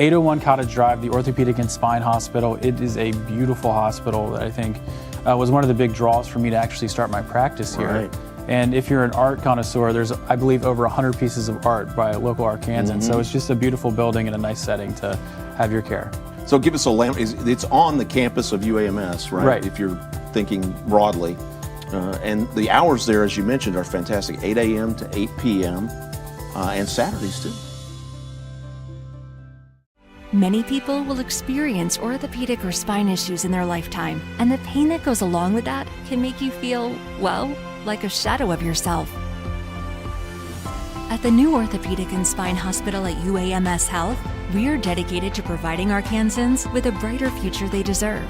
801 Cottage Drive, the Orthopedic and Spine Hospital. It is a beautiful hospital that I think was one of the big draws for me to actually start my practice here. Right. And if you're an art connoisseur, there's, I believe, over 100 pieces of art by local Arkansans. So it's just a beautiful building and a nice setting to have your care. So give us a it's on the campus of UAMS, right? Right. If you're thinking broadly. And the hours there, as you mentioned, are fantastic, 8 a.m. to 8 p.m. And Saturdays too. Many people will experience orthopedic or spine issues in their lifetime, and the pain that goes along with that can make you feel, well, like a shadow of yourself. At the new Orthopedic and Spine Hospital at UAMS Health, we're dedicated to providing Arkansans with a brighter future they deserve.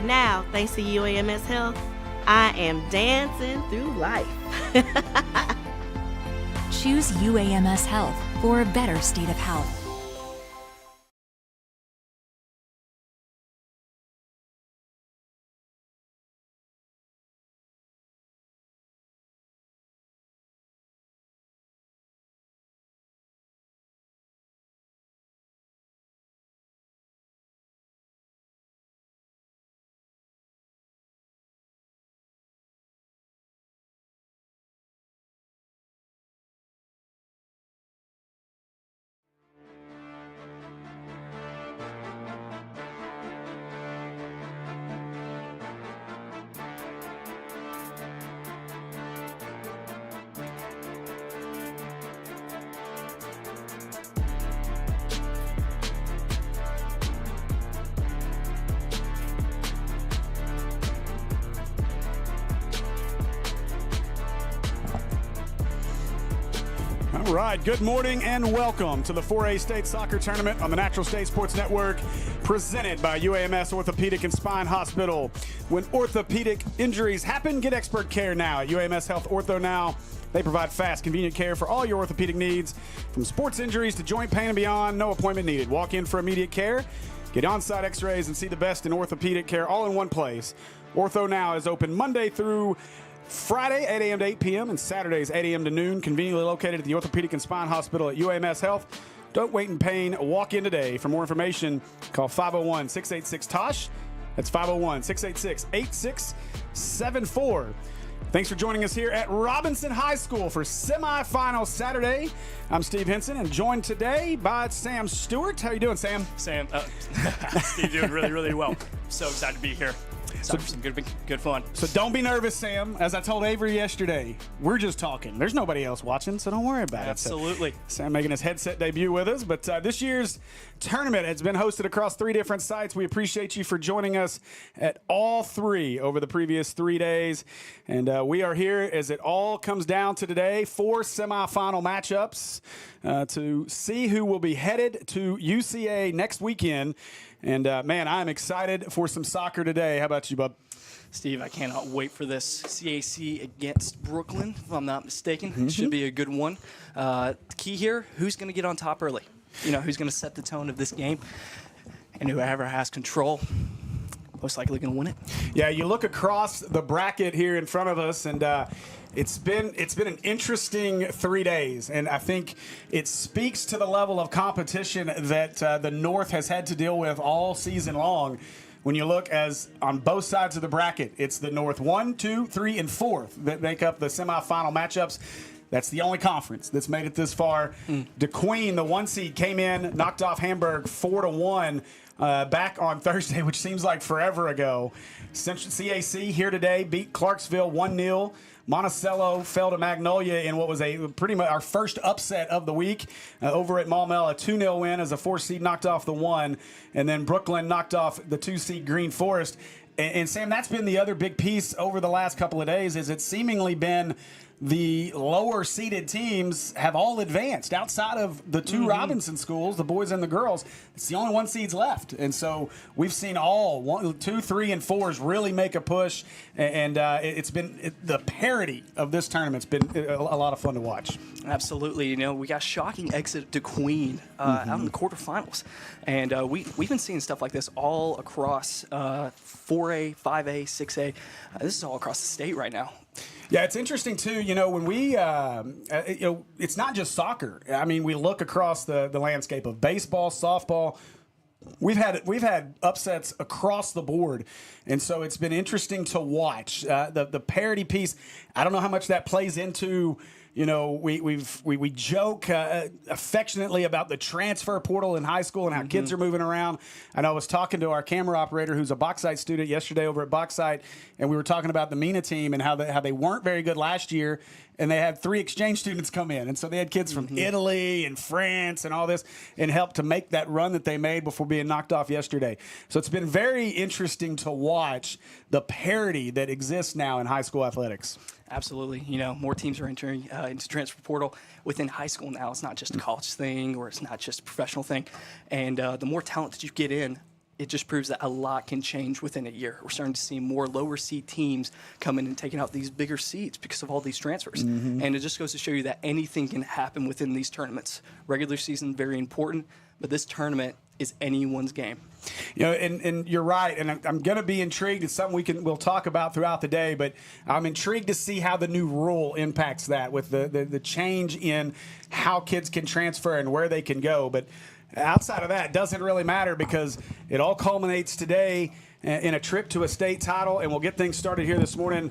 Now, thanks to UAMS Health, I am dancing through life. Choose UAMS Health for a better state of health. All right, good morning and welcome to the 4A State Soccer Tournament on the Natural State Sports Network, presented by UAMS Orthopedic and Spine Hospital. When orthopedic injuries happen, get expert care now at UAMS Health Ortho Now. They provide fast, convenient care for all your orthopedic needs, from sports injuries to joint pain and beyond. No appointment needed. Walk in for immediate care, get on-site x-rays, and see the best in orthopedic care all in one place. Ortho Now is open Monday through Friday, 8 a.m. to 8 p.m. and Saturdays, 8 a.m. to noon, conveniently located at the Orthopedic and Spine Hospital at UAMS Health. Don't wait in pain. Walk in today. For more information, call 501-686-TOSH. That's 501-686-8674. Thanks for joining us here at Robinson High School for semifinals Saturday. I'm Steve Henson and joined today by Sam Stewart. How you doing, Sam? Steve, doing really, really well. So excited to be here. So some good fun. So don't be nervous, Sam. As I told Avery yesterday, we're just talking. There's nobody else watching, so don't worry about Absolutely. it. So Sam making his headset debut with us. But this year's tournament has been hosted across 3 different sites. We appreciate you for joining us at all 3 over the previous 3 days. And we are here as it all comes down to today. 4 semifinal matchups to see who will be headed to UCA next weekend. And, man, I'm excited for some soccer today. How about you, bub? Steve, I cannot wait for this. CAC against Brookland, if I'm not mistaken. It should be a good one. The key here, who's going to get on top early? You know, who's going to set the tone of this game? And whoever has control, most likely going to win it. Yeah, you look across the bracket here in front of us, and it's been an interesting 3 days, and I think it speaks to the level of competition that the North has had to deal with all season long. When you look as on both sides of the bracket, it's the North 1, 2, 3, and 4th that make up the semifinal matchups. That's the only conference that's made it this far. DeQueen, the 1 seed, came in, knocked off Hamburg 4-1 back on Thursday, which seems like forever ago. Central CAC here today beat Clarksville 1-0. Monticello fell to Magnolia in what was a pretty much our first upset of the week over at Maumelle, a 2-0 win as a 4 seed knocked off the 1, and then Brookland knocked off the 2 seed Green Forest. And Sam, that's been the other big piece over the last couple of days, is it's seemingly been the lower seeded teams have all advanced outside of the 2 Robinson schools, the boys and the girls. It's the only 1 seeds left. And so we've seen all 1, 2, 3, and 4s really make a push. And it's been the parity of this tournament's been a lot of fun to watch. Absolutely. You know, we got shocking exit to Queen out in the quarterfinals. And we've been seeing stuff like this all across 4A, 5A, 6A. This is all across the state right now. Yeah, it's interesting too. You know, when we, it's not just soccer. I mean, we look across the landscape of baseball, softball. We've had upsets across the board, and so it's been interesting to watch the parity piece. I don't know how much that plays into. You know, we joke affectionately about the transfer portal in high school and how kids are moving around. And I was talking to our camera operator, who's a Bauxite student, yesterday over at Bauxite, and we were talking about the MENA team and how they weren't very good last year, and they had 3 exchange students come in, and so they had kids from Italy and France and all this, and helped to make that run that they made before being knocked off yesterday. So it's been very interesting to watch the parity that exists now in high school athletics. Absolutely. You know, more teams are entering into transfer portal within high school now. It's not just a college thing, or it's not just a professional thing. And the more talent that you get in, it just proves that a lot can change within a year. We're starting to see more lower seed teams come in and taking out these bigger seeds because of all these transfers. And it just goes to show you that anything can happen within these tournaments. Regular season, very important, but this tournament is anyone's game. You know, and you're right, and I'm going to be intrigued. It's something we'll talk about throughout the day, but I'm intrigued to see how the new rule impacts that with the change in how kids can transfer and where they can go. But outside of that, it doesn't really matter because it all culminates today in a trip to a state title, and we'll get things started here this morning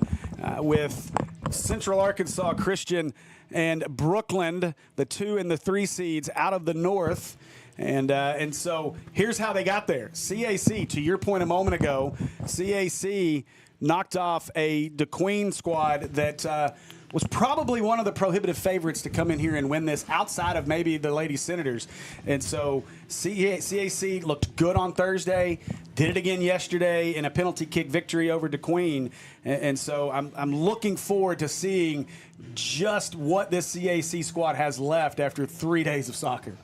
with Central Arkansas Christian and Brookland, the 2 and the 3 seeds out of the north. And so here's how they got there. CAC, to your point a moment ago, CAC knocked off a DeQueen squad that was probably one of the prohibitive favorites to come in here and win this outside of maybe the Lady Senators. And so CAC looked good on Thursday, did it again yesterday in a penalty kick victory over DeQueen. And so I'm looking forward to seeing just what this CAC squad has left after 3 days of soccer.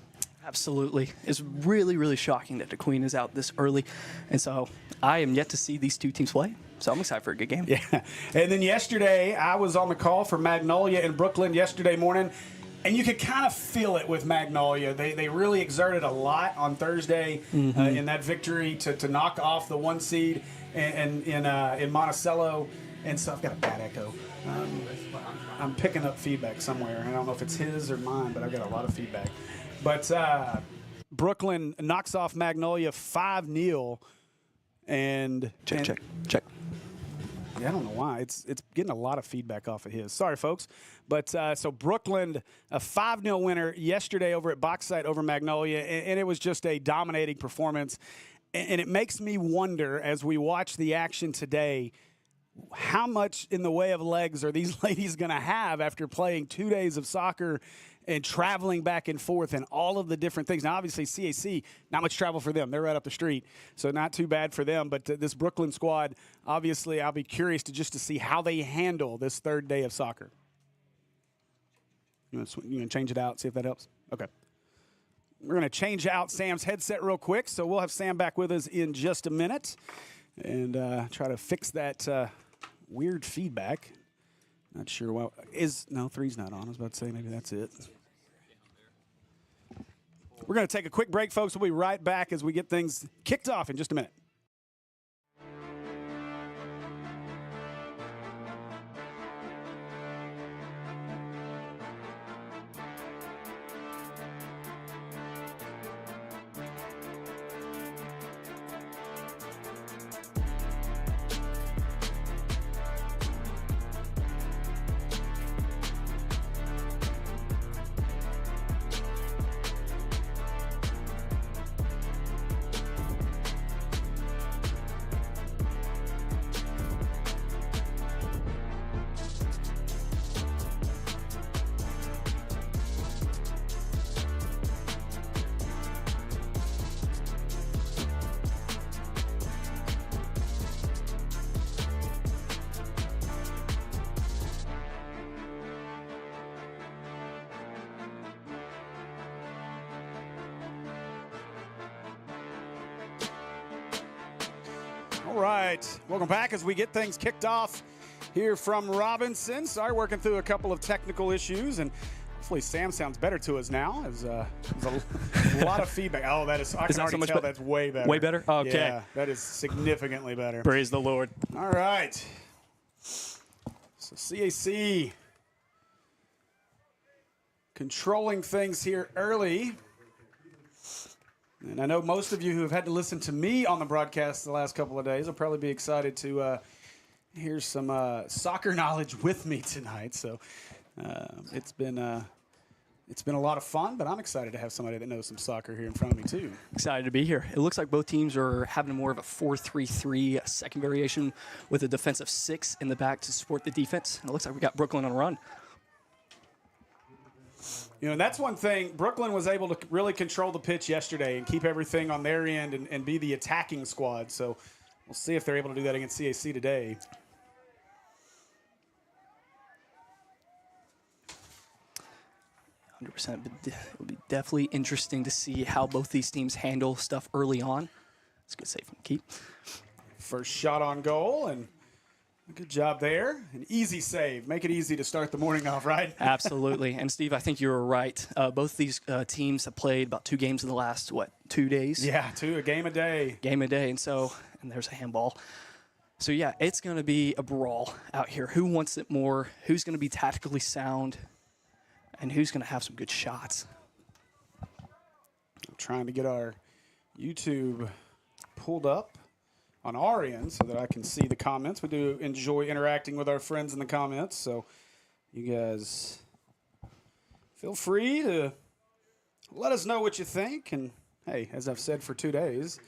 Absolutely. It's really, really shocking that DeQueen is out this early. And so I am yet to see these 2 teams play. So I'm excited for a good game. Yeah. And then yesterday, I was on the call for Magnolia in Brookland yesterday morning, and you could kind of feel it with Magnolia. They really exerted a lot on Thursday in that victory to knock off the 1 seed in Monticello. And so I've got a bad echo. I'm picking up feedback somewhere. I don't know if it's his or mine, but I've got a lot of feedback. But Brookland knocks off Magnolia 5-0. And Check. Yeah, I don't know why. It's getting a lot of feedback off of his. Sorry, folks. But so Brookland, a 5-0 winner yesterday over at Bauxite over Magnolia, and it was just a dominating performance. And it makes me wonder, as we watch the action today, how much in the way of legs are these ladies going to have after playing 2 days of soccer and traveling back and forth and all of the different things. Now, obviously, CAC, not much travel for them. They're right up the street, so not too bad for them. But this Brookland squad, obviously, I'll be curious to see how they handle this 3rd day of soccer. You want to change it out, see if that helps? Okay. We're going to change out Sam's headset real quick, so we'll have Sam back with us in just a minute and try to fix that weird feedback. Not sure why. No, 3's not on. I was about to say maybe that's it. We're going to take a quick break, folks. We'll be right back as we get things kicked off in just a minute. All right, welcome back as we get things kicked off here from Robinson. Sorry, working through a couple of technical issues, and hopefully Sam sounds better to us now. There's a lot of feedback. Oh, that is, I can already tell that's way better. Way better? Okay. Yeah, that is significantly better. Praise the Lord. All right. So CAC controlling things here early. And I know most of you who have had to listen to me on the broadcast the last couple of days will probably be excited to hear some soccer knowledge with me tonight. So it's been a lot of fun, but I'm excited to have somebody that knows some soccer here in front of me too. Excited to be here. It looks like both teams are having more of a 4-3-3 second variation with a defensive 6 in the back to support the defense. And it looks like we got Brookland on a run. You know, and that's one thing. Brookland was able to really control the pitch yesterday and keep everything on their end and be the attacking squad. So we'll see if they're able to do that against CAC today. 100%. But it'll be definitely interesting to see how both these teams handle stuff early on. It's a good save from Keith. First shot on goal, and good job there. An easy save. Make it easy to start the morning off, right? Absolutely. And, Steve, I think you were right. Both these teams have played about 2 games in the last, 2 days? Yeah, a game a day. Game a day. And there's a handball. So, yeah, it's going to be a brawl out here. Who wants it more? Who's going to be tactically sound? And who's going to have some good shots? I'm trying to get our YouTube pulled up on our end so that I can see the comments. We do enjoy interacting with our friends in the comments, so you guys feel free to let us know what you think. And, hey, as I've said for 2 days,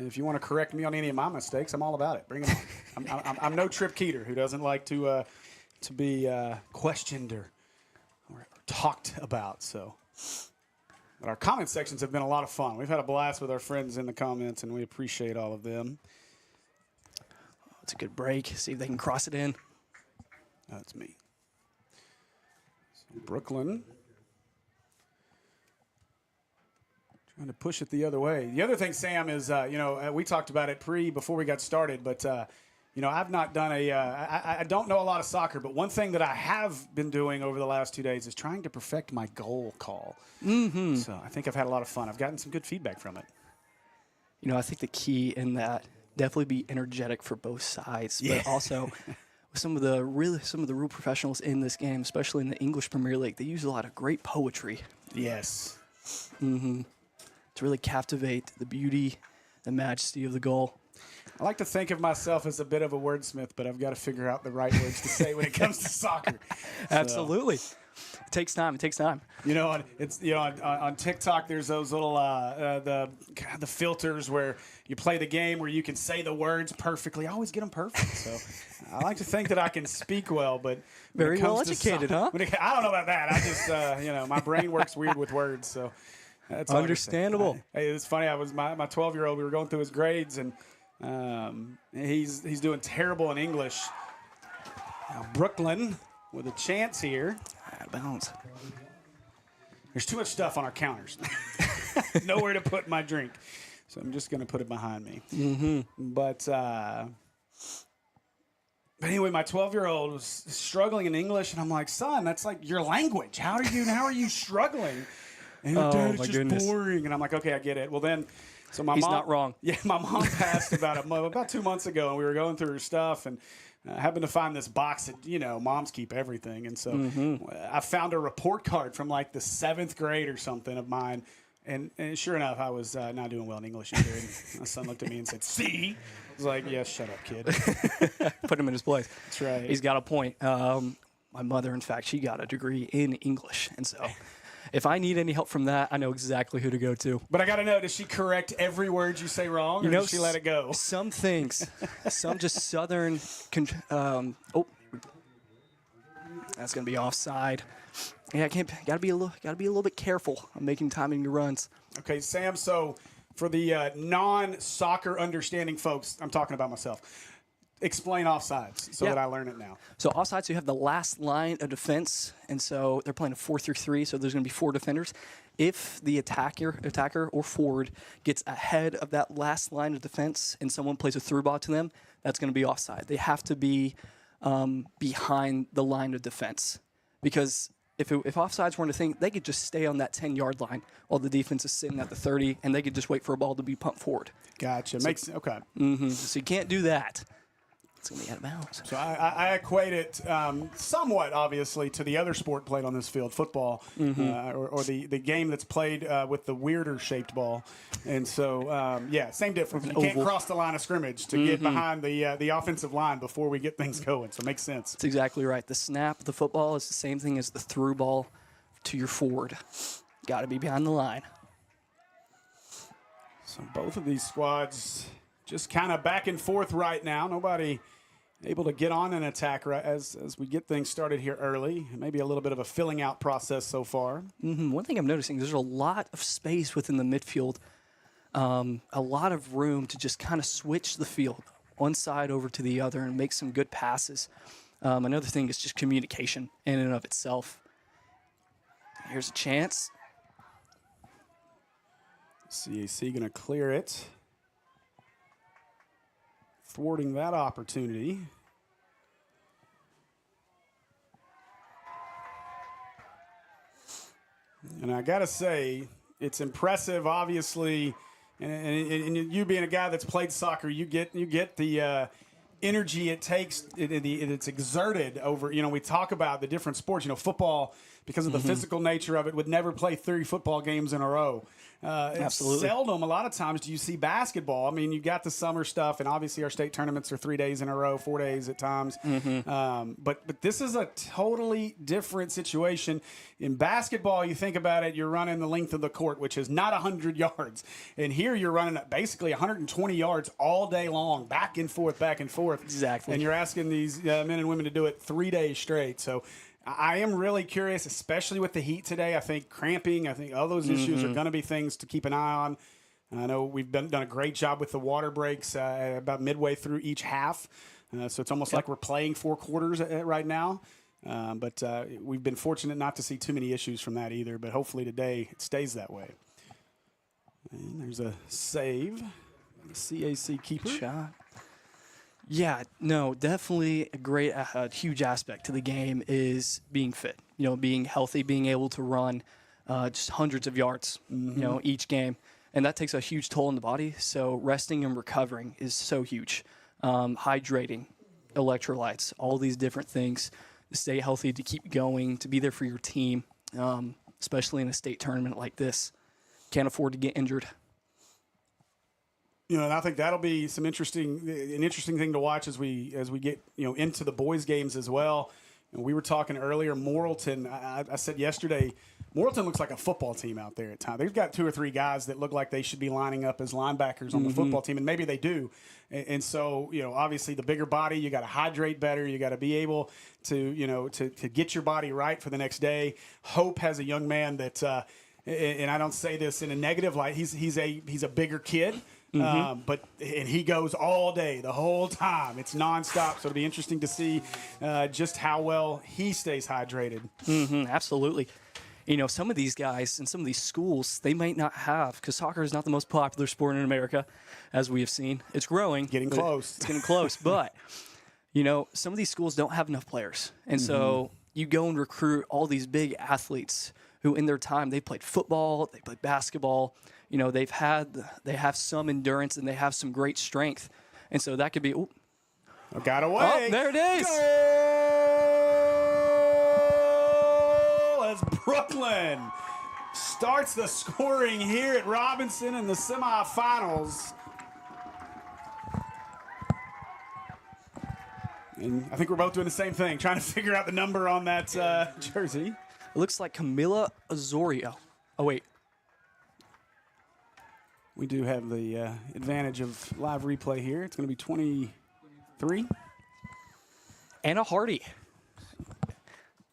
if you want to correct me on any of my mistakes, I'm all about it. Bring it on. I'm no Trip Keeter who doesn't like to be questioned or talked about. But our comment sections have been a lot of fun. We've had a blast with our friends in the comments, and we appreciate all of them. It's a good break. See if they can cross it in. That's me. So Brookland trying to push it the other way. The other thing, Sam, is we talked about it before we got started, but I've not done I don't know a lot of soccer, but one thing that I have been doing over the last 2 days is trying to perfect my goal call. Mm-hmm. So I think I've had a lot of fun. I've gotten some good feedback from it. I think the key in that, definitely be energetic for both sides, but also with some of the real professionals in this game, especially in the English Premier League, they use a lot of great poetry. Yes. Mm-hmm. To really captivate the beauty, the majesty of the goal. I like to think of myself as a bit of a wordsmith, but I've got to figure out the right words to say when it comes to soccer. Absolutely. It takes time. On TikTok, there's those little the filters where you play the game where you can say the words perfectly. I always get them perfect. So I like to think that I can speak well, but very well educated, huh? I don't know about that. I just my brain works weird with words, so that's understandable. Hey, it's funny. I was my 12-year-old. We were going through his grades, and he's doing terrible in English. Now Brookland with a chance here. Out of bounds. There's too much stuff on our counters. Nowhere to put my drink. So I'm just going to put it behind me. Mm-hmm. But anyway, my 12-year-old was struggling in English, and I'm like, son, that's like your language. How are you struggling? And Dad, it's just boring. And I'm like, okay, I get it. Well, then, so He's not wrong. Yeah, my mom passed about 2 months ago, and we were going through her stuff, and happened to find this box that, moms keep everything. And so I found a report card from like the 7th grade or something of mine. And sure enough, I was not doing well in English either. And my son looked at me and said, "See?" I was like, "Yeah, shut up, kid." Put him in his place. That's right. He's got a point. My mother, in fact, she got a degree in English. And so if I need any help from that, I know exactly who to go to. But I got to know, does she correct every word you say wrong, or does she let it go? Some things. Some just Southern. That's going to be offside. Yeah, got to be a little bit careful on making timing your runs. Okay, Sam. So for the non-soccer understanding folks, I'm talking about myself. Explain offsides so that I learn it now. So offsides, you have the last line of defense, and so they're playing a 4-3-3. So there's going to be 4 defenders. If the attacker or forward gets ahead of that last line of defense and someone plays a through ball to them, that's going to be offside. They have to be behind the line of defense, because if offsides weren't a thing, they could just stay on that 10-yard line while the defense is sitting at the 30, and they could just wait for a ball to be pumped forward. Gotcha. Okay. Mm-hmm. So you can't do that. It's going to be out of bounds. So I equate it somewhat, obviously, to the other sport played on this field, football, or the game that's played with the weirder shaped ball. And so, same difference. You can't cross the line of scrimmage to get behind the offensive line before we get things going. So it makes sense. That's exactly right. The snap of the football is the same thing as the through ball to your forward. Got to be behind the line. So both of these squads just kind of back and forth right now. Nobody able to get on an attack right as we get things started here early. Maybe a little bit of a filling out process so far. One thing I'm noticing, there's a lot of space within the midfield, a lot of room to just kind of switch the field one side over to the other and make some good passes. Another thing is just communication in and of itself. Here's a chance. CAC going to clear it, thwarting that opportunity. And I got to say, it's impressive, obviously, and you being a guy that's played soccer, you get the energy it takes, it's exerted over, we talk about the different sports, football, because of the physical nature of it, would never play 30 football games in a row. Absolutely. Seldom, a lot of times, do you see basketball. I mean, you got the summer stuff, and obviously our state tournaments are 3 days in a row, 4 days at times. But this is a totally different situation. In basketball, you think about it, you're running the length of the court, which is not 100 yards. And here you're running basically 120 yards all day long, back and forth, back and forth. Exactly. And you're asking these men and women to do it 3 days straight. So I am really curious, especially with the heat today. I think cramping, I think all those issues are going to be things to keep an eye on. I know we've done a great job with the water breaks about midway through each half. So it's almost like we're playing 4 quarters right now. But we've been fortunate not to see too many issues from that either. But hopefully today it stays that way. And there's a save. The CAC keeper. Shot. Yeah, no, definitely a great, huge aspect to the game is being fit. Being healthy, being able to run just hundreds of yards, each game. And that takes a huge toll on the body. So resting and recovering is so huge. Hydrating, electrolytes, all these different things to stay healthy, to keep going, to be there for your team, especially in a state tournament like this. Can't afford to get injured. And I think that'll be an interesting thing to watch as we get into the boys' games as well. We were talking earlier, Morrilton. I said yesterday, Morrilton looks like a football team out there at times. They've got 2 or 3 guys that look like they should be lining up as linebackers on the football team, and maybe they do. And so, obviously, the bigger body, you got to hydrate better. You got to be able to, to get your body right for the next day. Hope has a young man that, and I don't say this in a negative light. He's a bigger kid. But he goes all day, the whole time. It's nonstop. So it'll be interesting to see just how well he stays hydrated. Absolutely. Some of these guys in some of these schools, they might not have, because soccer is not the most popular sport in America, as we have seen. It's growing. Getting close. It's getting close. But, some of these schools don't have enough players. And so you go and recruit all these big athletes who in their time, they played football, they played basketball. They have some endurance and they have some great strength. And so that could be, got away. Oh, there it is. Goal as Brookland starts the scoring here at Robinson in the semifinals. And I think we're both doing the same thing, trying to figure out the number on that jersey. It looks like Camila Azorio. Oh, wait. We do have the advantage of live replay here. It's going to be 23. Anna Hardy.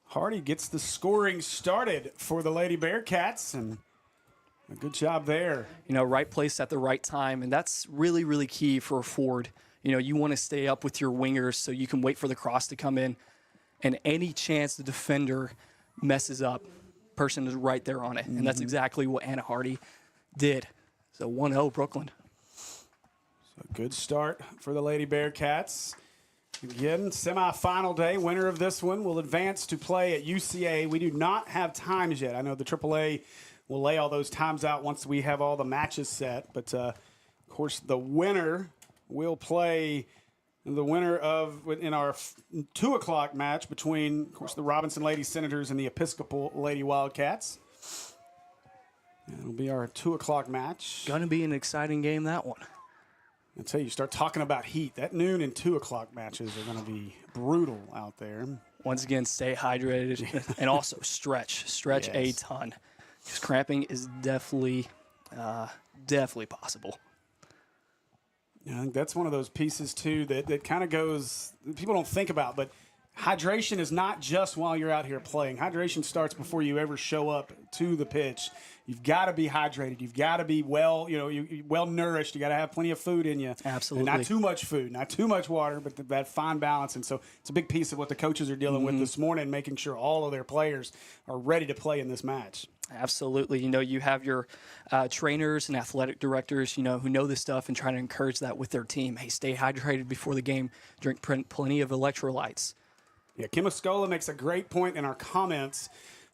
Hardy gets the scoring started for the Lady Bearcats, and a good job there. Right place at the right time, and that's really, really key for a forward. You want to stay up with your wingers so you can wait for the cross to come in, and any chance the defender messes up, person is right there on it, and that's exactly what Anna Hardy did. So 1-0 Brookland. So good start for the Lady Bearcats. Again, semifinal day. Winner of this one will advance to play at UCA. We do not have times yet. I know the AAA will lay all those times out once we have all the matches set. But, of course, the winner will play the winner in our 2 o'clock match between, of course, the Robinson Lady Senators and the Episcopal Lady Wildcats. It'll be our 2 o'clock match. Gonna be an exciting game, that one. I tell you, start talking about heat. That noon and 2 o'clock matches are going to be brutal out there. Once again, stay hydrated and also stretch a Yes. ton. Because cramping is definitely possible. Yeah, I think that's one of those pieces, too, that kind of goes, people don't think about, but hydration is not just while you're out here playing. Hydration starts before you ever show up to the pitch. You've got to be hydrated. You've got to be well nourished. You got to have plenty of food in you. Absolutely. And not too much food, not too much water, but that fine balance. And so it's a big piece of what the coaches are dealing with this morning, making sure all of their players are ready to play in this match. Absolutely. You have your trainers and athletic directors, who know this stuff and trying to encourage that with their team. Hey, stay hydrated before the game. Drink plenty of electrolytes. Yeah, Kim Escola makes a great point in our comments.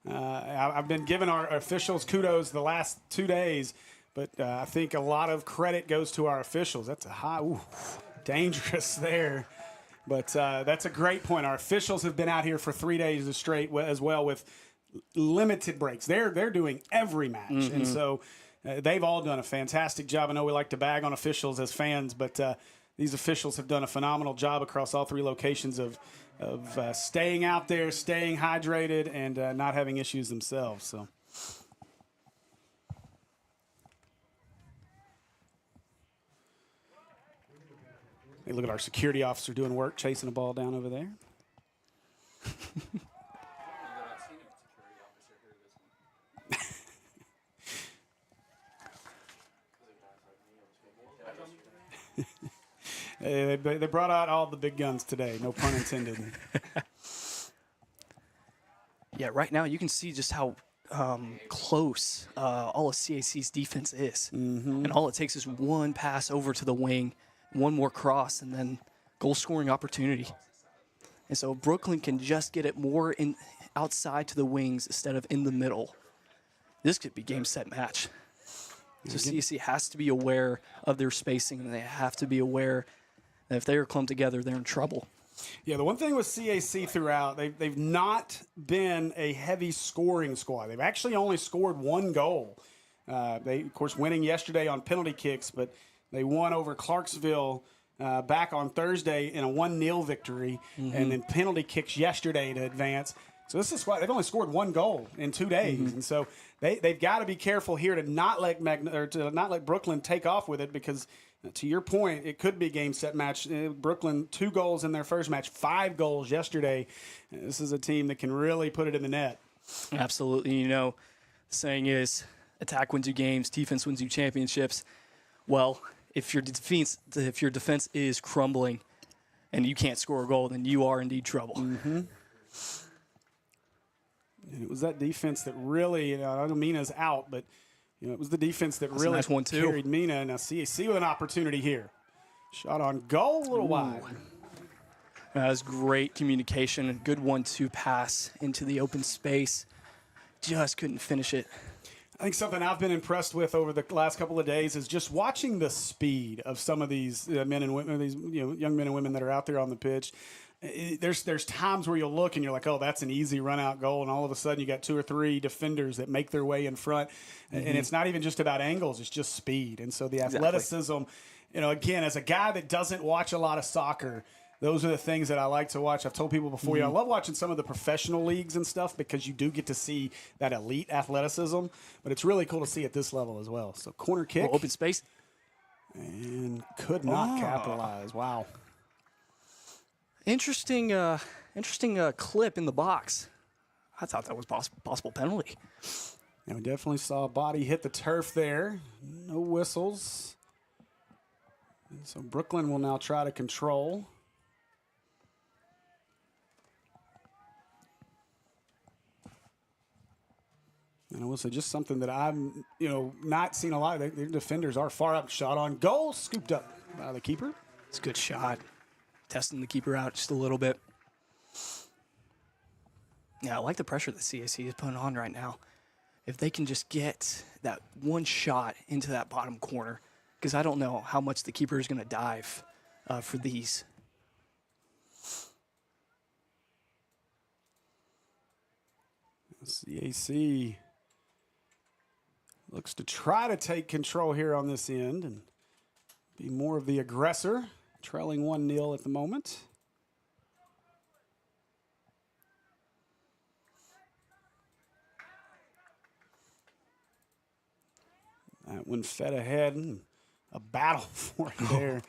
I've been giving our officials kudos the last 2 days, but I think a lot of credit goes to our officials. That's a dangerous there. But that's a great point. Our officials have been out here for 3 days straight as well with limited breaks. They're doing every match, and so they've all done a fantastic job. I know we like to bag on officials as fans, but these officials have done a phenomenal job across all 3 locations of staying out there, staying hydrated, and not having issues themselves. So. Hey, look at our security officer doing work, chasing a ball down over there. They brought out all the big guns today, no pun intended. Yeah, right now you can see just how close all of CAC's defense is. And all it takes is one pass over to the wing, one more cross, and then goal-scoring opportunity. And so Brookland can just get it more outside to the wings instead of in the middle. This could be game, set, match. So CAC has to be aware of their spacing, and they have to be aware that if they are clumped together, they're in trouble. Yeah, the one thing with CAC throughout, they've not been a heavy scoring squad. They've actually only scored 1 goal. They, of course, winning yesterday on penalty kicks, but they won over Clarksville back on Thursday in a 1-0 victory, and then penalty kicks yesterday to advance. So this is why they've only scored 1 goal in 2 days, and so they've got to be careful here to not let Brookland take off with it, because to your point, it could be game, set, match. Brookland 2 goals in their first match, 5 goals yesterday. This is a team that can really put it in the net. Absolutely. The saying is, attack wins you games, defense wins you championships. Well, if your defense is crumbling and you can't score a goal, then you are indeed trouble. And it was that defense that really, I know Mina's out, but it was the defense that really nice one, too. carried Mina. Now CAC with an opportunity here. Shot on goal, a little wide. That was great communication. A good 1-2 pass into the open space. Just couldn't finish it. I think something I've been impressed with over the last couple of days is just watching the speed of some of these men and women, these young men and women that are out there on the pitch. There's times where you'll look and you're like, oh, that's an easy run out goal, and all of a sudden you got 2 or 3 defenders that make their way in front, and it's not even just about angles, it's just speed. And so the athleticism, again, as a guy that doesn't watch a lot of soccer, those are the things that I like to watch. I've told people before, I love watching some of the professional leagues and stuff because you do get to see that elite athleticism, but it's really cool to see at this level as well. So corner kick. Open space. And could not capitalize. Wow. Interesting clip in the box. I thought that was possible penalty. And we definitely saw a body hit the turf there. No whistles. And so Brookland will now try to control. And I will say just something that I'm, not seen a lot of. Their defenders are far up. Shot on goal, scooped up by the keeper. It's a good shot. Testing the keeper out just a little bit. Yeah, I like the pressure that CAC is putting on right now. If they can just get that one shot into that bottom corner, because I don't know how much the keeper is going to dive for these. CAC looks to try to take control here on this end and be more of the aggressor, trailing 1-0 at the moment. That one fed ahead, and a battle for it there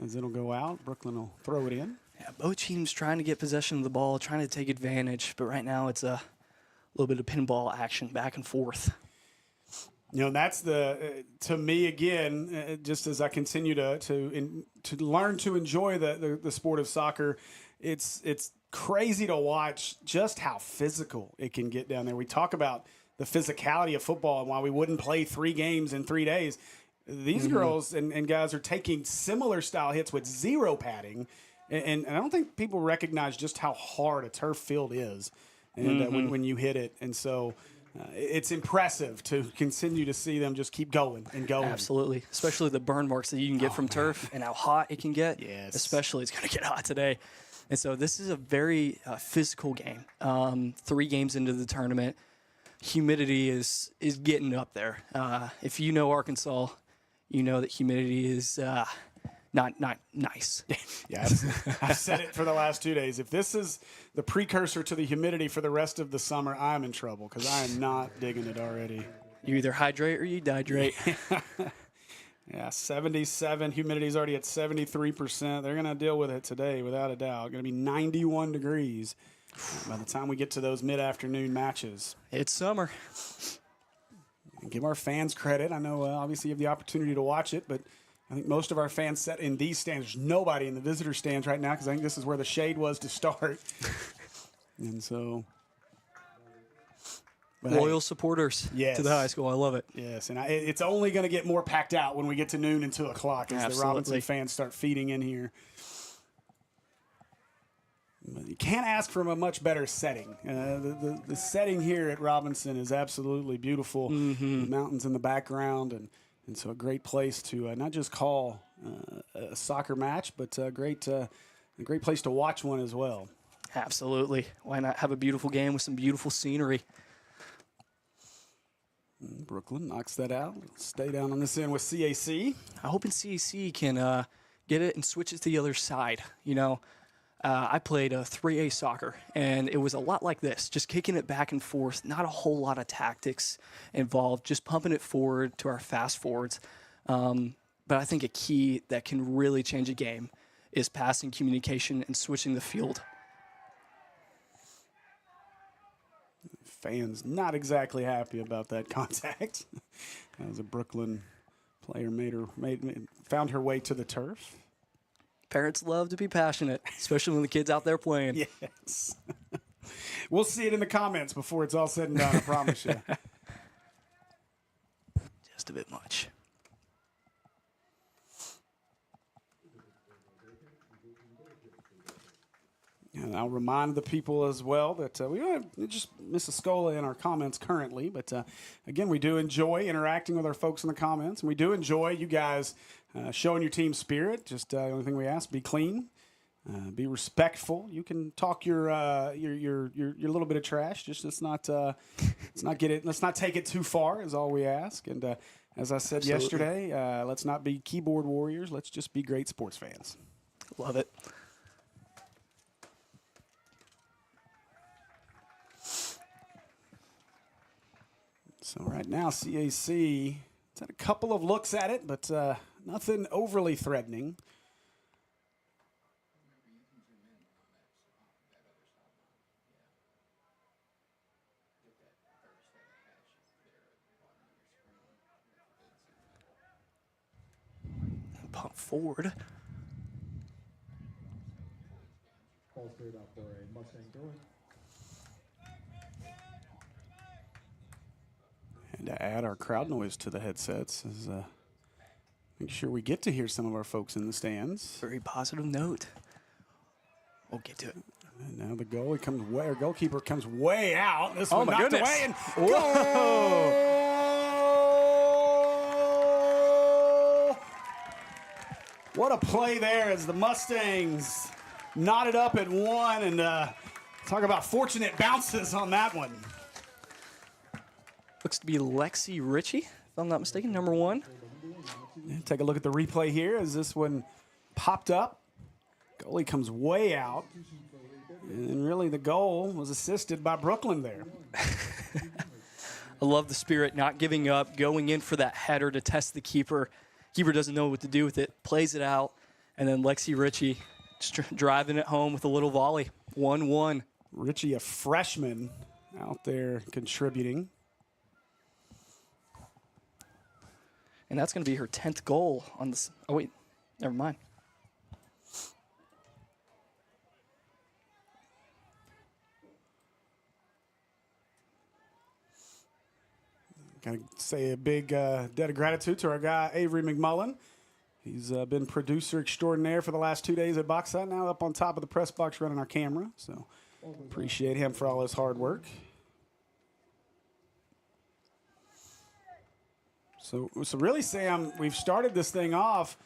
as it'll go out. Brookland will throw it in. Yeah, both teams trying to get possession of the ball, trying to take advantage, but right now it's a little bit of pinball action back and forth. You know, that's to me again, just as I continue to learn to enjoy the sport of soccer, it's crazy to watch just how physical it can get down there. We talk about the physicality of football and why we wouldn't play 3 games in 3 days. These girls and guys are taking similar style hits with 0 padding, and I don't think people recognize just how hard a turf field is, and when you hit it, and so. It's impressive to continue to see them just keep going and going. Absolutely, especially the burn marks that you can get from turf and how hot it can get. Yes. Especially, it's going to get hot today. And so this is a very physical game. 3 games into the tournament, humidity is getting up there. If you know Arkansas, you know that humidity is not nice. Yeah, I've said it for the last 2 days. If this is the precursor to the humidity for the rest of the summer, I'm in trouble because I am not digging it already. You either hydrate or you dehydrate. Yeah, 77. Humidity is already at 73%. They're going to deal with it today without a doubt. Going to be 91 degrees by the time we get to those mid-afternoon matches. It's summer. And give our fans credit. I know obviously you have the opportunity to watch it, but I think most of our fans sat in these stands. There's nobody in the visitor stands right now because I think this is where the shade was to start. And so, loyal supporters Yes. to the high school. I love it. Yes, and it's only going to get more packed out when we get to noon and 2 o'clock as Absolutely. the Robinson fans start feeding in here. But you can't ask for a much better setting. The setting here at Robinson is absolutely beautiful. The mountains in the background, and so a great place to not just call a soccer match, but a great place to watch one as well. Absolutely. Why not have a beautiful game with some beautiful scenery? Brookland knocks that out. Stay down on this end with CAC. I'm hoping CAC can get it and switch it to the other side. You know, I played 3A soccer, and it was a lot like this, just kicking it back and forth, not a whole lot of tactics involved, just pumping it forward to our fast forwards. But I think a key that can really change a game is passing communication and switching the field. Fans not exactly happy about that contact. As a Brookland player found her way to the turf. Parents love to be passionate, especially when the kid's out there playing. Yes. We'll see it in the comments before it's all said and done, I promise you. Just a bit much. And I'll remind the people as well that we don't have just Miss Escola in our comments currently, but again, we do enjoy interacting with our folks in the comments, and we do enjoy you guys showing your team spirit. Just the only thing we ask: be clean, be respectful. You can talk your little bit of trash. Just let's not take it too far. Is all we ask. And as I said yesterday, let's not be keyboard warriors. Let's just be great sports fans. Love it. So right now, CAC has had a couple of looks at it, but nothing overly threatening. Pump forward. Ball straight up for a Mustang going. And to add our crowd noise to the headsets is make sure we get to hear some of our folks in the stands. Very positive note. We'll get to it. And now the goal, our goalkeeper comes way out. This Oh one my knocked goodness. away and Whoa. What a play there as the Mustangs knotted up at 1, and talk about fortunate bounces on that one. looks to be Lexi Ritchie, if I'm not mistaken, number 1. Take a look at the replay here as this one popped up. Goalie comes way out. And really the goal was assisted by Brookland there. I love the spirit, not giving up, going in for that header to test the keeper. Keeper doesn't know what to do with it, plays it out, and then Lexi Ritchie just driving it home with a little volley. 1-1. Ritchie, a freshman, out there contributing. And that's going to be her 10th goal on this. Oh, wait, never mind. Gotta say a big debt of gratitude to our guy, Avery McMullen. He's been producer extraordinaire for the last 2 days at Boxside, now up on top of the press box running our camera. So appreciate him for all his hard work. So really, Sam, we've started this thing off.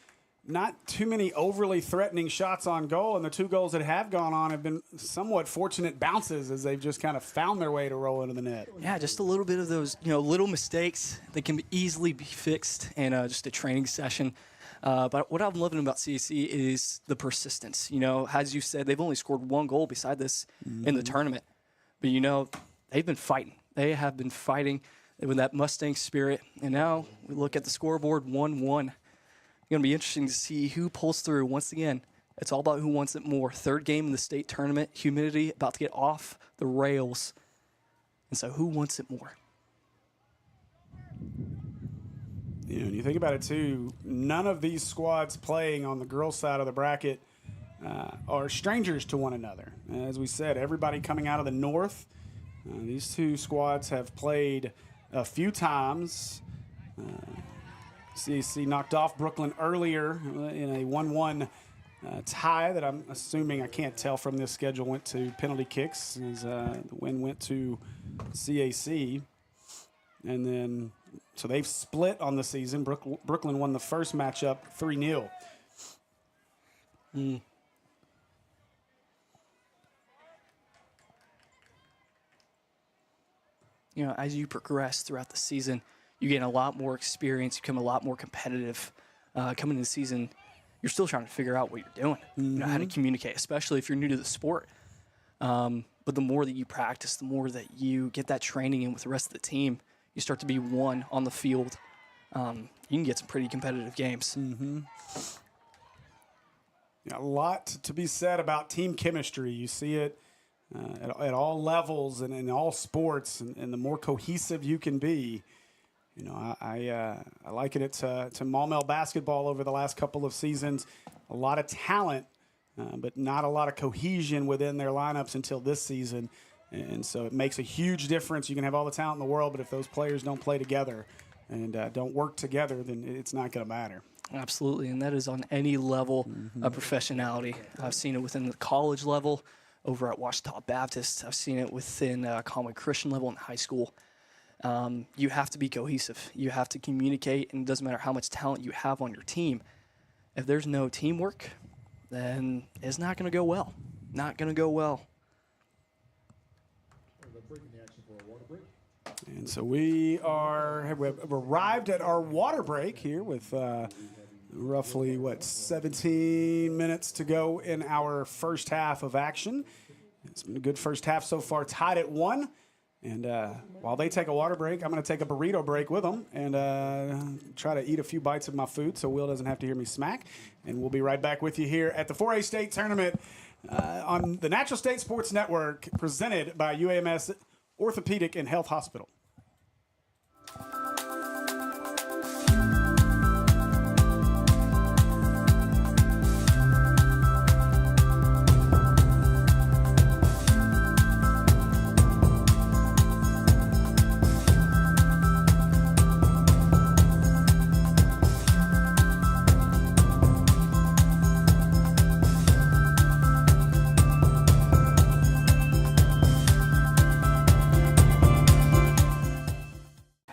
Not too many overly threatening shots on goal, and the 2 goals that have gone on have been somewhat fortunate bounces as they've just kind of found their way to roll into the net. Yeah, just a little bit of those, little mistakes that can easily be fixed in just a training session. But what I'm loving about CAC is the persistence. As you said, they've only scored 1 goal beside this in the tournament. But, they've been fighting. They have been fighting with that Mustang spirit. And now we look at the scoreboard, 1-1. Going to be interesting to see who pulls through. Once again, it's all about who wants it more. 3rd game in the state tournament, humidity about to get off the rails. And so who wants it more? And you think about it, too, none of these squads playing on the girls' side of the bracket are strangers to one another. As we said, everybody coming out of the north. These 2 squads have played a few times. CAC knocked off Brookland earlier in a 1-1 tie that I'm assuming, I can't tell from this schedule, went to penalty kicks as the win went to CAC. And then, so they've split on the season. Brookland won the first matchup 3-0. As you progress throughout the season, you gain a lot more experience, you become a lot more competitive. Coming into the season, you're still trying to figure out what you're doing, how to communicate, especially if you're new to the sport. But the more that you practice, the more that you get that training in with the rest of the team, you start to be one on the field. You can get some pretty competitive games. A lot to be said about team chemistry. You see it at all levels and in all sports, and the more cohesive you can be. I liken it to Maumelle basketball over the last couple of seasons. A lot of talent, but not a lot of cohesion within their lineups until this season. And so it makes a huge difference. You can have all the talent in the world, but if those players don't play together and don't work together, then it's not going to matter. Absolutely, and that is on any level of professionality. I've seen it within the college level, over at Washita Baptist. I've seen it within Conway Christian level in high school. You have to be cohesive. You have to communicate, and it doesn't matter how much talent you have on your team. If there's no teamwork, then it's not going to go well. Not going to go well. And so we have arrived at our water break here with roughly, 17 minutes to go in our first half of action. It's been a good first half so far, tied at 1. And while they take a water break, I'm going to take a burrito break with them and try to eat a few bites of my food so Will doesn't have to hear me smack. And we'll be right back with you here at the 4A State Tournament on the Natural State Sports Network, presented by UAMS Orthopedic and Health Hospital.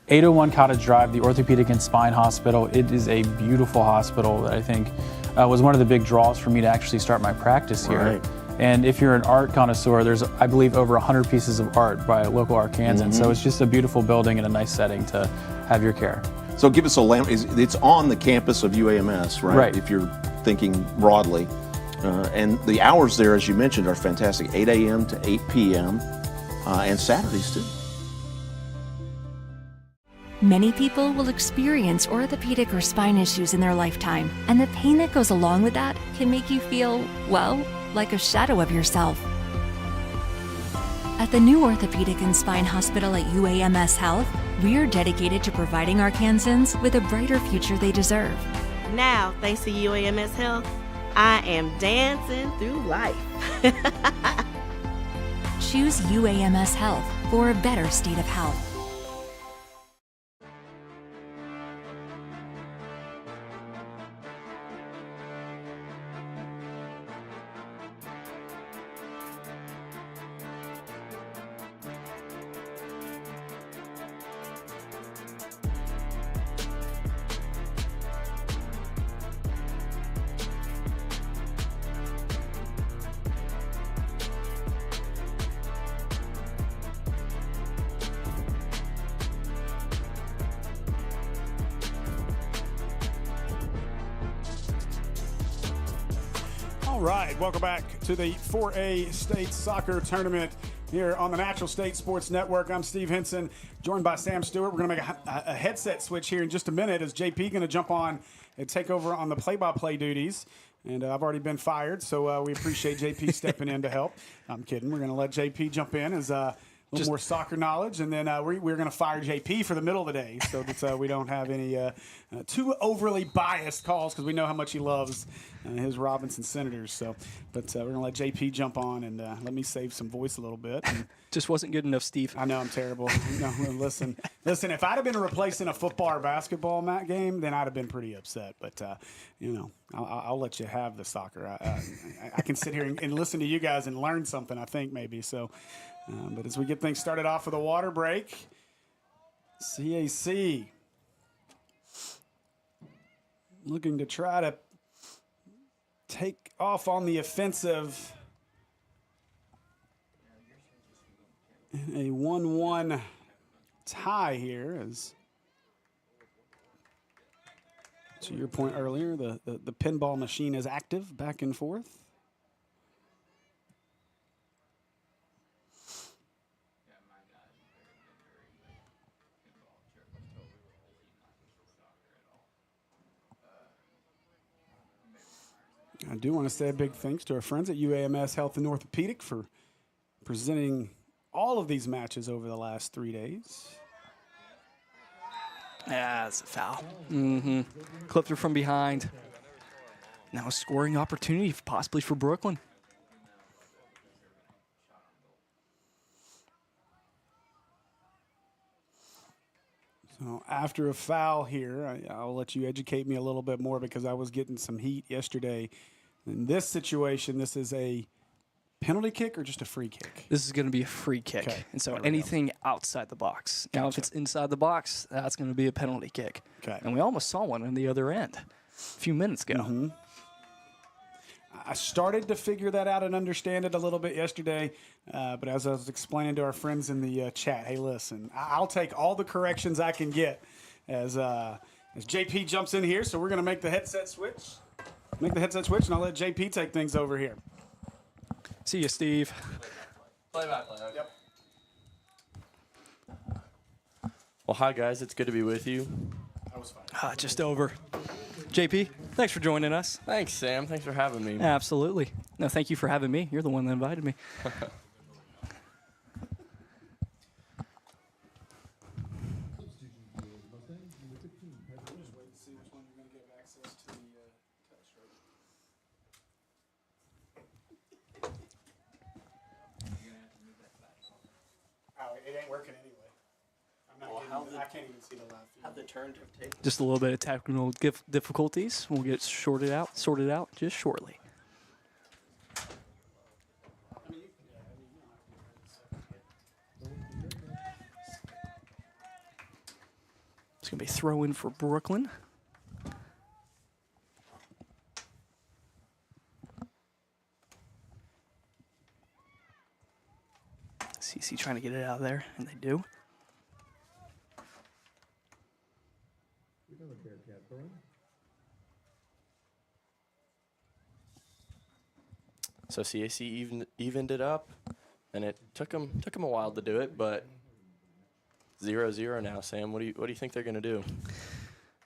.801 Cottage Drive, the Orthopedic and Spine Hospital. It is a beautiful hospital that I think was one of the big draws for me to actually start my practice here. And if you're an art connoisseur, there's, I believe, over 100 pieces of art by local Arkansans. So it's just a beautiful building and a nice setting to have your care. So give us a it's on the campus of UAMS, right? Right. If you're thinking broadly. And the hours there, as you mentioned, are fantastic, 8 a.m. to 8 p.m. And Saturdays too. Many people will experience orthopedic or spine issues in their lifetime, and the pain that goes along with that can make you feel, well, like a shadow of yourself. At the new Orthopedic and Spine Hospital at UAMS Health, we're dedicated to providing Arkansans with a brighter future they deserve. Now, thanks to UAMS Health, I am dancing through life. Choose UAMS Health for a better state of health. All right, welcome back to the 4A State Soccer Tournament here on the Natural State Sports Network. I'm Steve Henson, joined by Sam Stewart. We're going to make a headset switch here in just a minute as JP going to jump on and take over on the play-by-play duties. And I've already been fired, so we appreciate JP stepping in to help. I'm kidding. We're going to let JP jump in as a little more soccer knowledge, and then we're going to fire JP for the middle of the day so that we don't have any too overly biased calls because we know how much he loves his Robinson Senators. So, but we're going to let JP jump on and let me save some voice a little bit. And Just wasn't good enough, Steve. I know I'm terrible. No, listen. If I'd have been replacing a football or basketball game, then I'd have been pretty upset. But I'll let you have the soccer. I can sit here and listen to you guys and learn something. I think maybe so. But as we get things started off with a water break, CAC looking to try to take off on the offensive in a 1-1 tie here. As to your point earlier, the pinball machine is active back and forth. I do want to say a big thanks to our friends at UAMS Health and Orthopedic for presenting all of these matches over the last 3 days. Yeah, that's a foul. Clipped her from behind. Now a scoring opportunity possibly for Brookland. So after a foul here, I'll let you educate me a little bit more because I was getting some heat yesterday. In this situation, this is a penalty kick or just a free kick? This is going to be a free kick. Okay. And so There we anything outside the box. Now, if it's inside the box, that's going to be a penalty kick. Okay. And we almost saw one on the other end a few minutes ago. I started to figure that out and understand it a little bit yesterday, but as I was explaining to our friends in the chat, hey, listen, I'll take all the corrections I can get as JP jumps in here. So we're going to make the headset switch. And I'll let JP take things over here. See you, Steve. Play-by-play. Yep. Well, hi, guys. It's good to be with you. That was fine. Just over. JP, thanks for joining us. Thanks, Sam. Thanks for having me. Absolutely. No, thank you for having me. You're the one that invited me. It ain't working anyway. I can't even see the live feed. Have the turntable tape. Just a little bit of technical difficulties. We'll get sorted out just shortly. It's going to be throw-in for Brookland. trying to get it out of there, and they do. So CAC evened it up, and it took them a while to do it, but 0-0 now. Sam, what do you think they're going to do?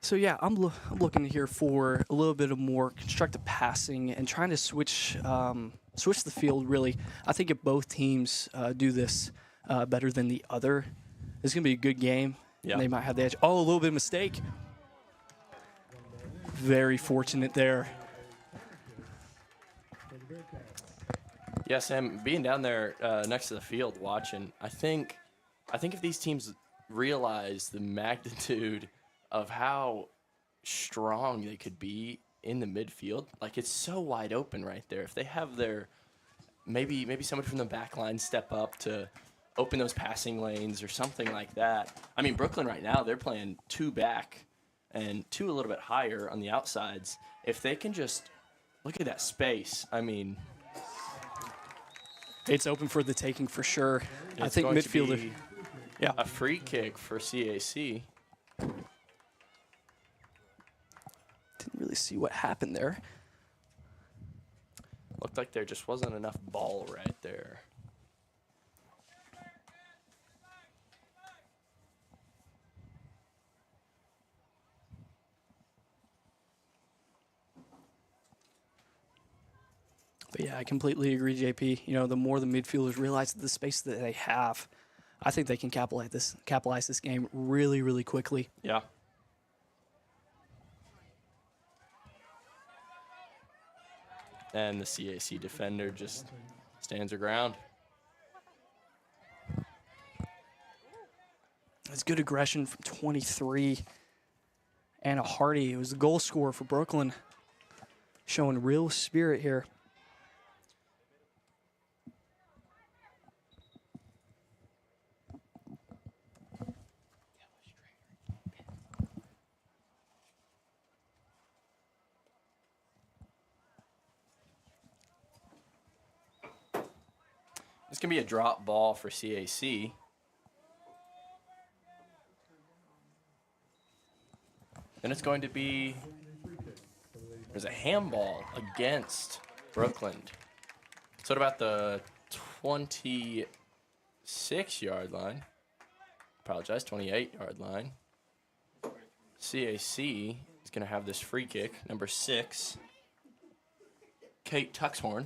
So yeah, I'm looking here for a little bit of more constructive passing and trying to switch the field. Really, I think if both teams do this better than the other, it's going to be a good game. Yeah. And they might have the edge. Oh, a little bit of mistake. Very fortunate there. Yeah, Sam, being down there next to the field watching, I think if these teams realize the magnitude of how strong they could be in the midfield, like it's so wide open right there. If they have their maybe somebody from the back line step up to open those passing lanes or something like that. I mean, Brookland right now, they're playing 2 back and 2 a little bit higher on the outsides. If they can just look at that space, I mean, It's open for the taking for sure. I it's think going to midfielder. be Yeah. a free kick for CAC. Didn't really see what happened there. Looked like there just wasn't enough ball right there. But yeah, I completely agree, JP. You know, the more the midfielders realize the space that they have, I think they can capitalize this game really, really quickly. Yeah. And the CAC defender just stands her ground. It's good aggression from 23. Anna Hardy, who was the goal scorer for Brookland, showing real spirit here. This can be a drop ball for CAC. Then it's going to be, there's a handball against Brookland. So at about the 26-yard line, apologize, 28-yard line, CAC is going to have this free kick, number 6, Kate Tuxhorn,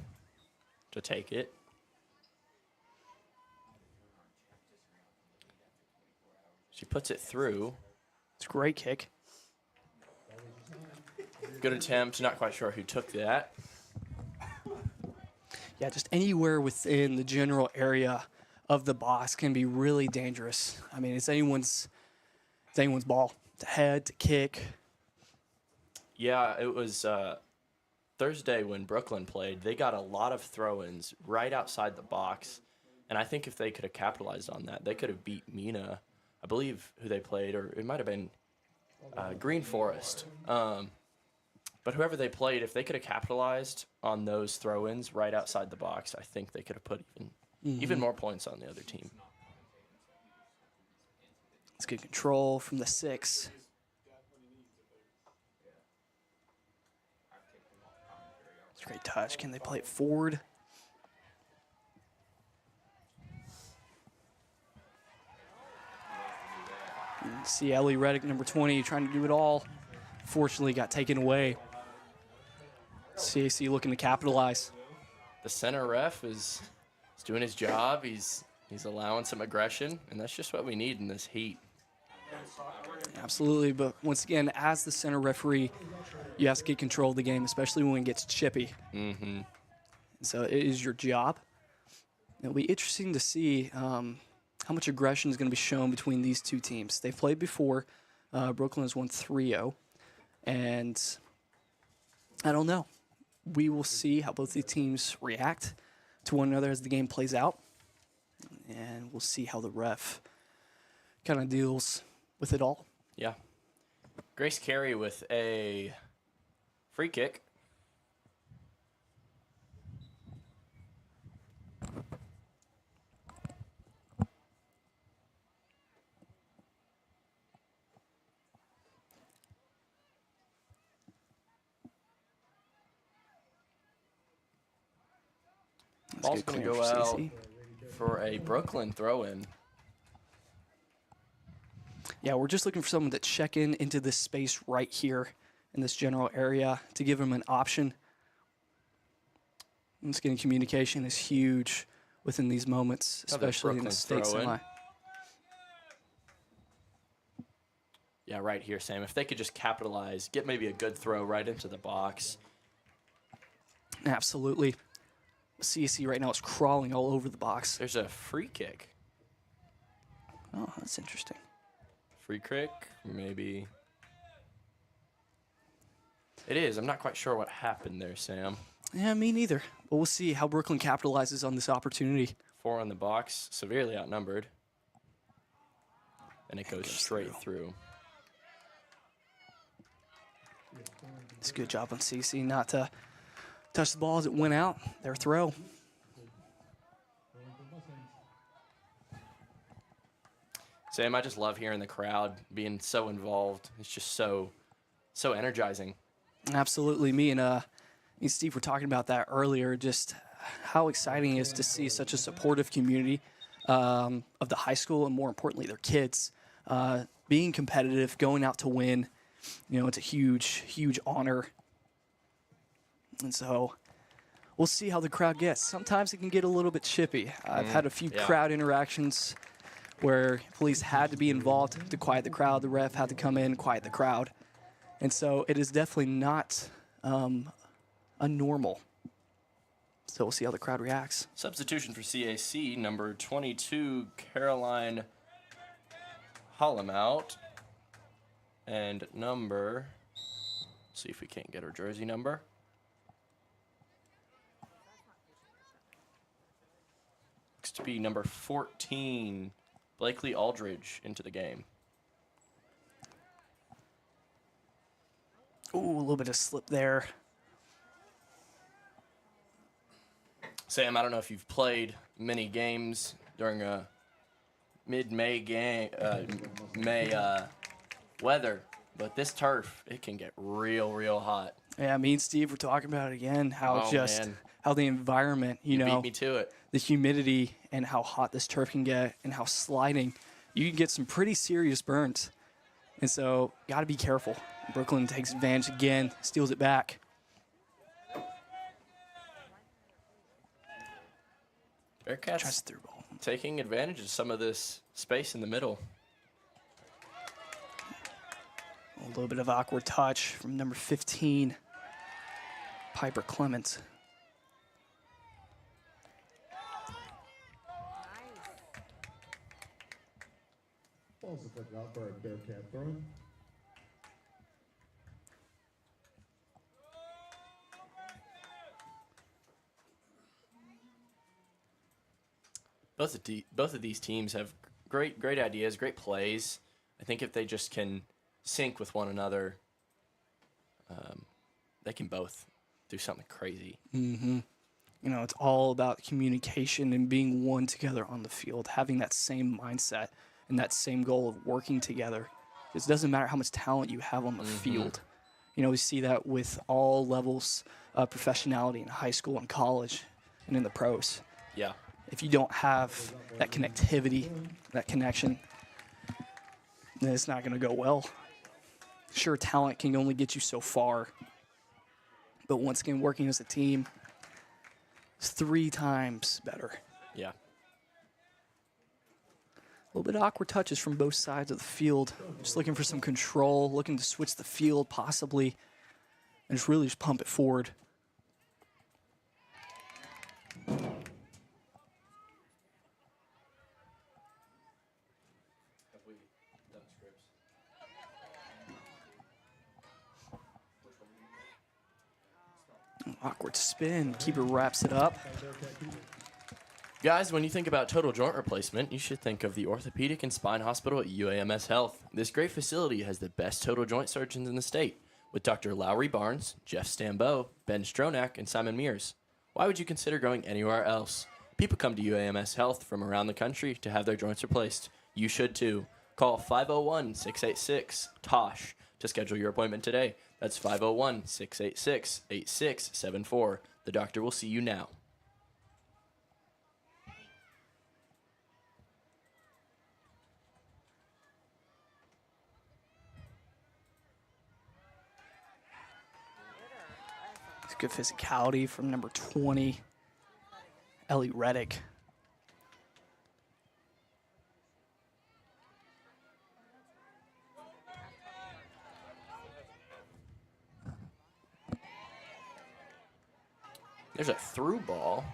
to take it. She puts it through. It's a great kick. Good attempt. Not quite sure who took that. Yeah, just anywhere within the general area of the box can be really dangerous. I mean, it's anyone's ball to head, to kick. Yeah, it was Thursday when Brookland played. They got a lot of throw-ins right outside the box, and I think if they could have capitalized on that, they could have beat Mina. I believe who they played, or it might have been Green Forest. But whoever they played, if they could have capitalized on those throw-ins right outside the box, I think they could have put even more points on the other team. It's good control from the 6. It's a great touch. Can they play it forward? See Ellie Reddick, number 20, trying to do it all. Fortunately, got taken away. CAC looking to capitalize. The center ref is doing his job. He's allowing some aggression, and that's just what we need in this heat. Absolutely, but once again, as the center referee, you have to get control of the game, especially when it gets chippy. Mm-hmm. So it is your job. It'll be interesting to see how much aggression is going to be shown between these two teams. They've played before. Brookland has won 3-0. And I don't know. We will see how both the teams react to one another as the game plays out. And we'll see how the ref kind of deals with it all. Yeah. Grace Carey with a free kick. Ball's good going to clearance go for out CAC. for a Brookland throw-in. Yeah, we're just looking for someone to check in into this space right here in this general area to give them an option. Once again, communication is huge within these moments, Another especially in the Brookland state throw-in. semi. Yeah, right here, Sam. If they could just capitalize, get maybe a good throw right into the box. Absolutely. CAC right now is crawling all over the box. There's a free kick. Oh, that's interesting. Free kick, maybe. It is. I'm not quite sure what happened there, Sam. Yeah, me neither. But we'll see how Brookland capitalizes on this opportunity. 4 on the box, severely outnumbered. And it goes straight through. It's a good job on CC not to touch the ball as it went out. Their throw. Sam, I just love hearing the crowd being so involved. It's just so energizing. Absolutely. Me and Steve were talking about that earlier, just how exciting it is to see such a supportive community of the high school and, more importantly, their kids being competitive, going out to win. You know, it's a huge, huge honor. And so we'll see how the crowd gets. Sometimes it can get a little bit chippy. I've had a few crowd interactions where police had to be involved to quiet the crowd. The ref had to come in, quiet the crowd. And so it is definitely not a normal. So we'll see how the crowd reacts. Substitution for CAC, number 22, Caroline Hollum out. And number, see if we can't get her jersey number. Looks to be number 14, Blakely Aldridge, into the game. Ooh, a little bit of slip there. Sam, I don't know if you've played many games during a mid-May game, weather, but this turf, it can get real hot. Yeah, me and Steve were talking about it again, how how the environment, you know, beat me to it. The humidity and how hot this turf can get and how sliding, you can get some pretty serious burns. And so, got to be careful. Brookland takes advantage again, steals it back. Bearcats Through ball. taking advantage of some of this space in the middle. A little bit of awkward touch from number 15, Piper Clements. Ball's deflected out for a Bearcat throw. Both of these teams have great ideas, great plays. I think if they just can sync with one another, they can both do something crazy. Mm-hmm. You know, it's all about communication and being one together on the field, having that same mindset and that same goal of working together. It doesn't matter how much talent you have on the field. You know, we see that with all levels of professionality in high school and college and in the pros. Yeah. If you don't have that connectivity, that connection, then it's not going to go well. Sure, talent can only get you so far. But once again, working as a team is 3 times better. Yeah. A little bit of awkward touches from both sides of the field. Just looking for some control, looking to switch the field possibly, and just really just pump it forward. Awkward spin. Keeper wraps it up. Guys, when you think about total joint replacement, you should think of the Orthopedic and Spine Hospital at UAMS Health. This great facility has the best total joint surgeons in the state, with Dr. Lowry Barnes, Jeff Stambeau, Ben Stronach, and Simon Mears. Why would you consider going anywhere else? People come to UAMS Health from around the country to have their joints replaced. You should too. Call 501-686-TOSH to schedule your appointment today. That's 501-686-8674. The doctor will see you now. Good physicality from number 20, Ellie Reddick. There's a through ball.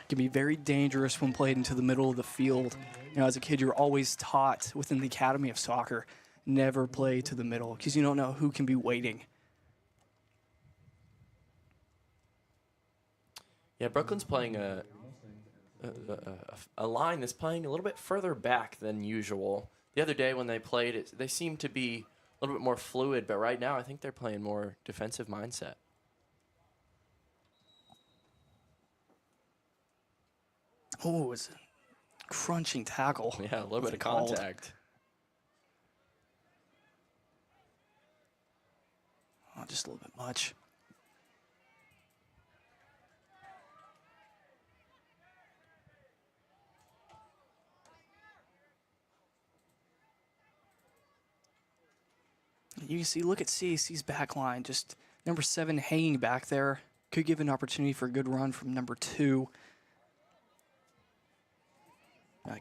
Can be very dangerous when played into the middle of the field. You know, as a kid, you're always taught within the Academy of Soccer, never play to the middle because you don't know who can be waiting. Yeah, Brookland's playing a line that's playing a little bit further back than usual. The other day when they played, they seemed to be a little bit more fluid, but right now I think they're playing more defensive mindset. Oh, it's a crunching tackle. Yeah, a little bit of Called. contact. Oh, just a little bit much. You can see, look at CAC's back line, just number 7 hanging back there. Could give an opportunity for a good run from number 2.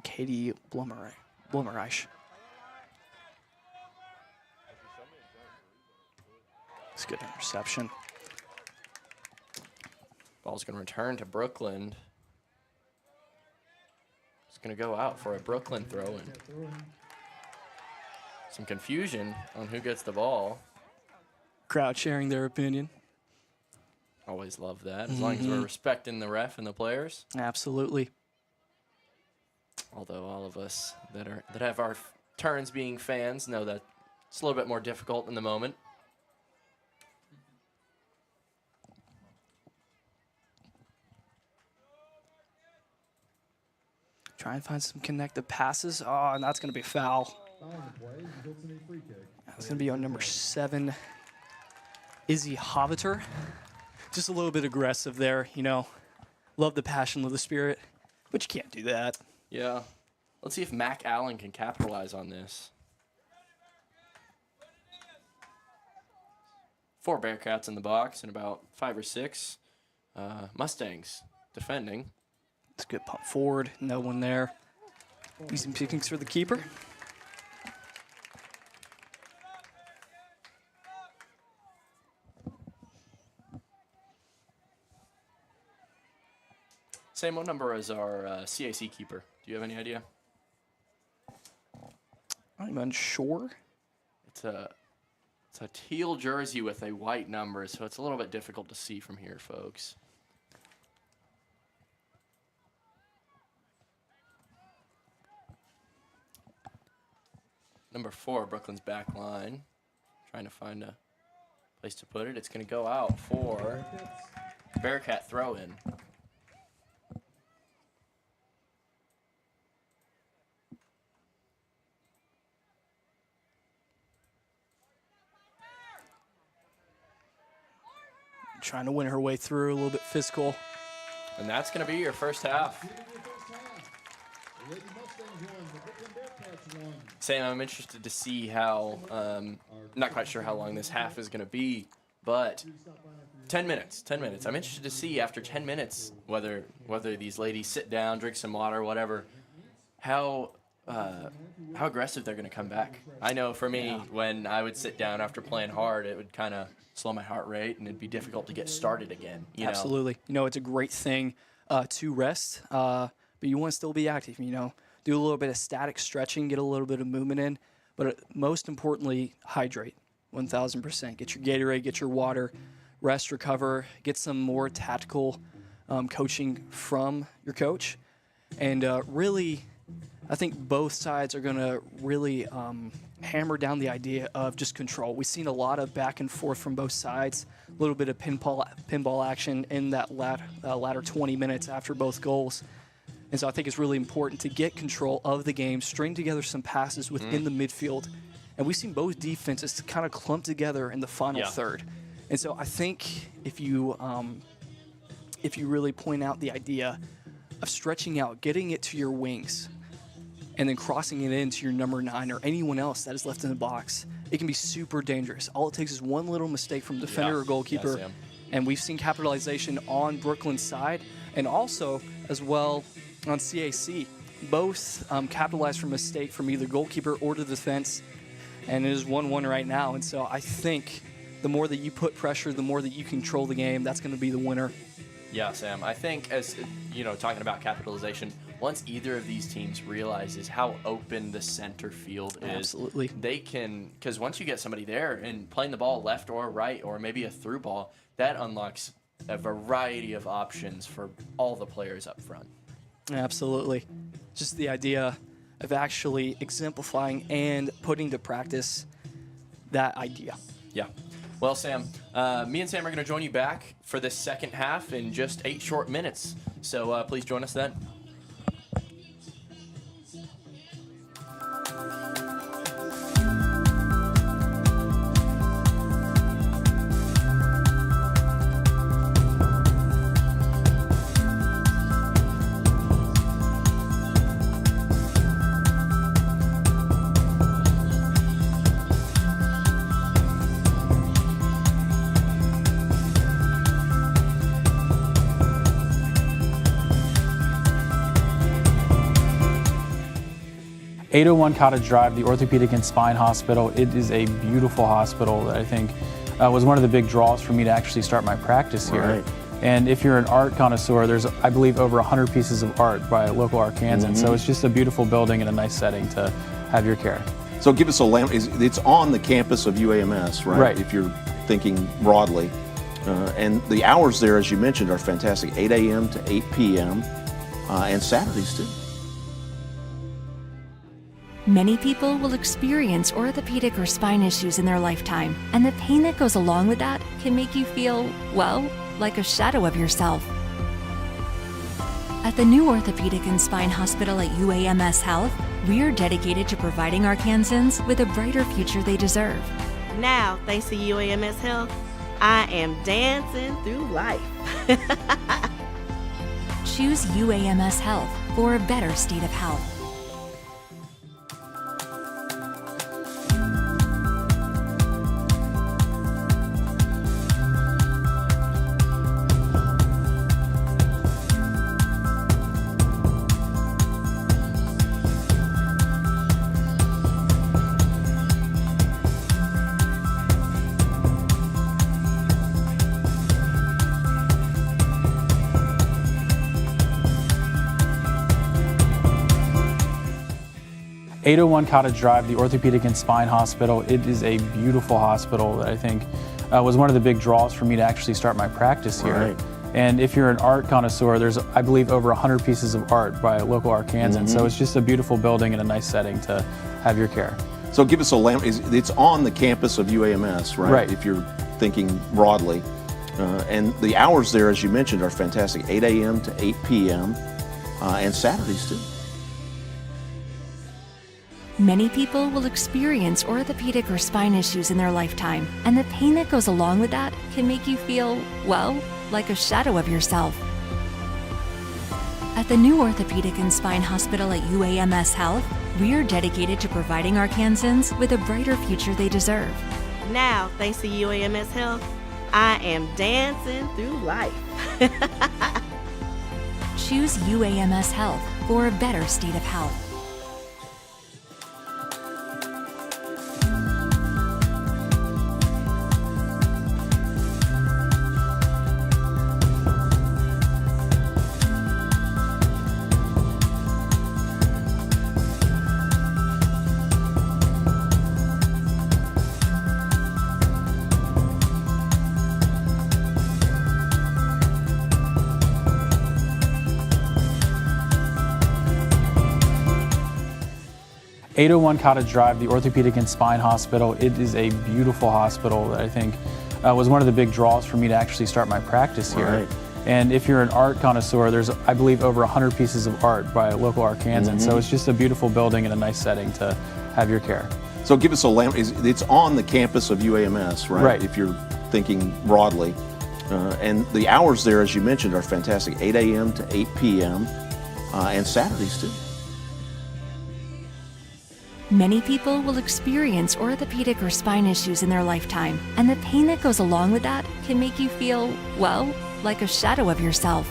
Katie Blummerreich. It's a good interception. Ball's going to return to Brookland. It's going to go out for a Brookland throw-in. Some confusion on who gets the ball. Crowd sharing their opinion. Always love that, as long as we're respecting the ref and the players. Absolutely. Although all of us that have our turns being fans know that it's a little bit more difficult in the moment. Try and find some connected passes. Oh, and that's going to be a foul. Foul on the play results in a free kick. That's going to be on number 7, Izzy Hoviter. Just a little bit aggressive there, you know. Love the passion, love the spirit, but you can't do that. Yeah. Let's see if Mac Allen can capitalize on this. 4 Bearcats in the box and about 5 or 6 Mustangs defending. It's a good pump forward. No one there. Easy pickings for the keeper. Same what number as our CAC keeper? Do you have any idea? I'm unsure. It's a teal jersey with a white number, so it's a little bit difficult to see from here, folks. Number 4, Brookland's back line. Trying to find a place to put it. It's going to go out for Bearcat throw-in. Trying to win her way through, a little bit physical. And that's going to be your first half. Sam, I'm interested to see how, not quite sure how long this half is going to be, but 10 minutes. I'm interested to see after 10 minutes whether these ladies sit down, drink some water, whatever, how aggressive they're going to come back. I know for me, when I would sit down after playing hard, it would kind of slow my heart rate and it'd be difficult to get started again. Absolutely. You know, it's a great thing to rest, but you want to still be active, you know. Do a little bit of static stretching, get a little bit of movement in, but most importantly, hydrate 1,000%. Get your Gatorade, get your water, rest, recover, get some more tactical coaching from your coach. And really, I think both sides are going to really hammer down the idea of just control. We've seen a lot of back and forth from both sides, a little bit of pinball action in that latter 20 minutes after both goals. And so I think it's really important to get control of the game, string together some passes within the midfield. And we've seen both defenses kind of clump together in the final third. And so I think if you really point out the idea of stretching out, getting it to your wings, and then crossing it into your number 9 or anyone else that is left in the box, it can be super dangerous. All it takes is one little mistake from defender or goalkeeper, and we've seen capitalization on Brookland's side and also as well on CAC. Both capitalized from mistake from either goalkeeper or the defense, and it is 1-1 right now. And so I think the more that you put pressure, the more that you control the game, that's going to be the winner. Yeah, Sam. I think, as you know, talking about capitalization, once either of these teams realizes how open the center field is, Absolutely, they can, because once you get somebody there and playing the ball left or right or maybe a through ball, that unlocks a variety of options for all the players up front. Absolutely. Just the idea of actually exemplifying and putting to practice that idea. Yeah. Well, Sam, me and Sam are going to join you back for this second half in just 8 short minutes. So please join us then. .801 Cottage Drive, the Orthopedic and Spine Hospital. It is a beautiful hospital that I think was one of the big draws for me to actually start my practice here. Right. And if you're an art connoisseur, there's, I believe, over 100 pieces of art by local Arkansans. So it's just a beautiful building and a nice setting to have your care. So give us a lamp. It's on the campus of UAMS, right? Right. If you're thinking broadly. And the hours there, as you mentioned, are fantastic. 8 a.m. to 8 p.m. And Saturdays too. Many people will experience orthopedic or spine issues in their lifetime, and the pain that goes along with that can make you feel, well, like a shadow of yourself. At the new Orthopedic and Spine Hospital at UAMS Health, we're dedicated to providing Arkansans with a brighter future they deserve. Now, thanks to UAMS Health, I am dancing through life. Choose UAMS Health for a better state of health. .801 Cottage Drive, the Orthopedic and Spine Hospital. It is a beautiful hospital that I think was one of the big draws for me to actually start my practice here. Right. And if you're an art connoisseur, there's, I believe, over 100 pieces of art by local Arkansans. So it's just a beautiful building and a nice setting to have your care. So give us a lamp. It's on the campus of UAMS, right? Right. If you're thinking broadly. And the hours there, as you mentioned, are fantastic. 8 a.m. to 8 p.m. And Saturdays too. Many people will experience orthopedic or spine issues in their lifetime, and the pain that goes along with that can make you feel, well, like a shadow of yourself. At the new Orthopedic and Spine Hospital at UAMS Health, we're dedicated to providing Arkansans with a brighter future they deserve. Now, thanks to UAMS Health, I am dancing through life. Choose UAMS Health for a better state of health. .801 Cottage Drive, the Orthopedic and Spine Hospital. It is a beautiful hospital that I think was one of the big draws for me to actually start my practice here. Right. And if you're an art connoisseur, there's, I believe, over 100 pieces of art by local Arkansans. So it's just a beautiful building and a nice setting to have your care. So give us a lamp. It's on the campus of UAMS, right? Right. If you're thinking broadly. And the hours there, as you mentioned, are fantastic. 8 a.m. to 8 p.m. And Saturdays too. Many people will experience orthopedic or spine issues in their lifetime, and the pain that goes along with that can make you feel, well, like a shadow of yourself.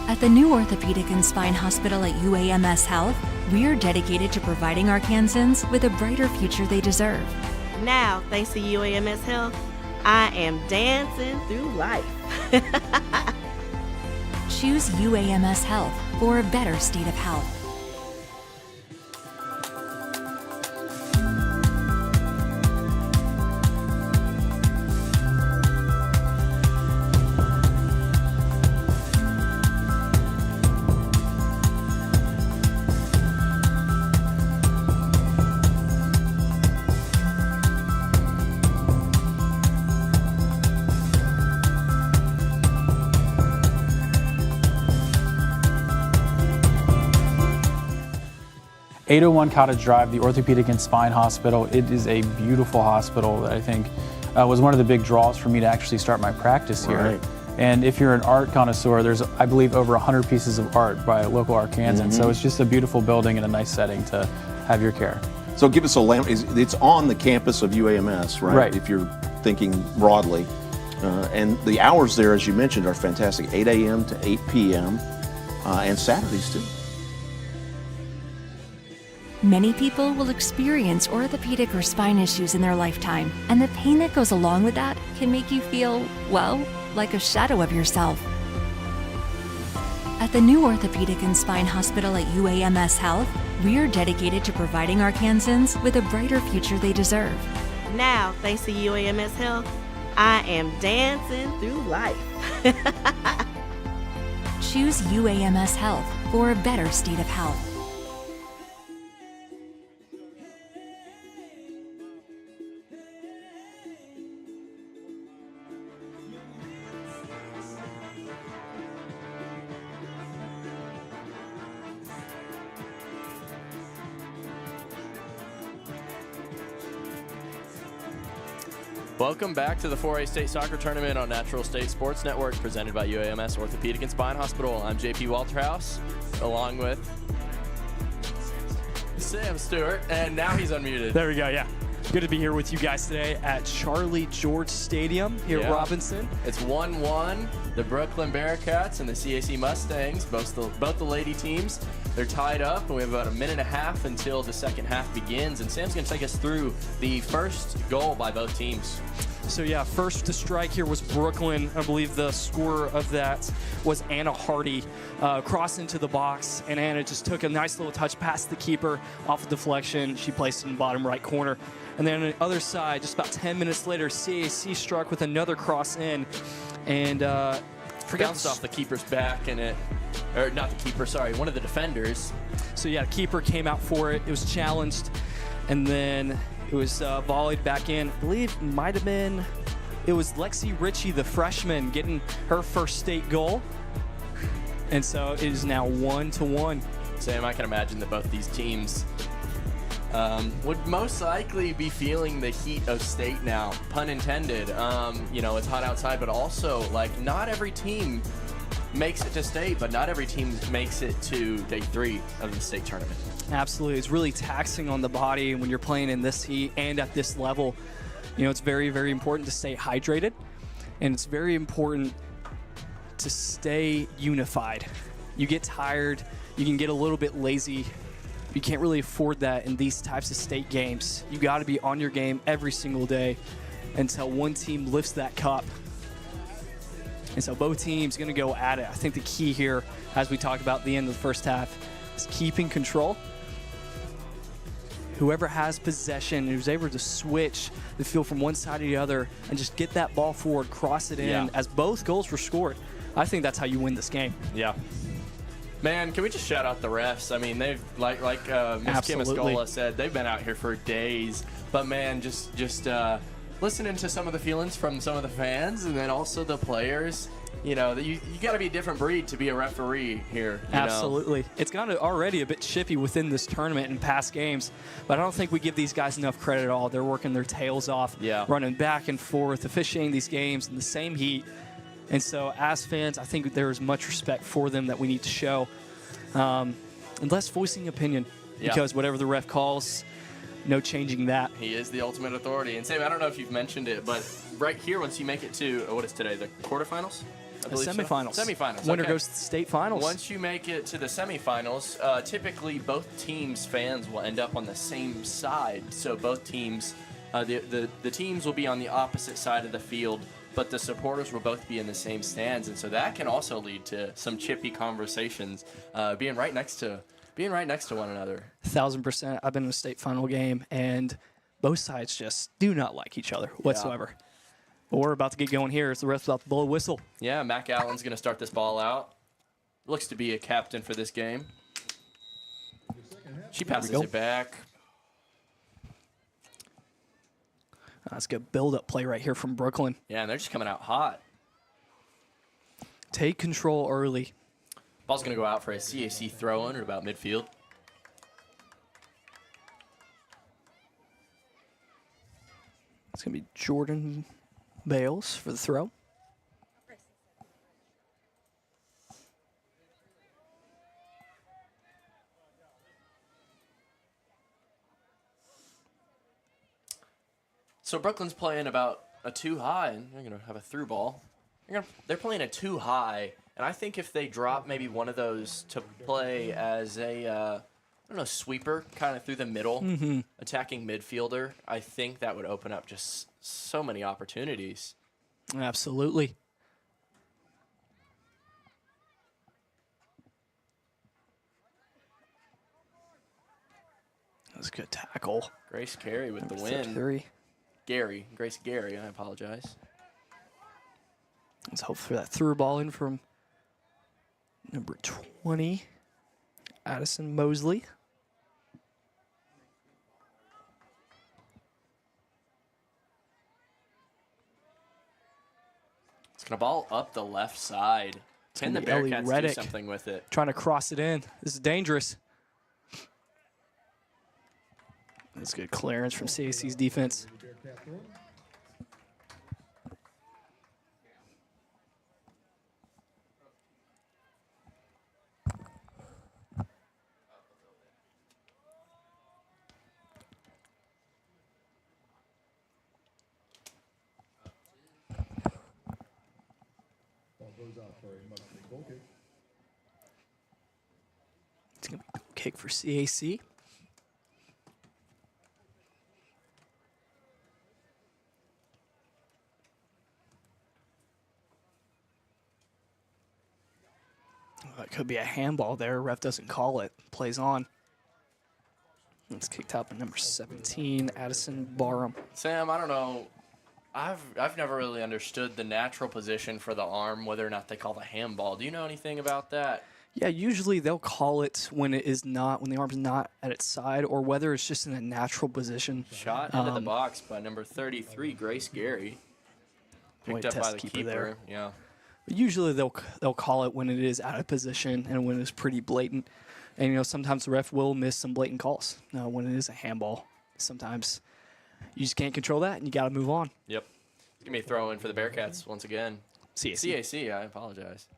At the new Orthopedic and Spine Hospital at UAMS Health, we're dedicated to providing Arkansans with a brighter future they deserve. Now, thanks to UAMS Health, I am dancing through life. Choose UAMS Health for a better state of health. (801) Cottage Drive, the Orthopedic and Spine Hospital. It is a beautiful hospital that I think was one of the big draws for me to actually start my practice here. Right. And if you're an art connoisseur, there's, I believe, over 100 pieces of art by local Arkansans. So it's just a beautiful building and a nice setting to have your care. So give us a it's on the campus of UAMS, right? Right. If you're thinking broadly. And the hours there, as you mentioned, are fantastic, 8 a.m. to 8 p.m. And Saturdays too. Many people will experience orthopedic or spine issues in their lifetime, and the pain that goes along with that can make you feel, well, like a shadow of yourself. At the new Orthopedic and Spine Hospital at UAMS Health, we're dedicated to providing Arkansans with a brighter future they deserve. Now, thanks to UAMS Health, I am dancing through life. Choose UAMS Health for a better state of health. Welcome back to the 4A State Soccer Tournament on Natural State Sports Network, presented by UAMS Orthopedic and Spine Hospital. I'm JP Walterhouse, along with Sam Stewart, and now he's unmuted. There we go, yeah. Good to be here with you guys today at Charlie George Stadium here at Robinson. It's 1-1. The Brookland Bearcats and the CAC Mustangs, both the lady teams, they're tied up, and we have about a minute and a half until the second half begins. And Sam's going to take us through the first goal by both teams. So yeah, first to strike here was Brookland. I believe the scorer of that was Anna Hardy. Crossed into the box, and Anna just took a nice little touch past the keeper off of deflection. She placed it in the bottom right corner. And then on the other side, just about 10 minutes later, CAC struck with another cross in, and bounced off the keeper's back, and or not the keeper, sorry, one of the defenders. So yeah, the keeper came out for it. It was challenged, and then it was volleyed back in. I believe it was Lexi Ritchie, the freshman, getting her first state goal. And so it is now 1-1. Sam, I can imagine that both these teams would most likely be feeling the heat of state now, pun intended. You know, it's hot outside, but also, like, not every team makes it to state, but not every team makes it to day 3 of the state tournament. Absolutely. It's really taxing on the body when you're playing in this heat and at this level. You know, it's very, very important to stay hydrated, and it's very important to stay unified. You get tired, you can get a little bit lazy. You can't really afford that in these types of state games. You got to be on your game every single day until one team lifts that cup. And so both teams going to go at it. I think the key here, as we talked about at the end of the first half, is keeping control. Whoever has possession, who's able to switch the field from one side to the other and just get that ball forward, cross it in, as both goals were scored. I think that's how you win this game. Yeah. Man, can we just shout out the refs? I mean, they've, like Ms. Kim Escola said, they've been out here for days. But, man, just listening to some of the feelings from some of the fans and then also the players. You know, you got to be a different breed to be a referee here. Absolutely. It's gotten already a bit chippy within this tournament and past games, but I don't think we give these guys enough credit at all. They're working their tails off, running back and forth, officiating these games in the same heat. And so as fans, I think there is much respect for them that we need to show. And less voicing opinion. Yeah. because whatever the ref calls, no changing that. He is the ultimate authority. And Sam, I don't know if you've mentioned it, but right here, once you make it to, what is today, the quarterfinals? I The believe so? semifinals. Semifinals. Winner okay. goes to the state finals. Once you make it to the semifinals, typically both teams' fans will end up on the same side. So both teams, the teams will be on the opposite side of the field, but the supporters will both be in the same stands, and so that can also lead to some chippy conversations, being right next to one another. 1,000%. I've been in a state final game, and both sides just do not like each other whatsoever. But we're about to get going here. It's the ref about to blow a whistle. Yeah, Mac Allen's going to start this ball out. Looks to be a captain for this game. She passes it back. That's a good build-up play right here from Brookland. Yeah, and they're just coming out hot. Take control early. Ball's going to go out for a CAC throw-in at about midfield. It's going to be Jordan Bales for the throw. So Brookland's playing about a 2 high, and they're going to have a through ball. They're playing a 2 high, and I think if they drop maybe one of those to play as a, I don't know, sweeper, kind of through the middle, attacking midfielder, I think that would open up just so many opportunities. Absolutely. That was a good tackle. Grace Carey with the Number win. 33. Grace Gary, I apologize. Let's hope for that through ball in from number 20, Addison Mosley. It's going to ball up the left side. Can the Ellie Bearcats do Reddick something with it? trying to cross it in. This is dangerous. That's good clearance from CAC's defense. It's going to be a kick for CAC. That could be a handball there. Ref doesn't call it. Plays on. It's kicked out by number 17, Addison Barham. Sam, I don't know. I've never really understood the natural position for the arm, whether or not they call the handball. Do you know anything about that? Yeah, usually they'll call it when it is not, when the arm's not at its side, or whether it's just in a natural position. Shot into the box by number 33, Grace Gary. Picked up by the keeper. There. Yeah. But usually they'll call it when it is out of position and when it's pretty blatant. And, you know, sometimes the ref will miss some blatant calls when it is a handball. Sometimes you just can't control that, and you got to move on. Yep. It's going to be a throw in for the Bearcats once again. CAC. CAC, I apologize.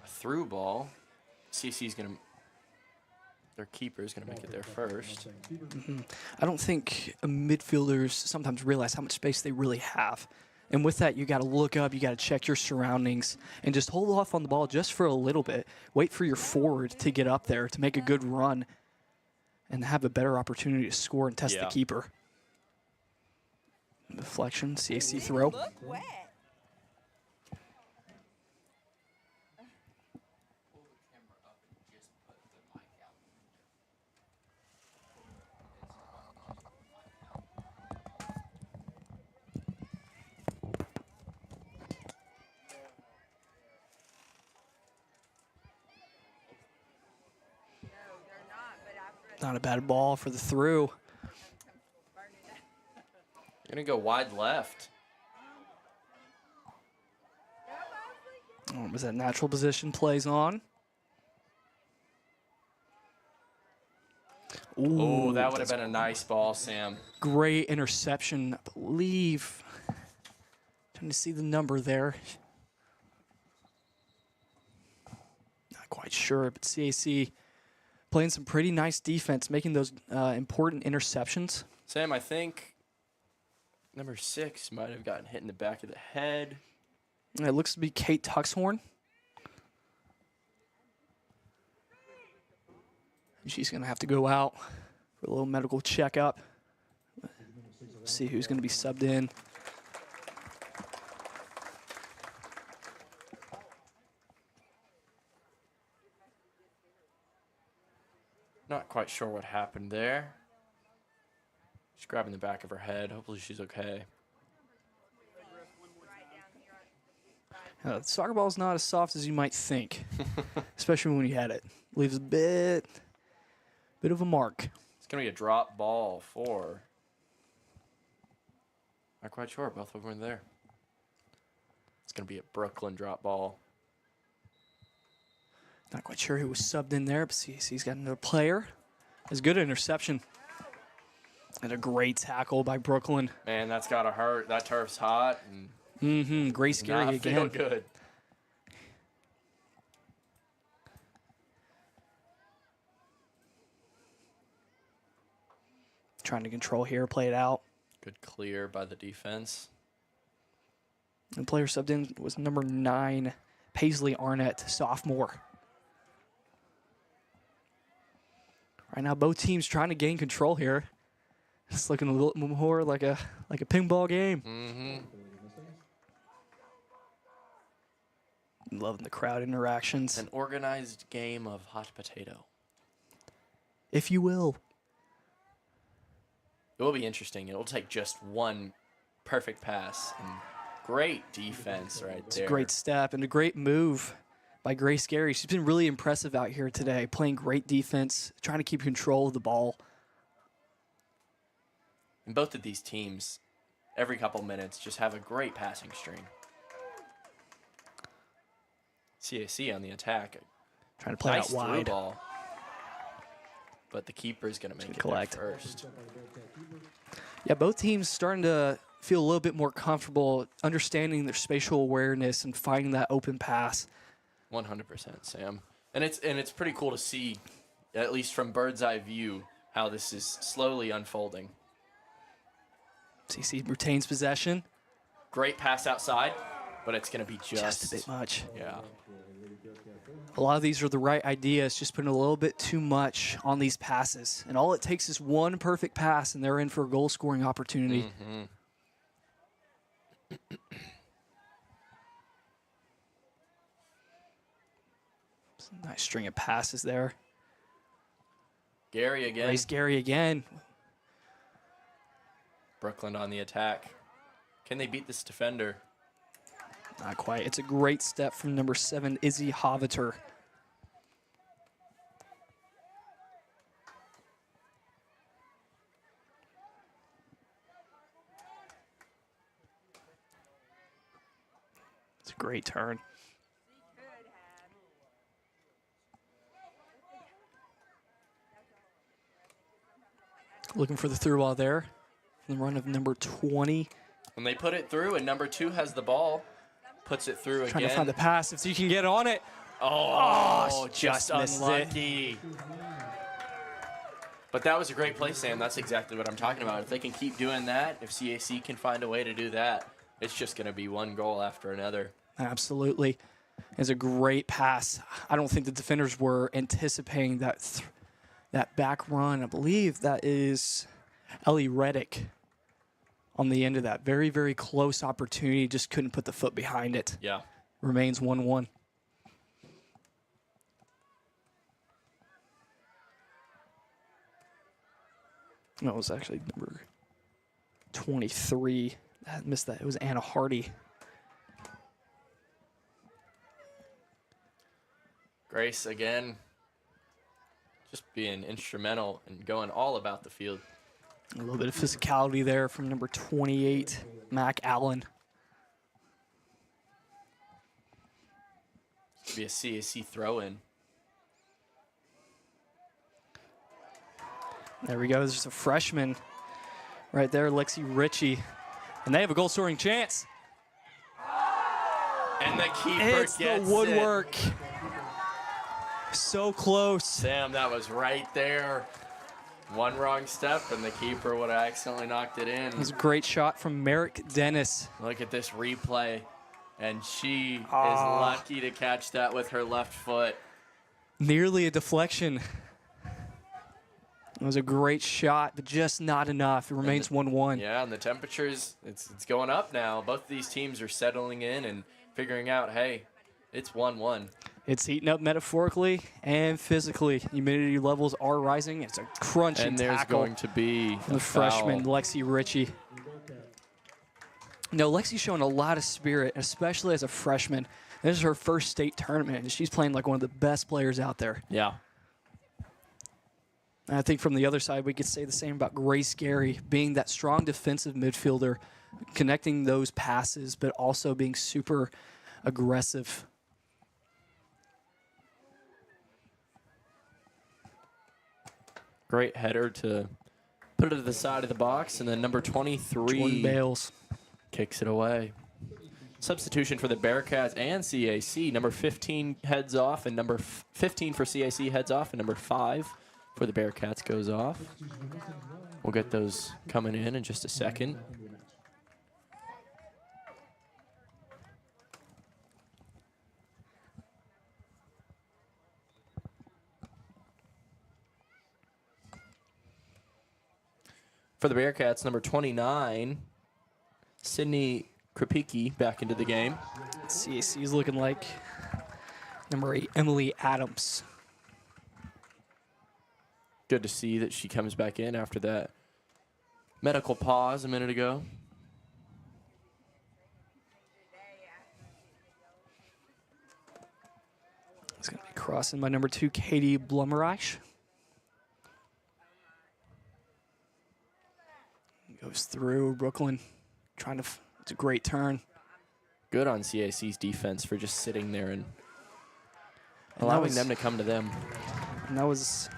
A through ball. CAC's going to, their keeper is going to make it there first. I don't think midfielders sometimes realize how much space they really have. And with that, you got to look up, you got to check your surroundings, and just hold off on the ball just for a little bit. Wait for your forward to get up there to make a good run and have a better opportunity to score and test the keeper. Deflection, CAC throw. Not a bad ball for the through. Going to go wide left. Oh, was that natural position? Plays on. Oh, that would have been a nice ball, Sam. Great interception, I believe. Trying to see the number there. Not quite sure, but CAC playing some pretty nice defense, making those important interceptions. Sam, I think number 6 might have gotten hit in the back of the head. It looks to be Kate Tuxhorn. She's going to have to go out for a little medical checkup. See who's going to be subbed in. Not quite sure what happened there. She's grabbing the back of her head. Hopefully she's okay. Soccer ball is not as soft as you might think, especially when you had it. Leaves a bit of a mark. It's going to be a drop ball for... Not quite sure. Both of them are there. It's going to be a Brookland drop ball. Not quite sure who was subbed in there, but CAC's got another player. It's a good interception. And a great tackle by Brookland. Man, that's got to hurt. That turf's hot. And Grace Gary not again. feel good. Trying to control here, play it out. Good clear by the defense. The player subbed in was number 9, Paisley Arnett, sophomore. Right now, both teams trying to gain control here. It's looking a little more like a pinball game. Loving the crowd interactions, An organized game of hot potato. if you will. It will be interesting. It will take just one perfect pass and great defense right It's there. a great step and a great move by Grace Gary. She's been really impressive out here today, playing great defense, trying to keep control of the ball. And both of these teams, every couple minutes, just have a great passing string. CAC on the attack. Trying to play Nice out wide. through ball. But the keeper's going to make it collect. there first. Yeah, both teams starting to feel a little bit more comfortable understanding their spatial awareness and finding that open pass. 100%, Sam. And it's pretty cool to see, at least from bird's eye view, how this is slowly unfolding. CC retains possession. Great pass outside, but it's going to be Just a bit much. Yeah. A lot of these are the right ideas, just putting a little bit too much on these passes. And all it takes is one perfect pass, and they're in for a goal-scoring opportunity. Nice string of passes there. Gary again. Grace Gary again. Brookland on the attack. Can they beat this defender? Not quite. It's a great step from number 7, Izzy Hoviter. It's a great turn. Looking for the through ball there. The run of number 20. When they put it through and number 2 has the ball, puts it through Trying again. to find the pass if you can get on it. Oh, just missed it. unlucky. But that was a great play, Sam. That's exactly what I'm talking about. If they can keep doing that, if CAC can find a way to do that, it's just going to be one goal after another. Absolutely. It's a great pass. I don't think the defenders were anticipating that that back run. I believe that is Ellie Reddick on the end of that. Very, very close opportunity. Just couldn't put the foot behind it. Yeah. Remains 1-1. No, it was actually number 23. I missed that. It was Anna Hardy. Grace again, just being instrumental and going all about the field. A little bit of physicality there from number 28, Mac Allen. It's going to be a CAC throw-in. There we go. There's a freshman right there, Lexi Ritchie. And they have a goal-scoring chance. And the keeper It's gets the woodwork. So close. Sam, that was right there. One wrong step, and the keeper would have accidentally knocked it in. It was a great shot from Merrick Dennis. Look at this replay, and she is lucky to catch that with her left foot. Nearly a deflection. It was a great shot, but just not enough. It remains 1-1. Yeah, and the temperatures, it's going up now. Both of these teams are settling in and figuring out, hey, it's 1-1. It's heating up metaphorically and physically. Humidity levels are rising. It's a crunching And there's tackle going to be from the freshman, Lexi Ritchie. No, Lexi's showing a lot of spirit, especially as a freshman. This is her first state tournament, and she's playing like one of the best players out there. Yeah. And I think from the other side, we could say the same about Grace Gary, being that strong defensive midfielder, connecting those passes, but also being super aggressive. Great header to put it to the side of the box, and then number 23 Jordan Bales kicks it away. Substitution for the Bearcats and CAC. Number 15 heads off, and number 15 for CAC heads off, and number 5 for the Bearcats goes off. We'll get those coming in just a second. For the Bearcats, number 29, Sydney Krapicki back into the game. CAC is looking like number 8, Emily Adams. Good to see that she comes back in after that medical pause a minute ago. It's going to be crossing by number 2, Katie Blumreich. Goes through Brookland, trying to. It's a great turn. Good on CAC's defense for just sitting there and allowing them to come to them. And that was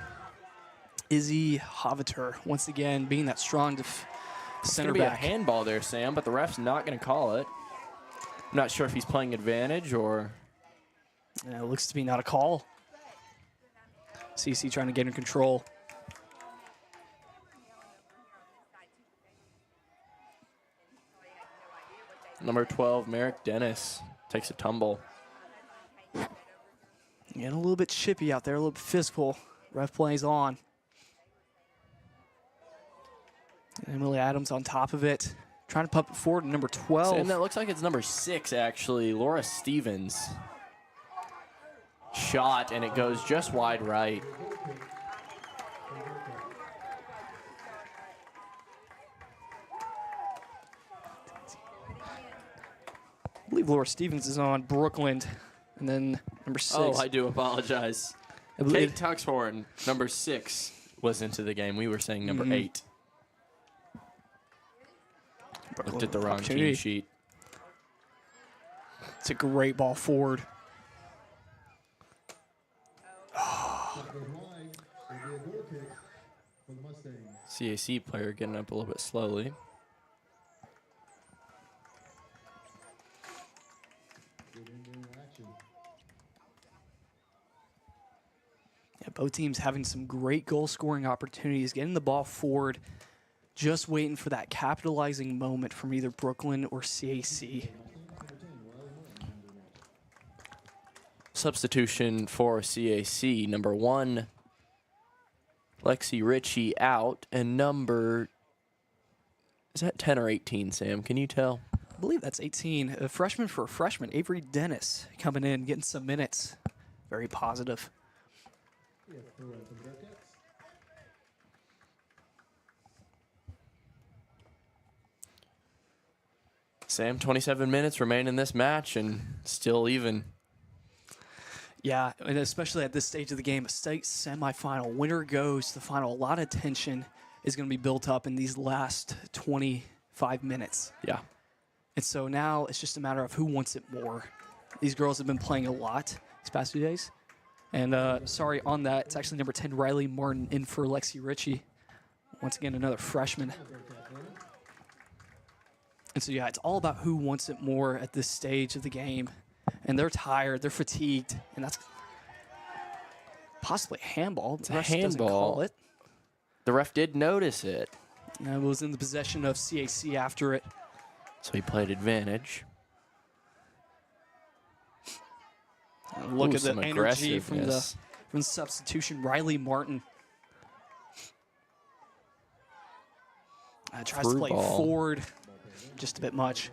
Izzy Haviter once again being that strong center Be a back. handball there, Sam, but the ref's not going to call it. I'm not sure if he's playing advantage or. Yeah, it looks to be not a call. CC trying to get in control. Number 12, Merrick Dennis takes a tumble. Getting a little bit chippy out there, a little bit physical. Ref plays on. And Emily Adams on top of it. Trying to pump it forward to number 12. And that looks like it's number 6, actually. Laura Stevens. Shot, and it goes just wide right. I believe Laura Stevens is on Brookland. And then number 6. Oh, I do apologize. Kate Tuxhorn, number 6, was into the game. We were saying number 8. Looked at the wrong team sheet. It's a great ball forward. CAC player getting up a little bit slowly. Yeah, both teams having some great goal scoring opportunities, getting the ball forward, just waiting for that capitalizing moment from either Brookland or CAC. Substitution for CAC, number 1, Lexi Ritchie out, and number, is that 10 or 18, Sam? Can you tell? I believe that's 18. A freshman for a freshman, Avery Dennis, coming in, getting some minutes. Very positive. Sam, 27 minutes remain in this match and still even. Yeah, and especially at this stage of the game, a state semifinal, winner goes to the final. A lot of tension is going to be built up in these last 25 minutes. Yeah. And so now it's just a matter of who wants it more. These girls have been playing a lot these past few days. And sorry on that, it's actually number 10, Riley Martin, in for Lexi Ritchie. Once again, another freshman. And so, yeah, it's all about who wants it more at this stage of the game. and they're tired, they're fatigued, and that's possibly a handball. It's The a ref doesn't call handball. it. The ref did notice it, And it was in the possession of CAC after it. so he played advantage. And look Ooh, at the some energy from the aggressiveness. substitution. Riley Martin tries to Through play ball. forward just a bit much.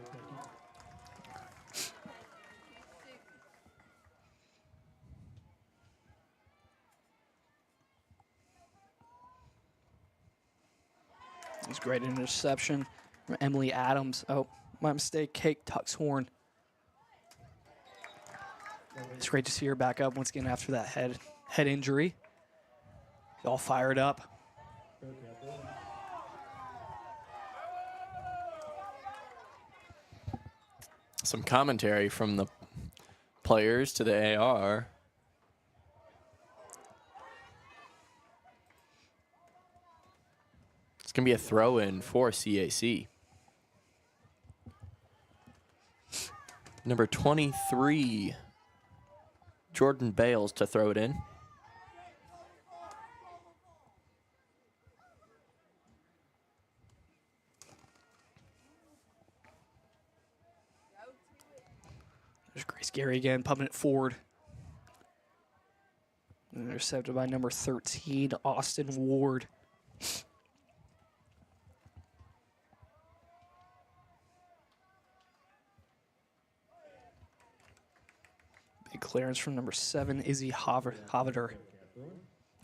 It's a great interception from Emily Adams. Oh, my mistake. Kate Tuxhorn. It's great to see her back up once again after that head injury. All fired up. Some commentary from the players to the AR. It's going to be a throw-in for CAC. Number 23, Jordan Bales to throw it in. There's Grace Gary again, pumping it forward. Intercepted by number 13, Austin Ward. Big clearance from number 7, Izzy Hovater.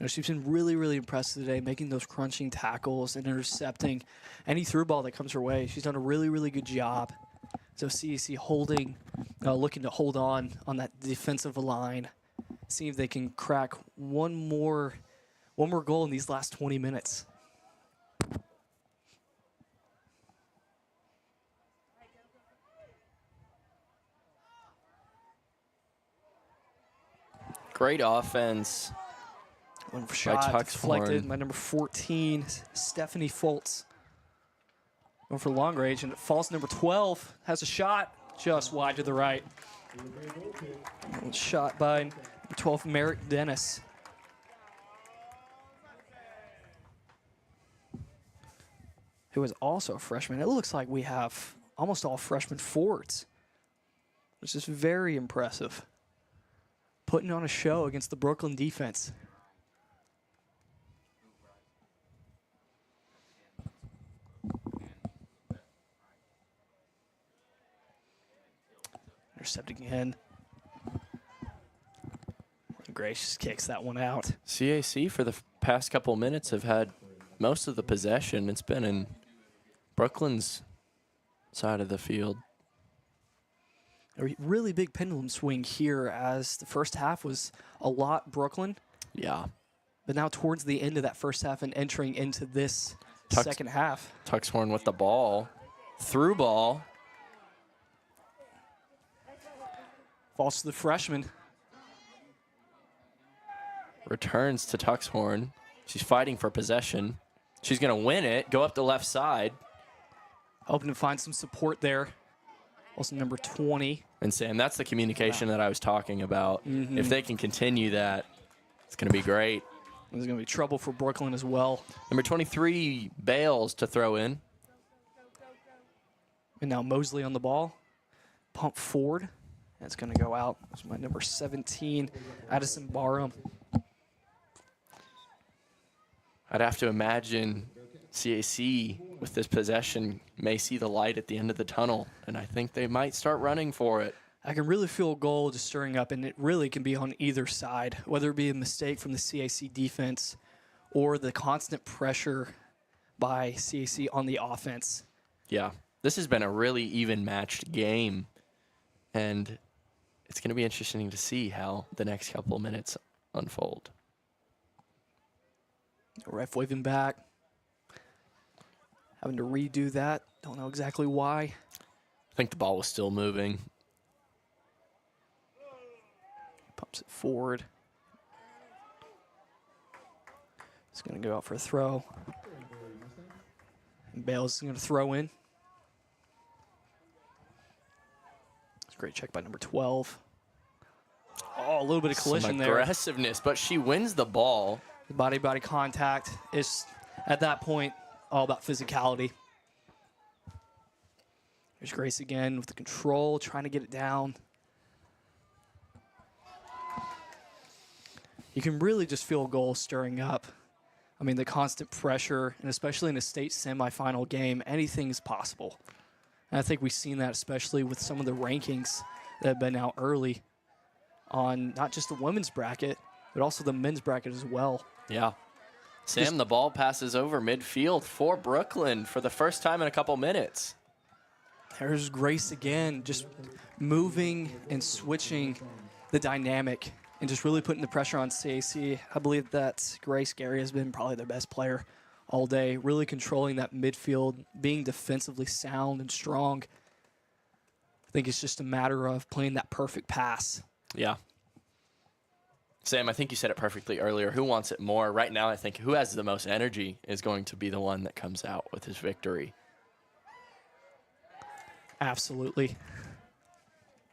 She's been really, really impressive today, making those crunching tackles and intercepting any through ball that comes her way. She's done a really, really good job. So CAC holding, looking to hold on that defensive line, see if they can crack one more goal in these last 20 minutes. Great offense. One shot Tuxhorn. deflected by number 14, Stephanie Foltz. Going for long range, and it falls to number 12. Has a shot just wide to the right. Shot by number 12, Merrick Dennis. Who is also a freshman. It looks like we have almost all freshman forwards, which is very impressive. Putting on a show against the Brookland defense. Intercepting again. Gracious kicks that one out. CAC for the past couple minutes have had most of the possession. It's been in Brookland's side of the field. A really big pendulum swing here as the first half was a lot Brooklyn. Yeah. But now towards the end of that first half and entering into this second half. Tuxhorn with the ball. Through ball. Falls to the freshman. Returns to Tuxhorn. She's fighting for possession. She's going to win it. Go up the left side. Hoping to find some support there. Also number 20. And Sam, that's the communication that I was talking about. If they can continue that, it's going to be great. There's going to be trouble for Brooklyn as well. Number 23, Bales to throw in. And now Mosley on the ball. Pump forward. That's going to go out. That's my number 17, Addison Barham. I'd have to imagine CAC with this possession may see the light at the end of the tunnel, and I think they might start running for it. I can really feel a goal just stirring up, and it really can be on either side, whether it be a mistake from the CAC defense or the constant pressure by CAC on the offense. Yeah, this has been a really even-matched game, and it's going to be interesting to see how the next couple of minutes unfold. Ref waving back. Having to redo that. Don't know exactly why. I think the ball was still moving. Pumps it forward. It's going to go out for a throw. And Bales is going to throw in. It's a great check by number 12. Oh, a little bit of collision Some there. aggressiveness, but she wins the ball. Body-body contact is, at that point, all about physicality. There's Grace again with the control, trying to get it down. You can really just feel a goal stirring up. I mean, the constant pressure, and especially in a state semifinal game, anything's possible. And I think we've seen that especially with some of the rankings that have been out early on not just the women's bracket, but also the men's bracket as well. Yeah. Sam, the ball passes over midfield for Brookland for the first time in a couple minutes. There's Grace again, just moving and switching the dynamic and just really putting the pressure on CAC. I believe that Grace Gary has been probably their best player all day, really controlling that midfield, being defensively sound and strong. I think it's just a matter of playing that perfect pass. Yeah. Sam, I think you said it perfectly earlier. Who wants it more? Right now, I think who has the most energy is going to be the one that comes out with his victory. Absolutely.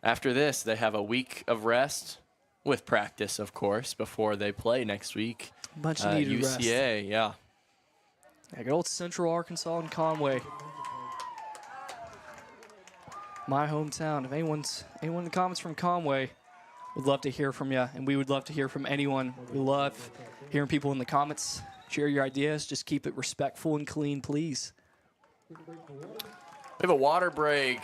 After this, they have a week of rest with practice, of course, before they play next week. Much needed UCA, rest. yeah. Yeah, good old Central Arkansas and Conway. My hometown. If anyone in the comments from Conway, would love to hear from you, and we would love to hear from anyone. We love hearing people in the comments. Share your ideas. Just keep it respectful and clean, please. We have a water break.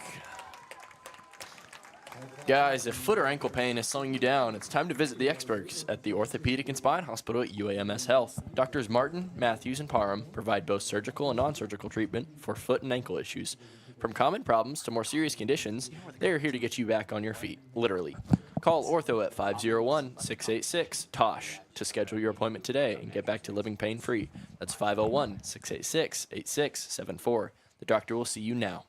Guys, if foot or ankle pain is slowing you down, it's time to visit the experts at the Orthopedic and Spine Hospital at UAMS Health. Doctors Martin, Matthews, and Parham provide both surgical and non-surgical treatment for foot and ankle issues. From common problems to more serious conditions, they are here to get you back on your feet, literally. Call Ortho at 501-686-TOSH to schedule your appointment today and get back to living pain-free. That's 501-686-8674. The doctor will see you now.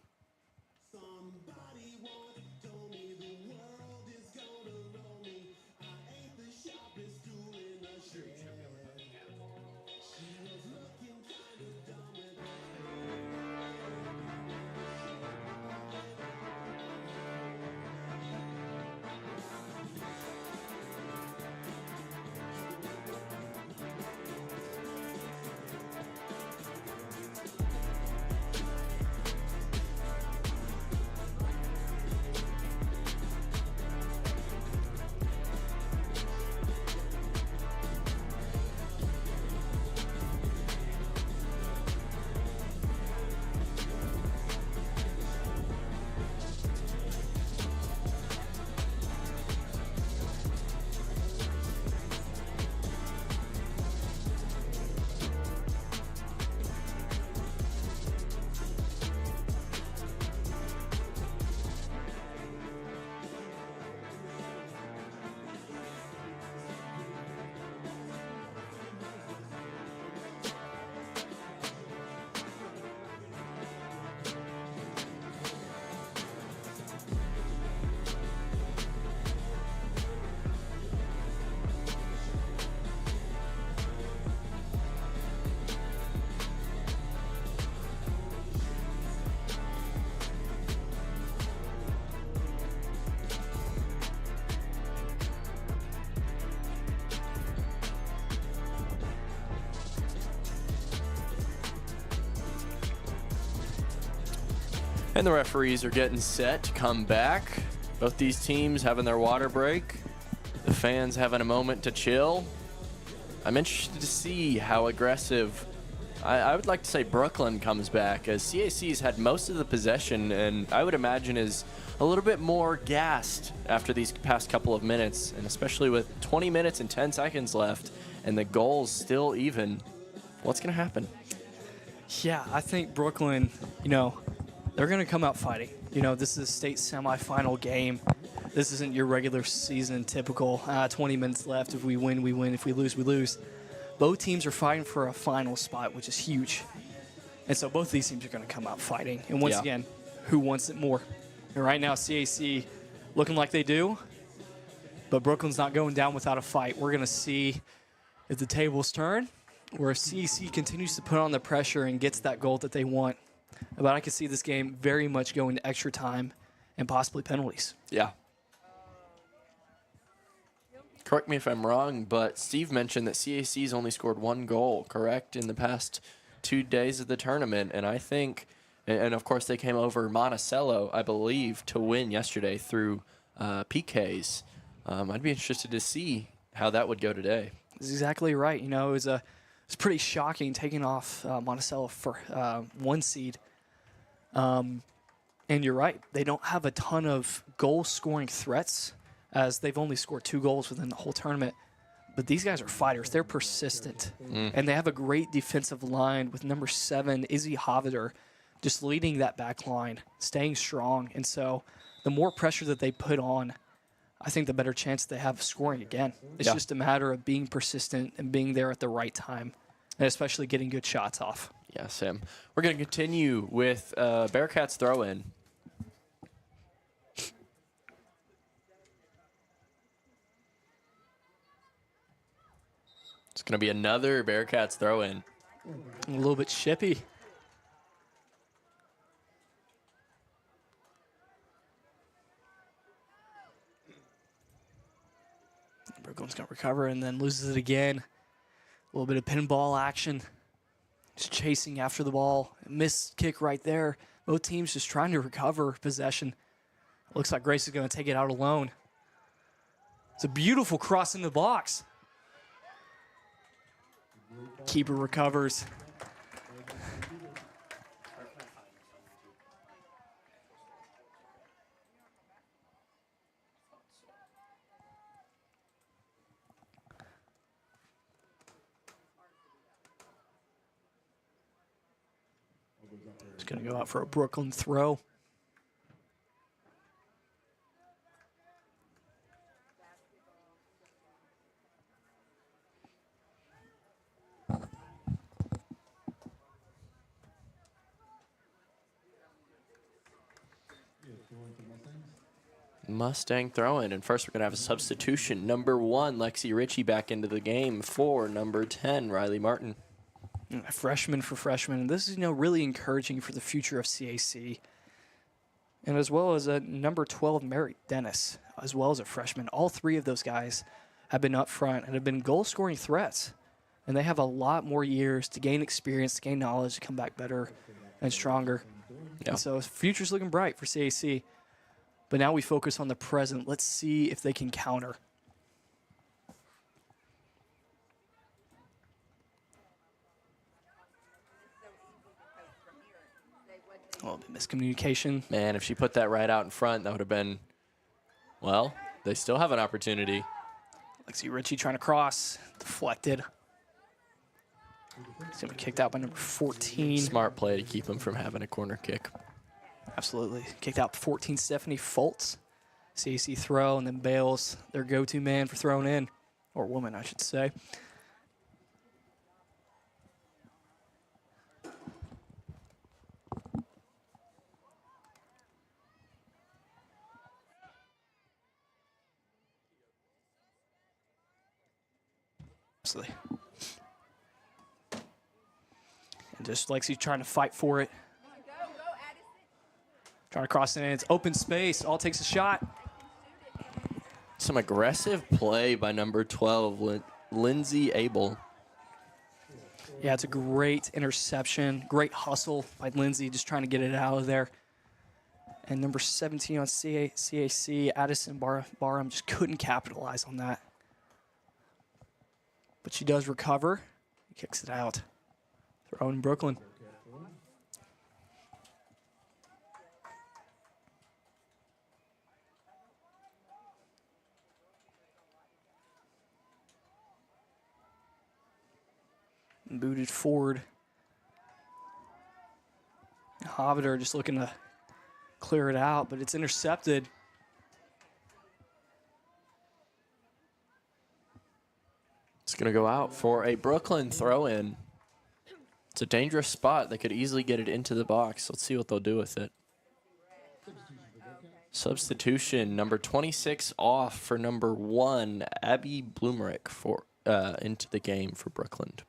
And the referees are getting set to come back. Both these teams having their water break. The fans having a moment to chill. I'm interested to see how aggressive, I would like to say Brookland comes back, as CAC's had most of the possession and I would imagine is a little bit more gassed after these past couple of minutes, and especially with 20 minutes and 10 seconds left and the goals still even. What's going to happen? Yeah, I think Brookland, they're going to come out fighting. This is a state semifinal game. This isn't your regular season typical 20 minutes left. If we win, we win. If we lose, we lose. Both teams are fighting for a final spot, which is huge. And so both of these teams are going to come out fighting. And once again, who wants it more? And right now, CAC looking like they do, but Brookland's not going down without a fight. We're going to see if the tables turn or if CAC continues to put on the pressure and gets that goal that they want. But I can see this game very much going to extra time and possibly penalties. Yeah. correct me if I'm wrong, but Steve mentioned that CAC's only scored 1 goal, correct, in the past 2 days of the tournament. And I think, and of course they came over Monticello, I believe, to win yesterday through PKs. I'd be interested to see how that would go today. That's exactly right. You know, it was pretty shocking taking off Monticello for 1 seed. And you're right. They don't have a ton of goal-scoring threats, as they've only scored 2 goals within the whole tournament. But these guys are fighters. They're persistent. And they have a great defensive line with number 7, Izzy Hovitter, just leading that back line, staying strong. And so the more pressure that they put on, I think the better chance they have of scoring again. It's just a matter of being persistent and being there at the right time, and especially getting good shots off. Yeah, Sam. We're going to continue with Bearcats throw-in. It's going to be another Bearcats throw-in. A little bit chippy. Brookland's going to recover and then loses it again. A little bit of pinball action. Just chasing after the ball. Missed kick right there. Both teams just trying to recover possession. Looks like Grace is going to take it out alone. It's a beautiful cross in the box. Keeper recovers. It's going to go out for a Brookland throw. Mustang throw-in, and first we're going to have a substitution. Number 1, Lexi Ritchie back into the game for number 10, Riley Martin. A freshman for freshman. This is, really encouraging for the future of CAC. And as well as a number 12, Merritt Dennis, as well as a freshman. All 3 of those guys have been up front and have been goal-scoring threats. And they have a lot more years to gain experience, to gain knowledge, to come back better and stronger. Yeah. And so the future's looking bright for CAC. But now we focus on the present. Let's see if they can counter. A little bit miscommunication. Man, if she put that right out in front, that would have been, well, they still have an opportunity. Lexi Ritchie trying to cross. Deflected. It's going to be kicked out by number 14. Smart play to keep them from having a corner kick. Absolutely. Kicked out 14, Stephanie Foltz. CAC throw, and then Bales, their go-to man for throwing in. Or woman, I should say. Absolutely. And just Lexi trying to fight for it. Trying to cross it in. It's open space. All takes a shot. Some aggressive play by number 12, Lindsay Abel. Yeah, it's a great interception. Great hustle by Lindsay, just trying to get it out of there. And number 17 on CAC, Addison Barham, just couldn't capitalize on that. But she does recover. Kicks it out. Throw in Brookland. Booted forward. Hovitter just looking to clear it out, but it's intercepted. It's going to go out for a Brookland throw-in. It's a dangerous spot. They could easily get it into the box. Let's see what they'll do with it. Substitution, number 26 off for number 1, Abby Blumerick for into the game for Brookland.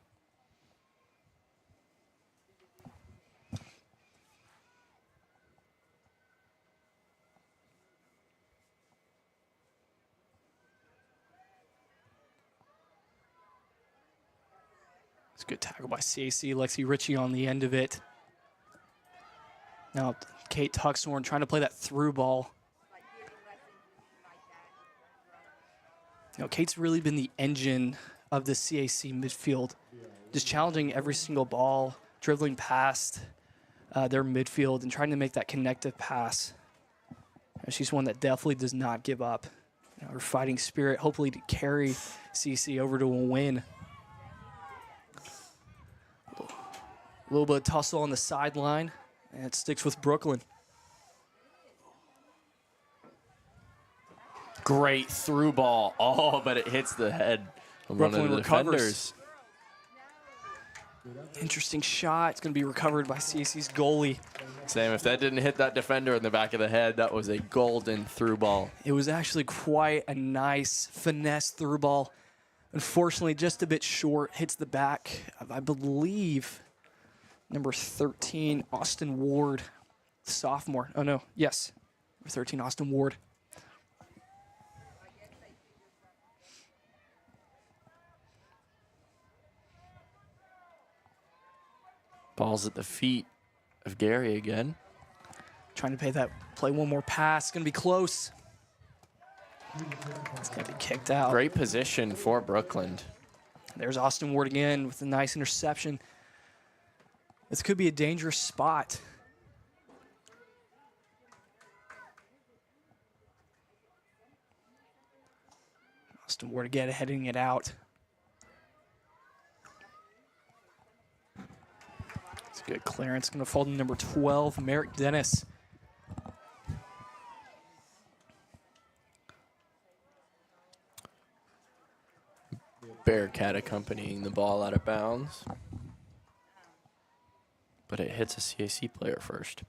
It's a good tackle by CAC. Lexi Ritchie on the end of it. Now Kate Tuxhorn trying to play that through ball. You know, Kate's really been the engine of the CAC midfield, just challenging every single ball, dribbling past their midfield and trying to make that connective pass. And she's one that definitely does not give up. You know, her fighting spirit, hopefully to carry CC over to a win. A little bit of tussle on the sideline, and it sticks with Brookland. Great through ball. Oh, but it hits the head of one of Brookland the recovers. defenders. Interesting shot. It's going to be recovered by CAC's goalie. Sam, if that didn't hit that defender in the back of the head, that was a golden through ball. It was actually quite a nice finesse through ball. Unfortunately, just a bit short. Hits the back of, I believe, number 13, Austin Ward, sophomore. Oh, no. Yes. Number 13, Austin Ward. Ball's at the feet of Gary again. Trying to play one more pass. Going to be close. It's going to be kicked out. Great position for Brookland. There's Austin Ward again with a nice interception. This could be a dangerous spot. Austin Ward again heading it out. It's a good clearance. Going to fall to number 12, Merrick Dennis. Bearcat accompanying the ball out of bounds. But it hits a CAC player first.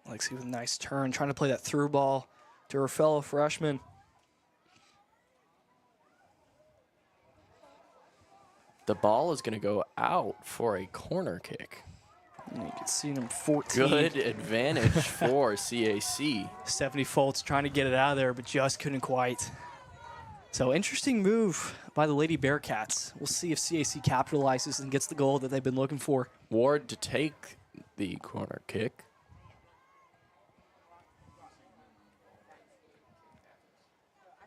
Lexi with a nice turn, trying to play that through ball to her fellow freshman. The ball is going to go out for a corner kick. And you can see number 14. Good advantage for CAC. Stephanie Foltz trying to get it out of there, but just couldn't quite. So interesting move by the Lady Bearcats. We'll see if CAC capitalizes and gets the goal that they've been looking for. Ward to take the corner kick.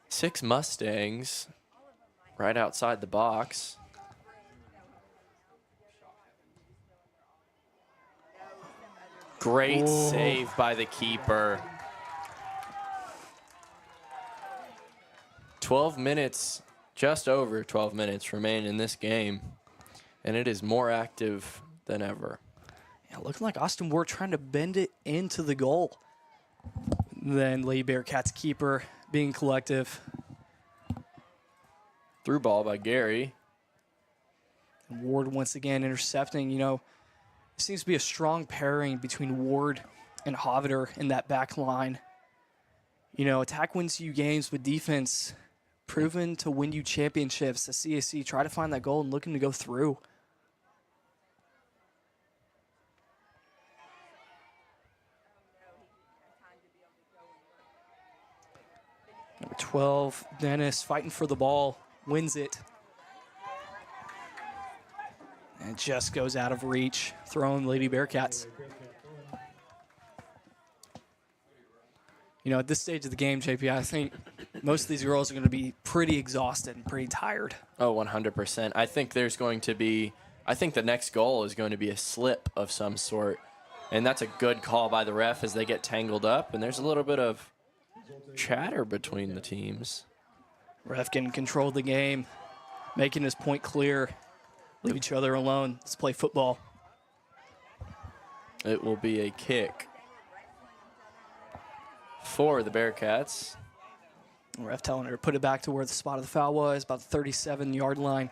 Six Mustangs right outside the box. Great save by the keeper. 12 minutes, just over 12 minutes remain in this game, and it is more active than ever. Yeah, looking like Austin Ward trying to bend it into the goal. Then Lady Bearcats keeper being collective. Through ball by Gary. And Ward once again intercepting. You know, it seems to be a strong pairing between Ward and Hoviter in that back line. You know, attack wins you games with defense. Proven to win you championships. The CAC try to find that goal and looking to go through. Number 12, Dennis fighting for the ball, wins it. And just goes out of reach, throwing Lady Bearcats. You know, at this stage of the game, JP, I think most of these girls are going to be pretty exhausted and pretty tired. Oh, 100%. I think there's going to be, I think the next goal is going to be a slip of some sort. And that's a good call by the ref as they get tangled up. And there's a little bit of chatter between the teams. Ref can control the game, making his point clear. Leave each other alone. Let's play football. It will be a kick for the Bearcats. Ref telling her to put it back to where the spot of the foul was, about the 37-yard line.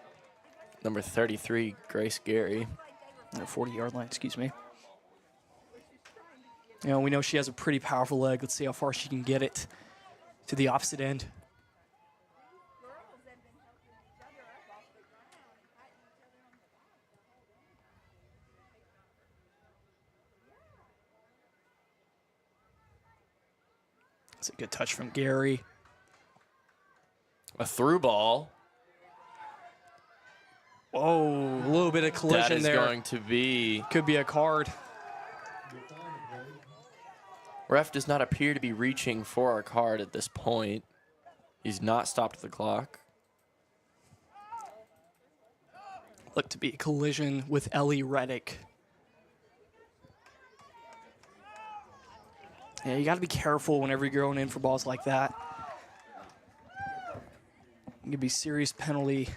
Number 33, Grace Gary. Or 40-yard line, excuse me. You know, we know she has a pretty powerful leg. Let's see how far she can get it to the opposite end. It's a good touch from Gary. A through ball. Oh, a little bit of collision That is there. going to be. Could be a card. Ref does not appear to be reaching for our card at this point. He's not stopped the clock. Looked to be a collision with Ellie Reddick. Yeah, you got to be careful whenever you're going in for balls like that. It could be serious penalty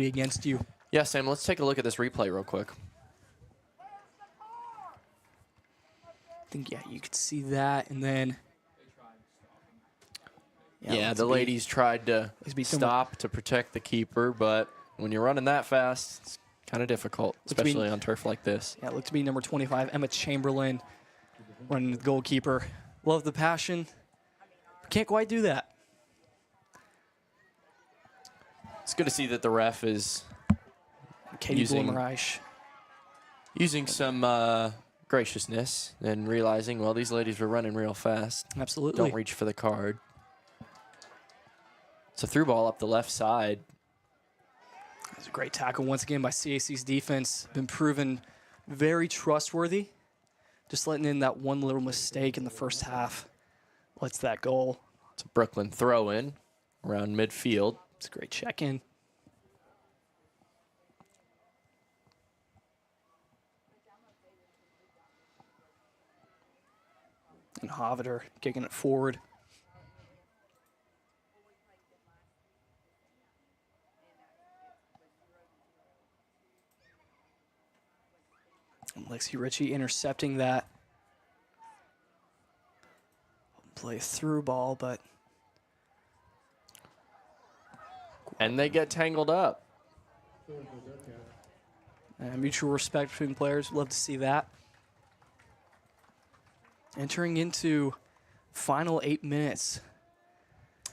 against you. Yeah, Sam, let's take a look at this replay real quick. I think, yeah, you could see that, and then... Yeah, the ladies tried to be stop to protect the keeper, but when you're running that fast, it's kind of difficult, especially on turf like this. Yeah, it looked to be number 25, Emma Chamberlain, running the goalkeeper. Love the passion. Can't quite do that. It's good to see that the ref is Katie Blumreich. using some graciousness and realizing, well, these ladies were running real fast. Absolutely. Don't reach for the card. It's a through ball up the left side. That's a great tackle once again by CAC's defense. Been proven very trustworthy. Just letting in that one little mistake in the first half lets that goal. It's a Brookland throw in around midfield. It's a great check in. And Hoviter kicking it forward. And Lexi Ritchie intercepting that. Play through ball, but... And they get tangled up. Mutual respect between players. Love to see that. Entering into final 8 minutes.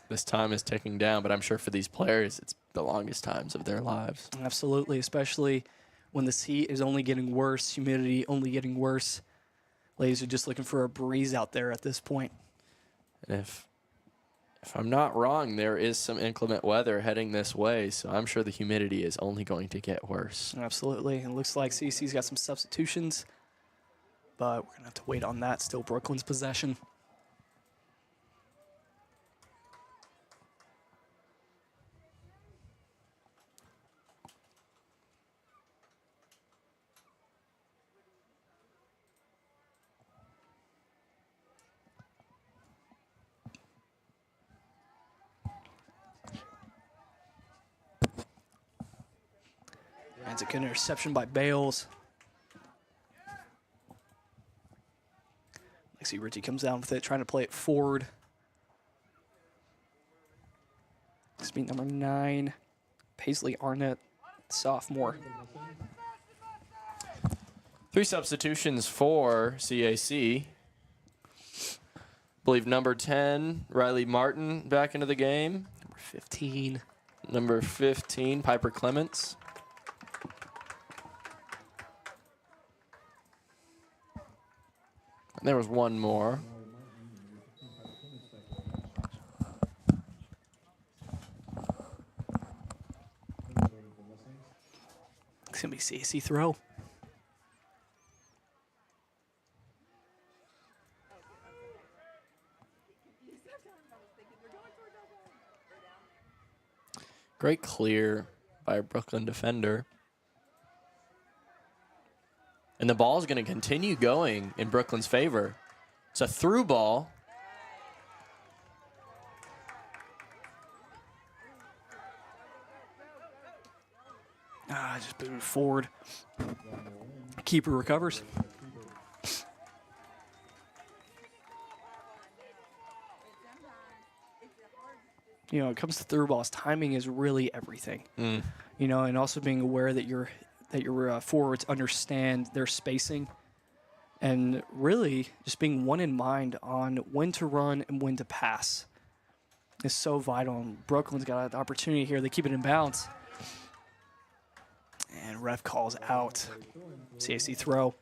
This time is ticking down, but I'm sure for these players, it's the longest times of their lives. Absolutely, especially when this heat is only getting worse, humidity only getting worse. Ladies are just looking for a breeze out there at this point. And if I'm not wrong, there is some inclement weather heading this way, so I'm sure the humidity is only going to get worse. Absolutely. It looks like CC's got some substitutions, but we're going to have to wait on that. Still Brookland's possession. That's a good interception by Bales. Lexi Ritchie comes down with it, trying to play it forward. This be number 9, Paisley Arnett, sophomore. 3 substitutions for CAC. Believe number 10, Riley Martin, back into the game. Number 15. Number 15, Piper Clements. There was one more. It's going to be CAC throw. Great clear by a Brookland defender. And the ball is going to continue going in Brookland's favor. It's a through ball. Just moving forward. Keeper recovers. You know, it comes to through balls, timing is really everything. You know, and also being aware that your forwards understand their spacing, and really just being one in mind on when to run and when to pass is so vital. And Brookland's got an opportunity here. They keep it in bounds. And ref calls out. CAC throw.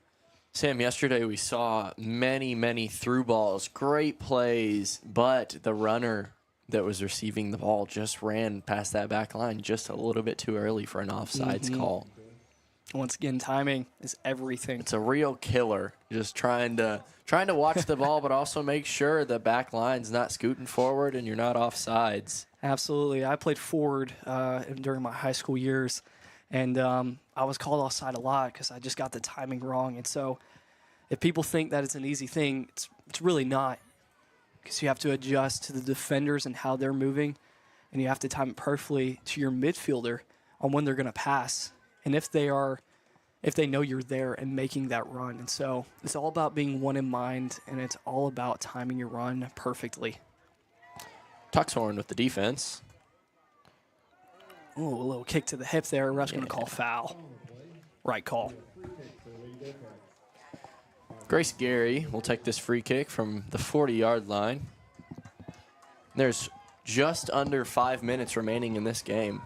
Sam, yesterday we saw many, many through balls, great plays, but the runner that was receiving the ball just ran past that back line just a little bit too early for an offsides call. Once again, timing is everything. It's a real killer. Just trying to watch the ball, but also make sure the back line's not scooting forward and you're not offsides. Absolutely. I played forward during my high school years, and I was called offside a lot because I just got the timing wrong. And so if people think that it's an easy thing, it's really not, because you have to adjust to the defenders and how they're moving, and you have to time it perfectly to your midfielder on when they're going to pass, and if they know you're there and making that run. And so it's all about being one in mind, and it's all about timing your run perfectly. Tuxhorn with the defense. Ooh, a little kick to the hip there. Ref's going to call foul. Right call. Grace Gary will take this free kick from the 40-yard line. There's just under 5 minutes remaining in this game.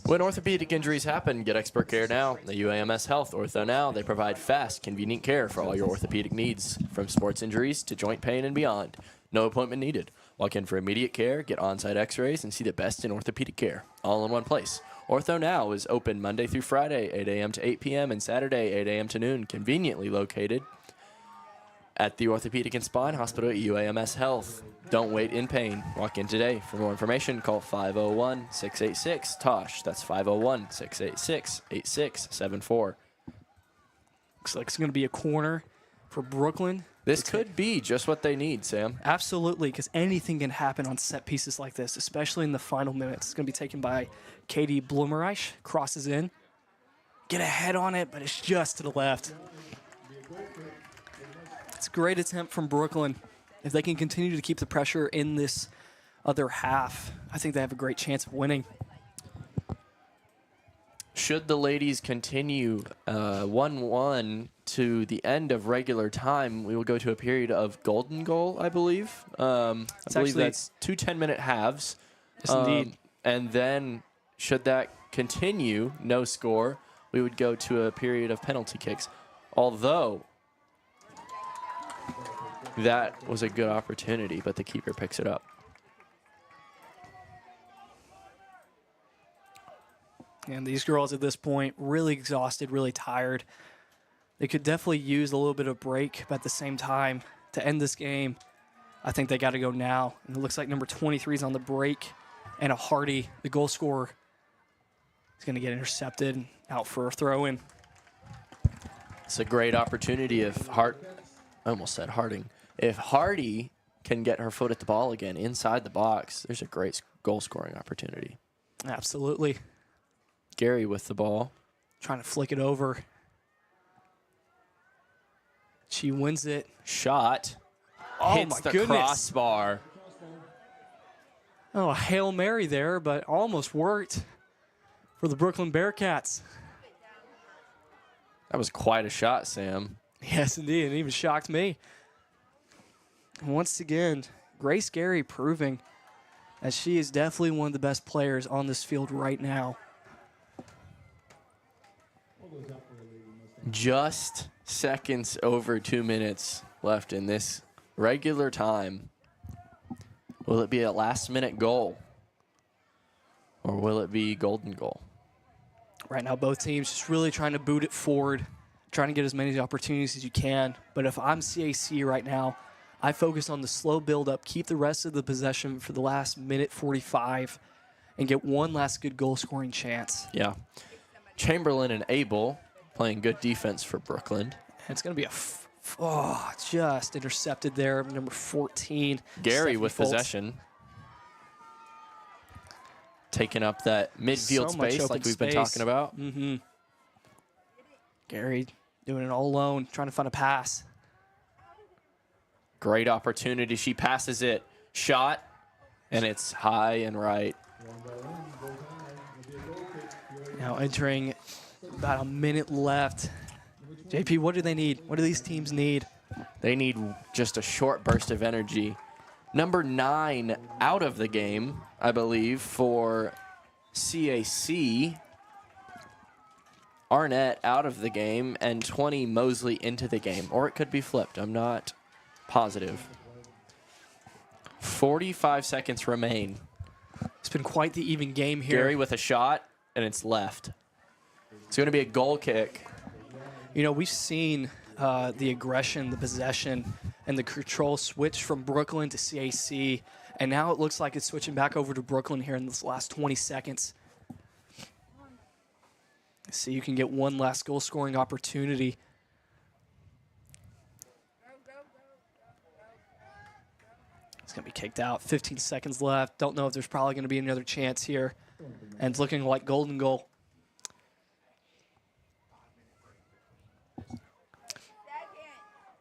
When orthopedic injuries happen, get expert care now. The UAMS Health Ortho Now, they provide fast, convenient care for all your orthopedic needs, from sports injuries to joint pain and beyond. No appointment needed. Walk in for immediate care, get on-site x-rays, and see the best in orthopedic care, all in one place. Ortho Now is open Monday through Friday, 8 a.m. to 8 p.m., and Saturday, 8 a.m. to noon, conveniently located at the Orthopedic and Spine Hospital at UAMS Health. Don't wait in pain. Walk in today. For more information, call 501-686-TOSH. That's 501-686-8674. Looks like it's going to be a corner for Brookland. This could be just what they need, Sam. Absolutely, because anything can happen on set pieces like this, especially in the final minutes. It's going to be taken by Katie Blumerreich. Crosses in. Get a head on it, but it's just to the left. It's a great attempt from Brookland. If they can continue to keep the pressure in this other half, I think they have a great chance of winning. Should the ladies continue 1-1 to the end of regular time, we will go to a period of golden goal, I believe. I believe that's 2 10-minute halves. Yes, indeed. And then, should that continue, no score, we would go to a period of penalty kicks. Although, that was a good opportunity, but the keeper picks it up. And these girls at this point, really exhausted, really tired. They could definitely use a little bit of break, but at the same time, to end this game, I think they got to go now. And it looks like number 23 is on the break, and a Hardy, the goal scorer, is going to get intercepted and out for a throw-in. It's a great opportunity if I almost said Harding. If Hardy can get her foot at the ball again inside the box, there's a great goal-scoring opportunity. Absolutely. Gary with the ball. Trying to flick it over. She wins it. Shot. Oh, hits my the goodness. crossbar. Oh, a Hail Mary there, but almost worked for the Brooklyn Bearcats. That was quite a shot, Sam. Yes, indeed. It even shocked me. And once again, Grace Gary proving that she is definitely one of the best players on this field right now. Just seconds over 2 minutes left in this regular time. Will it be a last-minute goal? Or will it be golden goal? Right now, both teams just really trying to boot it forward, trying to get as many opportunities as you can. But if I'm CAC right now, I focus on the slow build-up, keep the rest of the possession for the last minute 45, and get one last good goal-scoring chance. Yeah. Chamberlain and Abel playing good defense for Brookland. And it's going to be just intercepted there, number 14. Gary Stephanie with Foltz. possession. Taking up that midfield So much space open like we've been space. talking about. Mm-hmm. Gary doing it all alone, trying to find a pass. Great opportunity. She passes it. Shot. And it's high and right. Now entering about a minute left. JP, what do they need? What do these teams need? They need just a short burst of energy. Number 9 out of the game, I believe, for CAC. Arnett out of the game and 20 Mosley into the game. Or it could be flipped. I'm not positive. 45 seconds remain. It's been quite the even game here. Gary with a shot, and it's left. It's going to be a goal kick. You know, we've seen the aggression, the possession, and the control switch from Brookland to CAC, and now it looks like it's switching back over to Brookland here in this last 20 seconds. So you can get one last goal-scoring opportunity. It's going to be kicked out. 15 seconds left. Don't know if there's probably going to be another chance here. And it's looking like golden goal.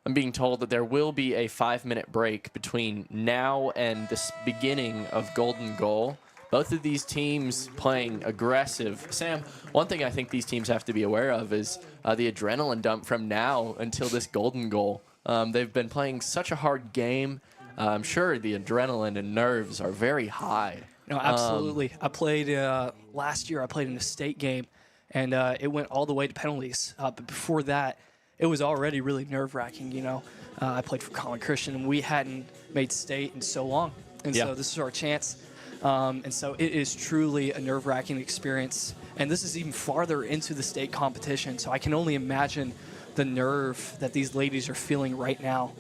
I'm being told that there will be a 5-minute break between now and the beginning of golden goal. Both of these teams playing aggressive. Sam, one thing I think these teams have to be aware of is the adrenaline dump from now until this golden goal. They've been playing such a hard game. I'm sure the adrenaline and nerves are very high. No, absolutely. I played last year. I played in a state game, and it went all the way to penalties. But before that, it was already really nerve-wracking. You know, I played for Collin Christian, and we hadn't made state in so long, and so this is our chance. And so it is truly a nerve-wracking experience, and this is even farther into the state competition. So I can only imagine the nerve that these ladies are feeling right now.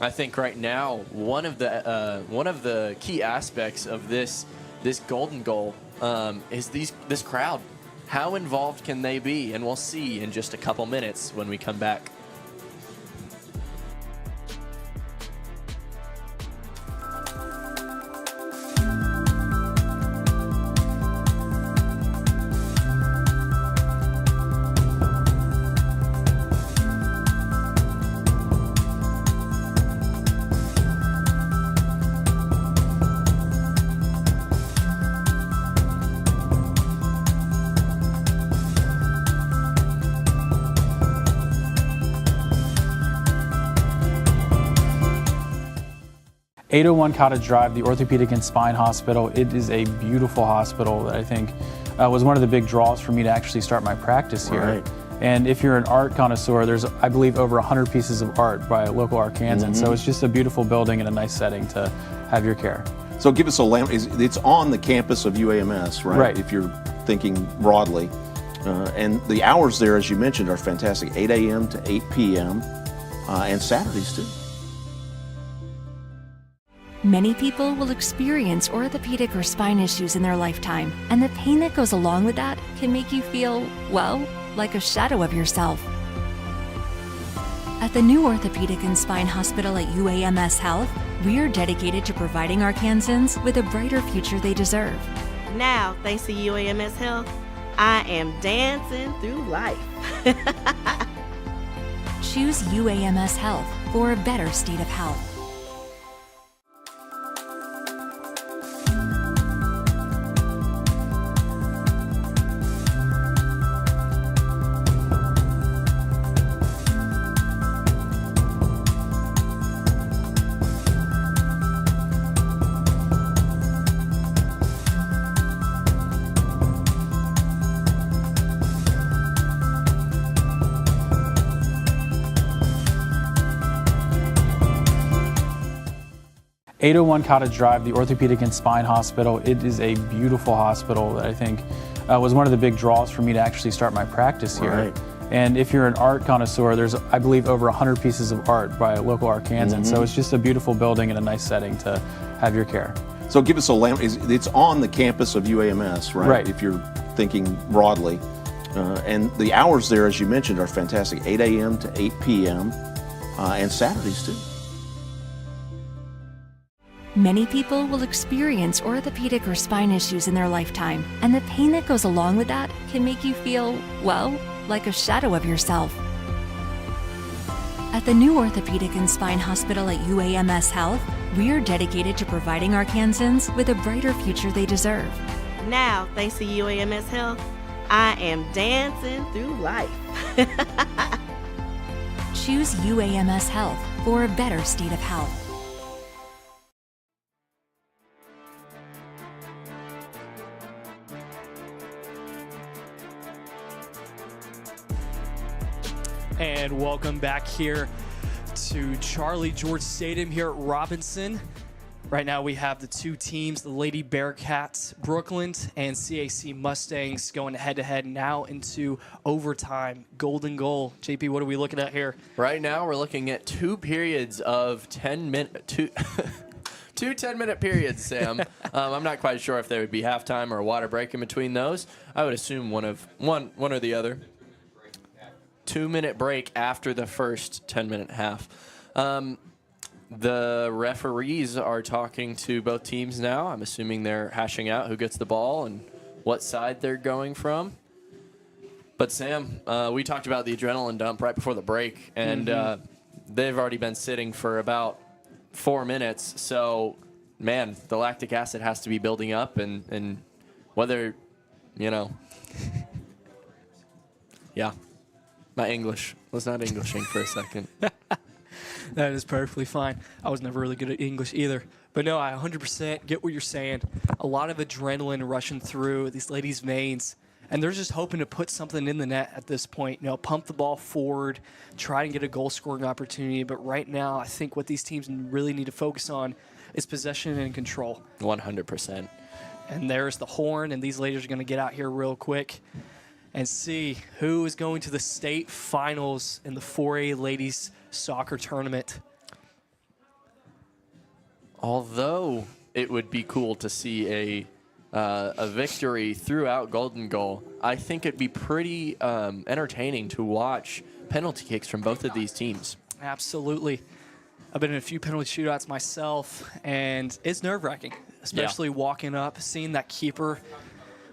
I think right now one of the key aspects of this golden goal is this crowd. How involved can they be? And we'll see in just a couple minutes when we come back. .801 Cottage Drive, the Orthopedic and Spine Hospital. It is a beautiful hospital that I think was one of the big draws for me to actually start my practice here. Right. And if you're an art connoisseur, there's, I believe, over 100 pieces of art by local Arkansans. So it's just a beautiful building and a nice setting to have your care. So give us a it's on the campus of UAMS, right? Right. If you're thinking broadly. And the hours there, as you mentioned, are fantastic. 8 a.m. to 8 p.m. And Saturdays too. Many people will experience orthopedic or spine issues in their lifetime, and the pain that goes along with that can make you feel, well, like a shadow of yourself. At the new Orthopedic and Spine Hospital at UAMS Health, we are dedicated to providing Arkansans with a brighter future they deserve. Now, thanks to UAMS Health, I am dancing through life. Choose UAMS Health for a better state of health. .801 Cottage Drive, the Orthopedic and Spine Hospital. It is a beautiful hospital that I think was one of the big draws for me to actually start my practice here. Right. And if you're an art connoisseur, there's, I believe, over 100 pieces of art by local Arkansans. So it's just a beautiful building and a nice setting to have your care. So give us it's on the campus of UAMS, right? Right. If you're thinking broadly. And the hours there, as you mentioned, are fantastic. 8 a.m. to 8 p.m. And Saturdays too. Many people will experience orthopedic or spine issues in their lifetime, and the pain that goes along with that can make you feel, well, like a shadow of yourself. At the new Orthopedic and Spine Hospital at UAMS Health, we are dedicated to providing Arkansans with a brighter future they deserve. Now, thanks to UAMS Health, I am dancing through life. Choose UAMS Health for a better state of health. And welcome back here to Charlie George Stadium here at Robinson. Right now we have the two teams, the Lady Bearcats, Brookland, and CAC Mustangs going head-to-head now into overtime. Golden goal. JP, what are we looking at here? Right now we're looking at 2 periods of 10-minute, two 10-minute periods, Sam. I'm not quite sure if there would be halftime or a water break in between those. I would assume one or the other. 2-minute break after the first 10-minute half. The referees are talking to both teams now. I'm assuming they're hashing out who gets the ball and what side they're going from. But, Sam, we talked about the adrenaline dump right before the break, and they've already been sitting for about 4 minutes. So, man, the lactic acid has to be building up, and whether, yeah, my English was not Englishing for a second. That is perfectly fine. I was never really good at English either. But no, I 100% get what you're saying. A lot of adrenaline rushing through these ladies' veins. And they're just hoping to put something in the net at this point. Pump the ball forward, try and get a goal-scoring opportunity. But right now, I think what these teams really need to focus on is possession and control. 100%. And there's the horn, and these ladies are going to get out here real quick and see who is going to the state finals in the 4A ladies soccer tournament. Although it would be cool to see a victory throughout Golden Goal, I think it'd be pretty entertaining to watch penalty kicks from both of these teams. Absolutely. I've been in a few penalty shootouts myself, and it's nerve-wracking, especially walking up, seeing that keeper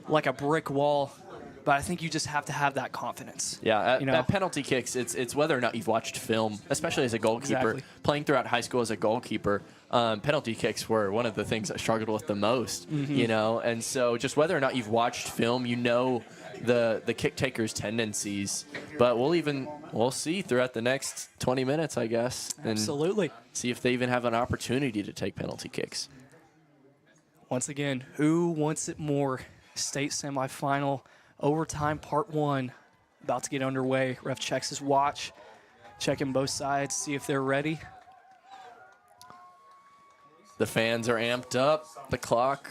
like a brick wall. But I think you just have to have that confidence. Yeah, at penalty kicks, it's whether or not you've watched film, especially as a goalkeeper. Exactly. Playing throughout high school as a goalkeeper, penalty kicks were one of the things I struggled with the most, And so just whether or not you've watched film, the kick taker's tendencies. But we'll see throughout the next 20 minutes, I guess. And Absolutely. see if they even have an opportunity to take penalty kicks. Once again, who wants it more? State semifinal. Overtime part 1 about to get underway. Ref checks his watch, checking both sides, see if they're ready. The fans are amped up. The clock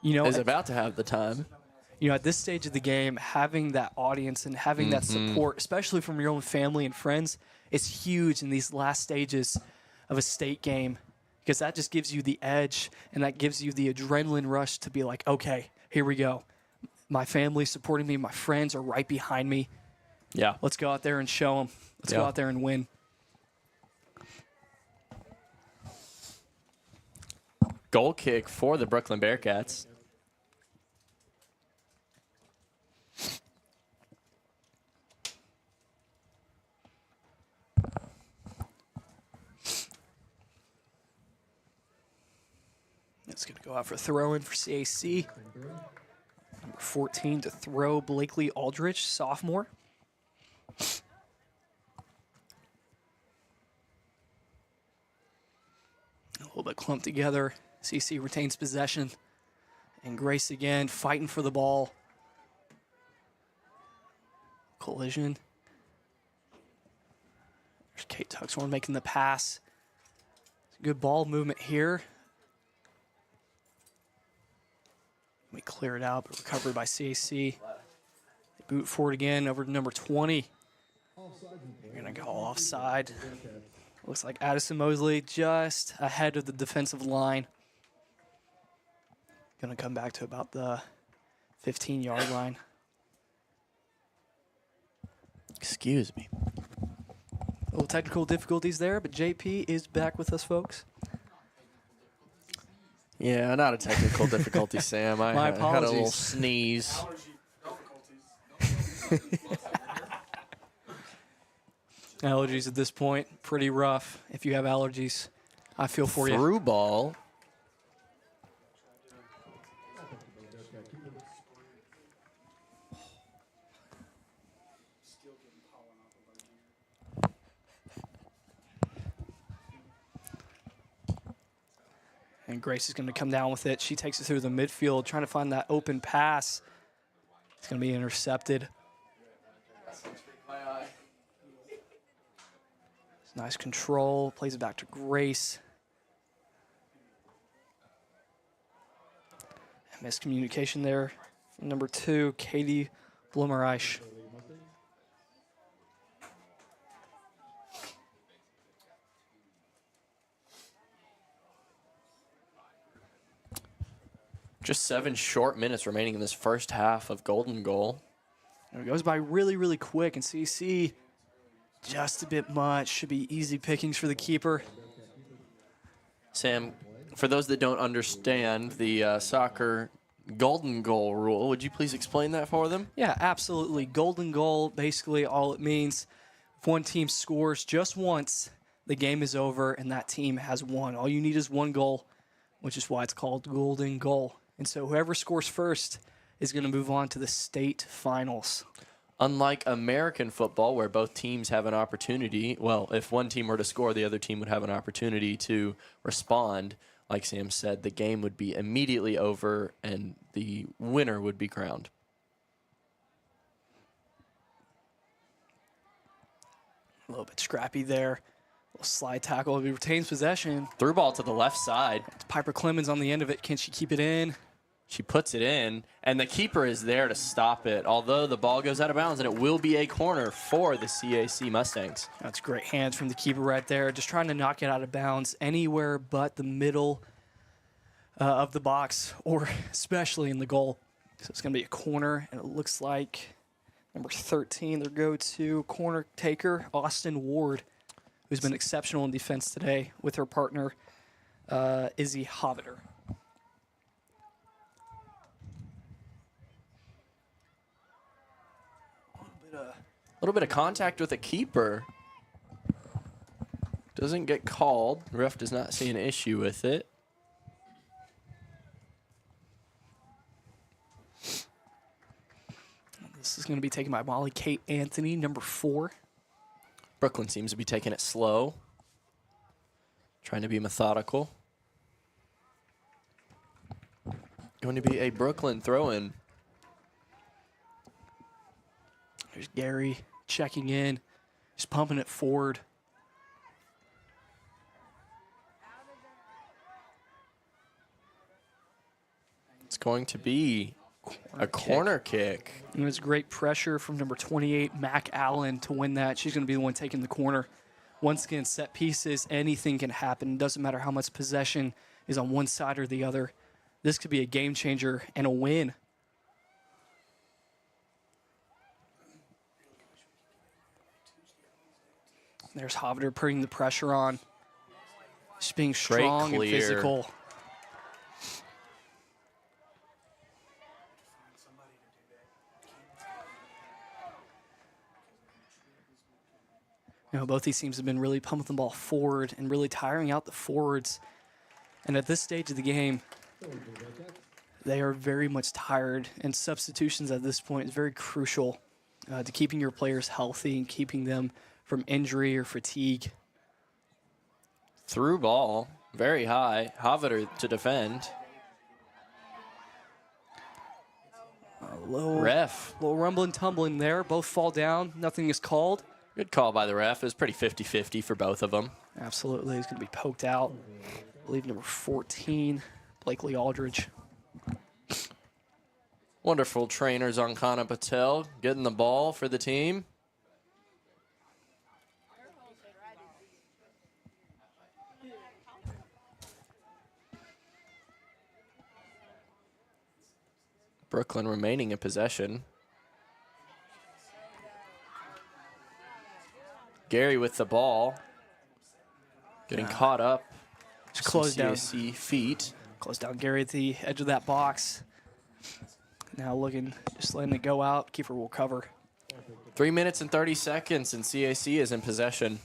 is about to have the time. At this stage of the game, having that audience and having that support, especially from your own family and friends, is huge in these last stages of a state game, because that just gives you the edge and that gives you the adrenaline rush to be like, okay, here we go. My family's supporting me. My friends are right behind me. Yeah. Let's go out there and show them. Let's go out there and win. Goal kick for the Brookland Bearcats. It's going to go out for a throw-in for CAC. Number 14 to throw, Blakely Aldrich, sophomore. A little bit clumped together. CC retains possession. And Grace again, fighting for the ball. Collision. There's Kate Tuxhorn making the pass. Good ball movement here. We clear it out, but recovered by CAC. They boot forward again over to number 20. They're going to go offside. Looks like Addison Mosley just ahead of the defensive line. Going to come back to about the 15-yard line. Excuse me. A little technical difficulties there, but JP is back with us, folks. Yeah, not a technical difficulty, Sam. My had a little apologies. sneeze. Allergies at this point, pretty rough. If you have allergies, I feel for you. Through ball. And Grace is going to come down with it. She takes it through the midfield, trying to find that open pass. It's going to be intercepted. Nice control. Plays it back to Grace. Miscommunication there from number 2, Katie Blumerreich. Just 7 short minutes remaining in this first half of Golden Goal. It goes by really, really quick, and CAC just a bit much. Should be easy pickings for the keeper. Sam, for those that don't understand the soccer golden goal rule, would you please explain that for them? Yeah, absolutely. Golden goal, basically all it means, if one team scores just once, the game is over and that team has won. All you need is one goal, which is why it's called golden goal. And so whoever scores first is going to move on to the state finals. Unlike American football, where both teams have an opportunity, well, if one team were to score, the other team would have an opportunity to respond. Like Sam said, the game would be immediately over and the winner would be crowned. A little bit scrappy there. A little slide tackle. He retains possession. Through ball to the left side. It's Piper Clemens on the end of it. Can she keep it in? She puts it in, and the keeper is there to stop it, although the ball goes out of bounds, and it will be a corner for the CAC Mustangs. That's great hands from the keeper right there, just trying to knock it out of bounds anywhere but the middle of the box, or especially in the goal. So it's going to be a corner, and it looks like number 13, their go-to corner taker, Austin Ward, who's been exceptional in defense today with her partner, Izzy Hoviter. A little bit of contact with the keeper. Doesn't get called. The ref does not see an issue with it. This is going to be taken by Molly Kate Anthony, number 4. Brookland seems to be taking it slow. Trying to be methodical. Going to be a Brookland throw-in. There's Gary checking in. Just pumping it forward. It's going to be a corner kick. And there's great pressure from number 28, Mac Allen, to win that. She's going to be the one taking the corner. Once again, set pieces, anything can happen. It doesn't matter how much possession is on one side or the other. This could be a game changer and a win. There's Hoviter putting the pressure on. Just being strong and physical. You know, both these teams have been really pumping the ball forward and really tiring out the forwards. And at this stage of the game, they are very much tired. And substitutions at this point is very crucial to keeping your players healthy and keeping them from injury or fatigue. Through ball, very high. Hoviter to defend. A little rumbling, tumbling there. Both fall down. Nothing is called. Good call by the ref. It was pretty 50-50 for both of them. Absolutely. He's going to be poked out. I believe number 14, Blakely Aldridge. Wonderful trainer Zankana Patel getting the ball for the team. Brookland remaining in possession. Gary with the ball. Getting caught up. Just close down. CAC feet. Close down Gary at the edge of that box. Now looking, just letting it go out. Keeper will cover. 3 minutes and 30 seconds, and CAC is in possession.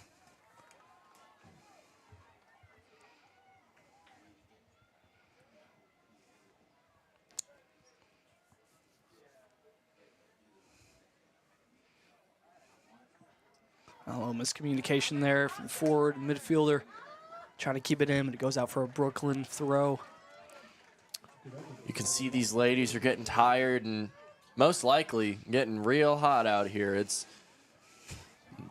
A little miscommunication there from the forward midfielder. Trying to keep it in, but it goes out for a Brookland throw. You can see these ladies are getting tired and most likely getting real hot out here. It's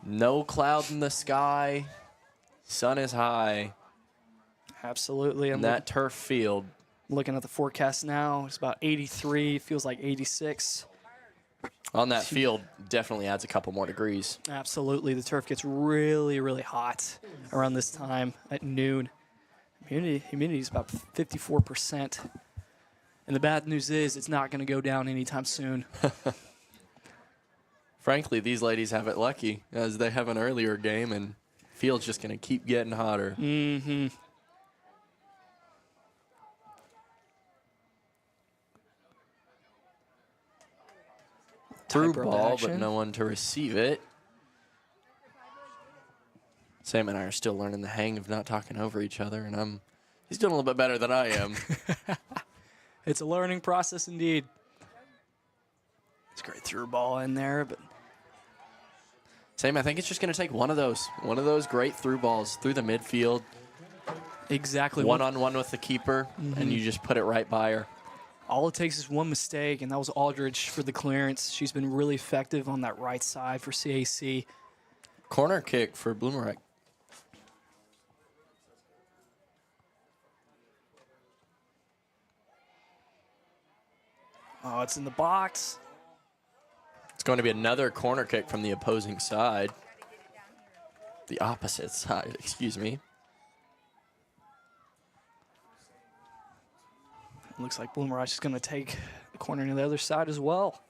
no cloud in the sky. Sun is high. Absolutely. And that turf field. Looking at the forecast now, it's about 83, feels like 86. On that field, definitely adds a couple more degrees. Absolutely. The turf gets really, really hot around this time at noon. Humidity is about 54%. And the bad news is it's not going to go down anytime soon. Frankly, these ladies have it lucky as they have an earlier game and field's just going to keep getting hotter. Mm-hmm. Through ball, but no one to receive it. Sam and I are still learning the hang of not talking over each other, and he's doing a little bit better than I am. It's a learning process indeed. It's a great through ball in there, but Sam, I think it's just going to take one of those great through balls through the midfield. Exactly. One-on-one with the keeper, and you just put it right by her. All it takes is one mistake, and that was Aldridge for the clearance. She's been really effective on that right side for CAC. Corner kick for Bloomerang. Oh, it's in the box. It's going to be another corner kick from the opposing side. The opposite side, excuse me. Looks like Bloomerang is going to take the corner to the other side as well.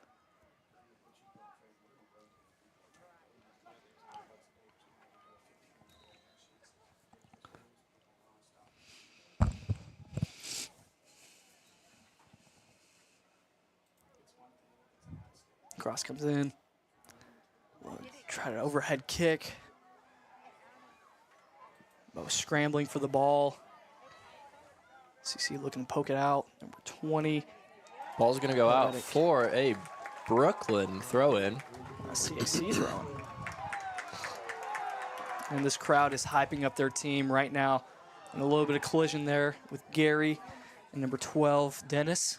Cross comes in. We'll try to overhead kick. Bo scrambling for the ball. CC looking to poke it out. Number 20. Ball's going to go out for a Brookland throw-in. CAC throw-in. And this crowd is hyping up their team right now. And a little bit of collision there with Gary and number 12, Dennis.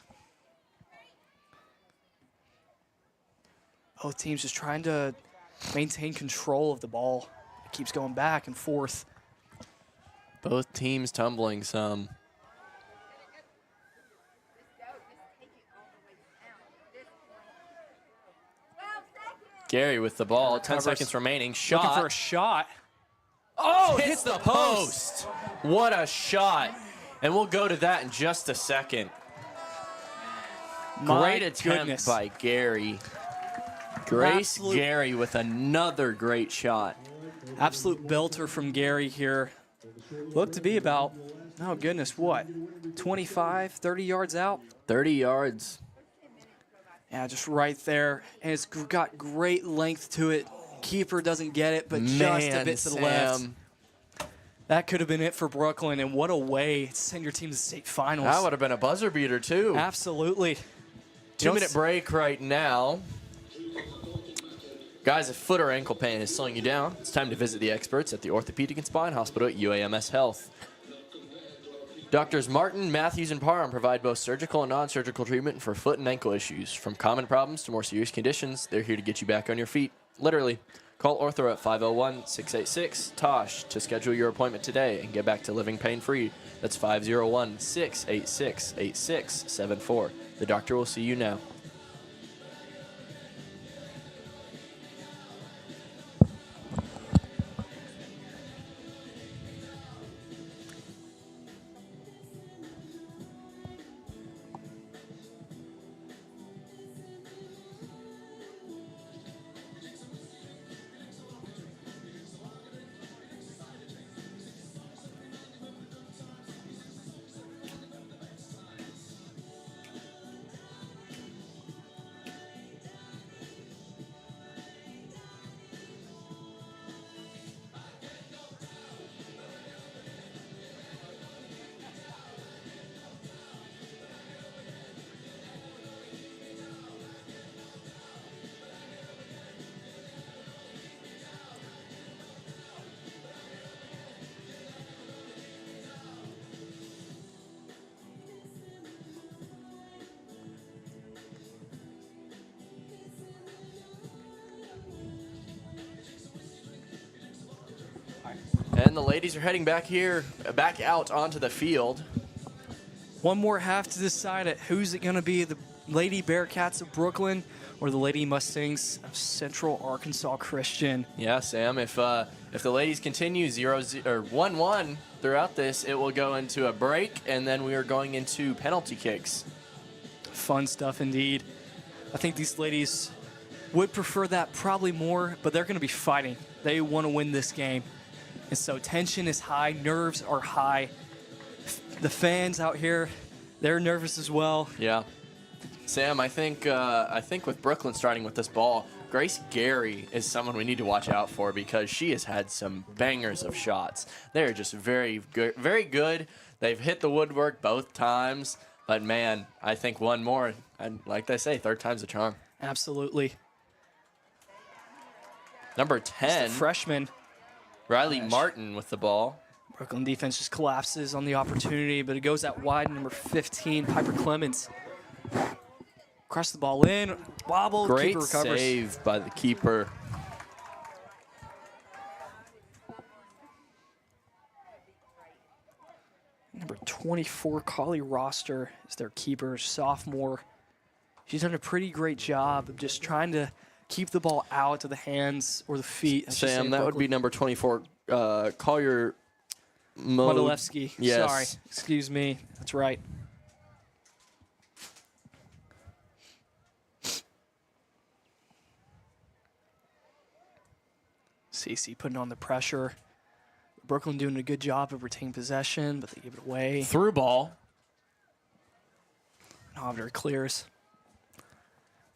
Both teams just trying to maintain control of the ball. It keeps going back and forth. Both teams tumbling some. Gary with the ball, 10 seconds remaining. Shot. Looking for a shot. Oh, hits the post. What a shot. And we'll go to that in just a second. Great attempt by Gary. Grace Gary with another great shot. Absolute belter from Gary here. Looked to be about, oh goodness, what? 25, 30 yards out? 30 yards. Yeah, just right there. And it's got great length to it. Keeper doesn't get it, but just a bit to the left. That could have been it for Brookland, and what a way to send your team to the state finals. That would have been a buzzer beater, too. Absolutely. 2-minute break right now. Guys, if foot or ankle pain is slowing you down, it's time to visit the experts at the Orthopedic and Spine Hospital at UAMS Health. Doctors Martin, Matthews, and Parham provide both surgical and non-surgical treatment for foot and ankle issues. From common problems to more serious conditions, they're here to get you back on your feet. Literally. Call Ortho at 501-686-TOSH to schedule your appointment today and get back to living pain-free. That's 501-686-8674. The doctor will see you now. And the ladies are heading back out onto the field. One more half to decide it. Who's it going to be, the Lady Bearcats of Brookland or the Lady Mustangs of Central Arkansas Christian? Yeah, Sam, if the ladies continue 0-0 or 1-1 throughout this, it will go into a break, and then we are going into penalty kicks. Fun stuff indeed. I think these ladies would prefer that probably more, but they're going to be fighting. They want to win this game. And so tension is high, nerves are high. The fans out here, they're nervous as well. Yeah. Sam, I think with Brookland starting with this ball, Grace Gary is someone we need to watch out for because she has had some bangers of shots. They're just very good, very good. They've hit the woodwork both times, but man, I think one more, and like they say, third time's a charm. Absolutely. Number 10, freshman Riley Martin with the ball. Brookland defense just collapses on the opportunity, but it goes out wide. Number 15, Piper Clemens. Cross the ball in, wobble, Great keeper recovers. save by the keeper. Number 24, Carly Roster is their keeper, sophomore. She's done a pretty great job of just trying to keep the ball out of the hands or the feet. I should say, Sam, that would be number 24, Collier Modilewski. Yes. Sorry, excuse me. That's right. CC putting on the pressure. Brookland doing a good job of retaining possession, but they give it away. Through ball. Hovner clears.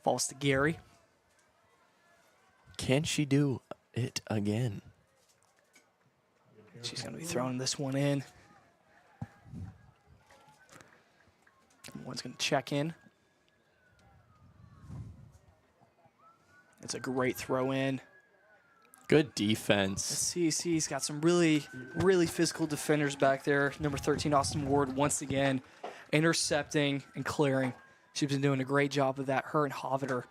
Falls to Gary. Can she do it again? She's going to be throwing this one in. One's going to check in. It's a great throw in. Good defense. CAC's got some really, really physical defenders back there. Number 13, Austin Ward, once again, intercepting and clearing. She's been doing a great job of that, her and Hoviter.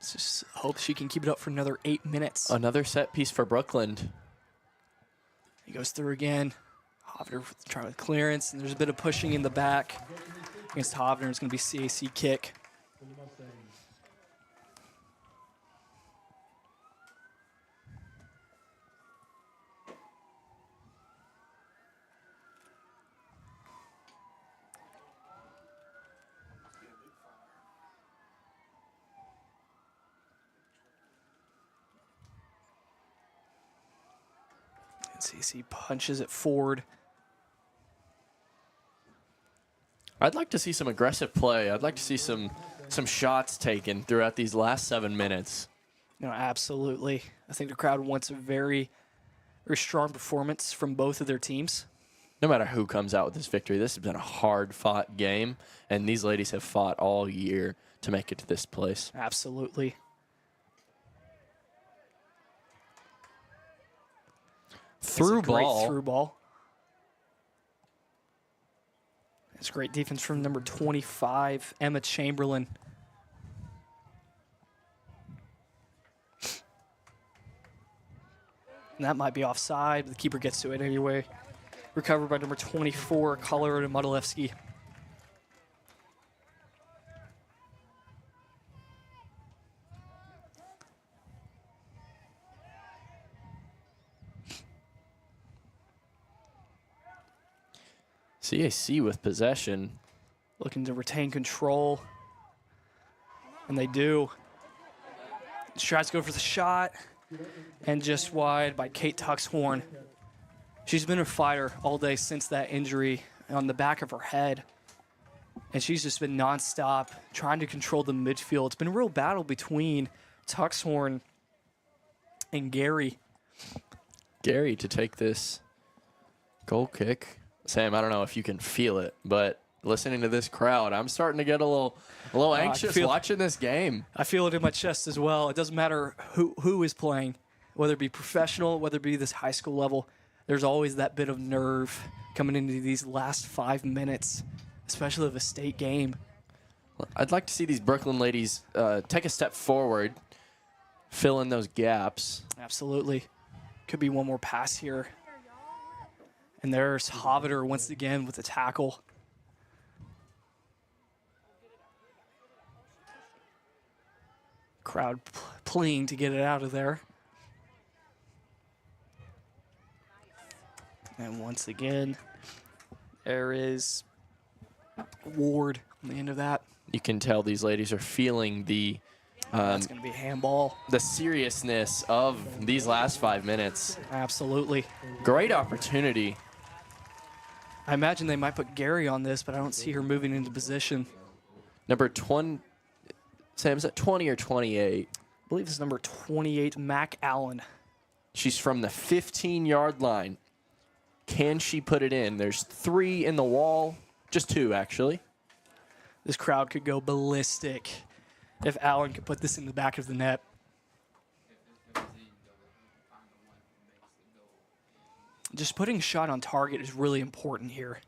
Just hope she can keep it up for another 8 minutes. Another set piece for Brookland. He goes through again. Hoviter trying with clearance, and there's a bit of pushing in the back against Hoviter. It's going to be CAC kick. CC punches it forward. I'd like to see some aggressive play. I'd like to see some shots taken throughout these last 7 minutes. No, absolutely. I think the crowd wants a very, very strong performance from both of their teams. No matter who comes out with this victory, this has been a hard-fought game, and these ladies have fought all year to make it to this place. Absolutely. Through ball. Great through ball. It's great defense from number 25, Emma Chamberlain. And that might be offside, but the keeper gets to it anyway. Recovered by number 24, Colorado Modilewski. CAC with possession. Looking to retain control. And they do. She tries to go for the shot. And just wide by Kate Tuxhorn. She's been a fighter all day since that injury on the back of her head. And she's just been nonstop trying to control the midfield. It's been a real battle between Tuxhorn and Gary. Gary to take this goal kick. Sam, I don't know if you can feel it, but listening to this crowd, I'm starting to get a little anxious watching this game. I feel it in my chest as well. It doesn't matter who is playing, whether it be professional, whether it be this high school level. There's always that bit of nerve coming into these last 5 minutes, especially of a state game. I'd like to see these Brookland ladies take a step forward, fill in those gaps. Absolutely. Could be one more pass here. And there's Hoviter once again with the tackle. Crowd pleading to get it out of there. And once again, there is Ward on the end of that. You can tell these ladies are feeling the That's going to be a handball. the seriousness of these last 5 minutes. Absolutely. Great opportunity. I imagine they might put Gary on this, but I don't see her moving into position. Number 20, Sam, is that 20 or 28? I believe it's number 28, Mac Allen. She's from the 15-yard line. Can she put it in? There's 3 in the wall. Just 2, actually. This crowd could go ballistic if Allen could put this in the back of the net. Just putting a shot on target is really important here.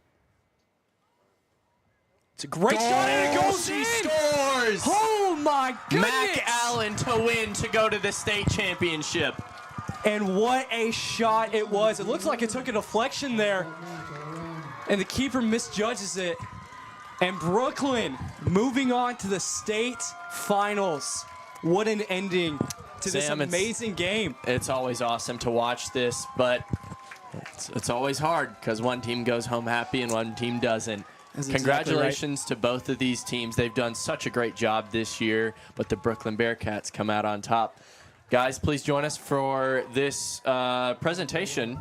It's a great shot and it goes She in! scores! Oh my goodness! Mac Allen to win to go to the state championship. And what a shot it was. It looks like it took a deflection there. And the keeper misjudges it. And Brookland moving on to the state finals. What an ending to this Sam, amazing game. It's always awesome to watch this, but it's always hard because one team goes home happy and one team doesn't. That's Congratulations to both of these teams. They've done such a great job this year, but the Brookland Bearcats come out on top. Guys, please join us for this presentation.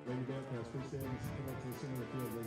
Lady Bearcats, please stand and come up to the center of the field.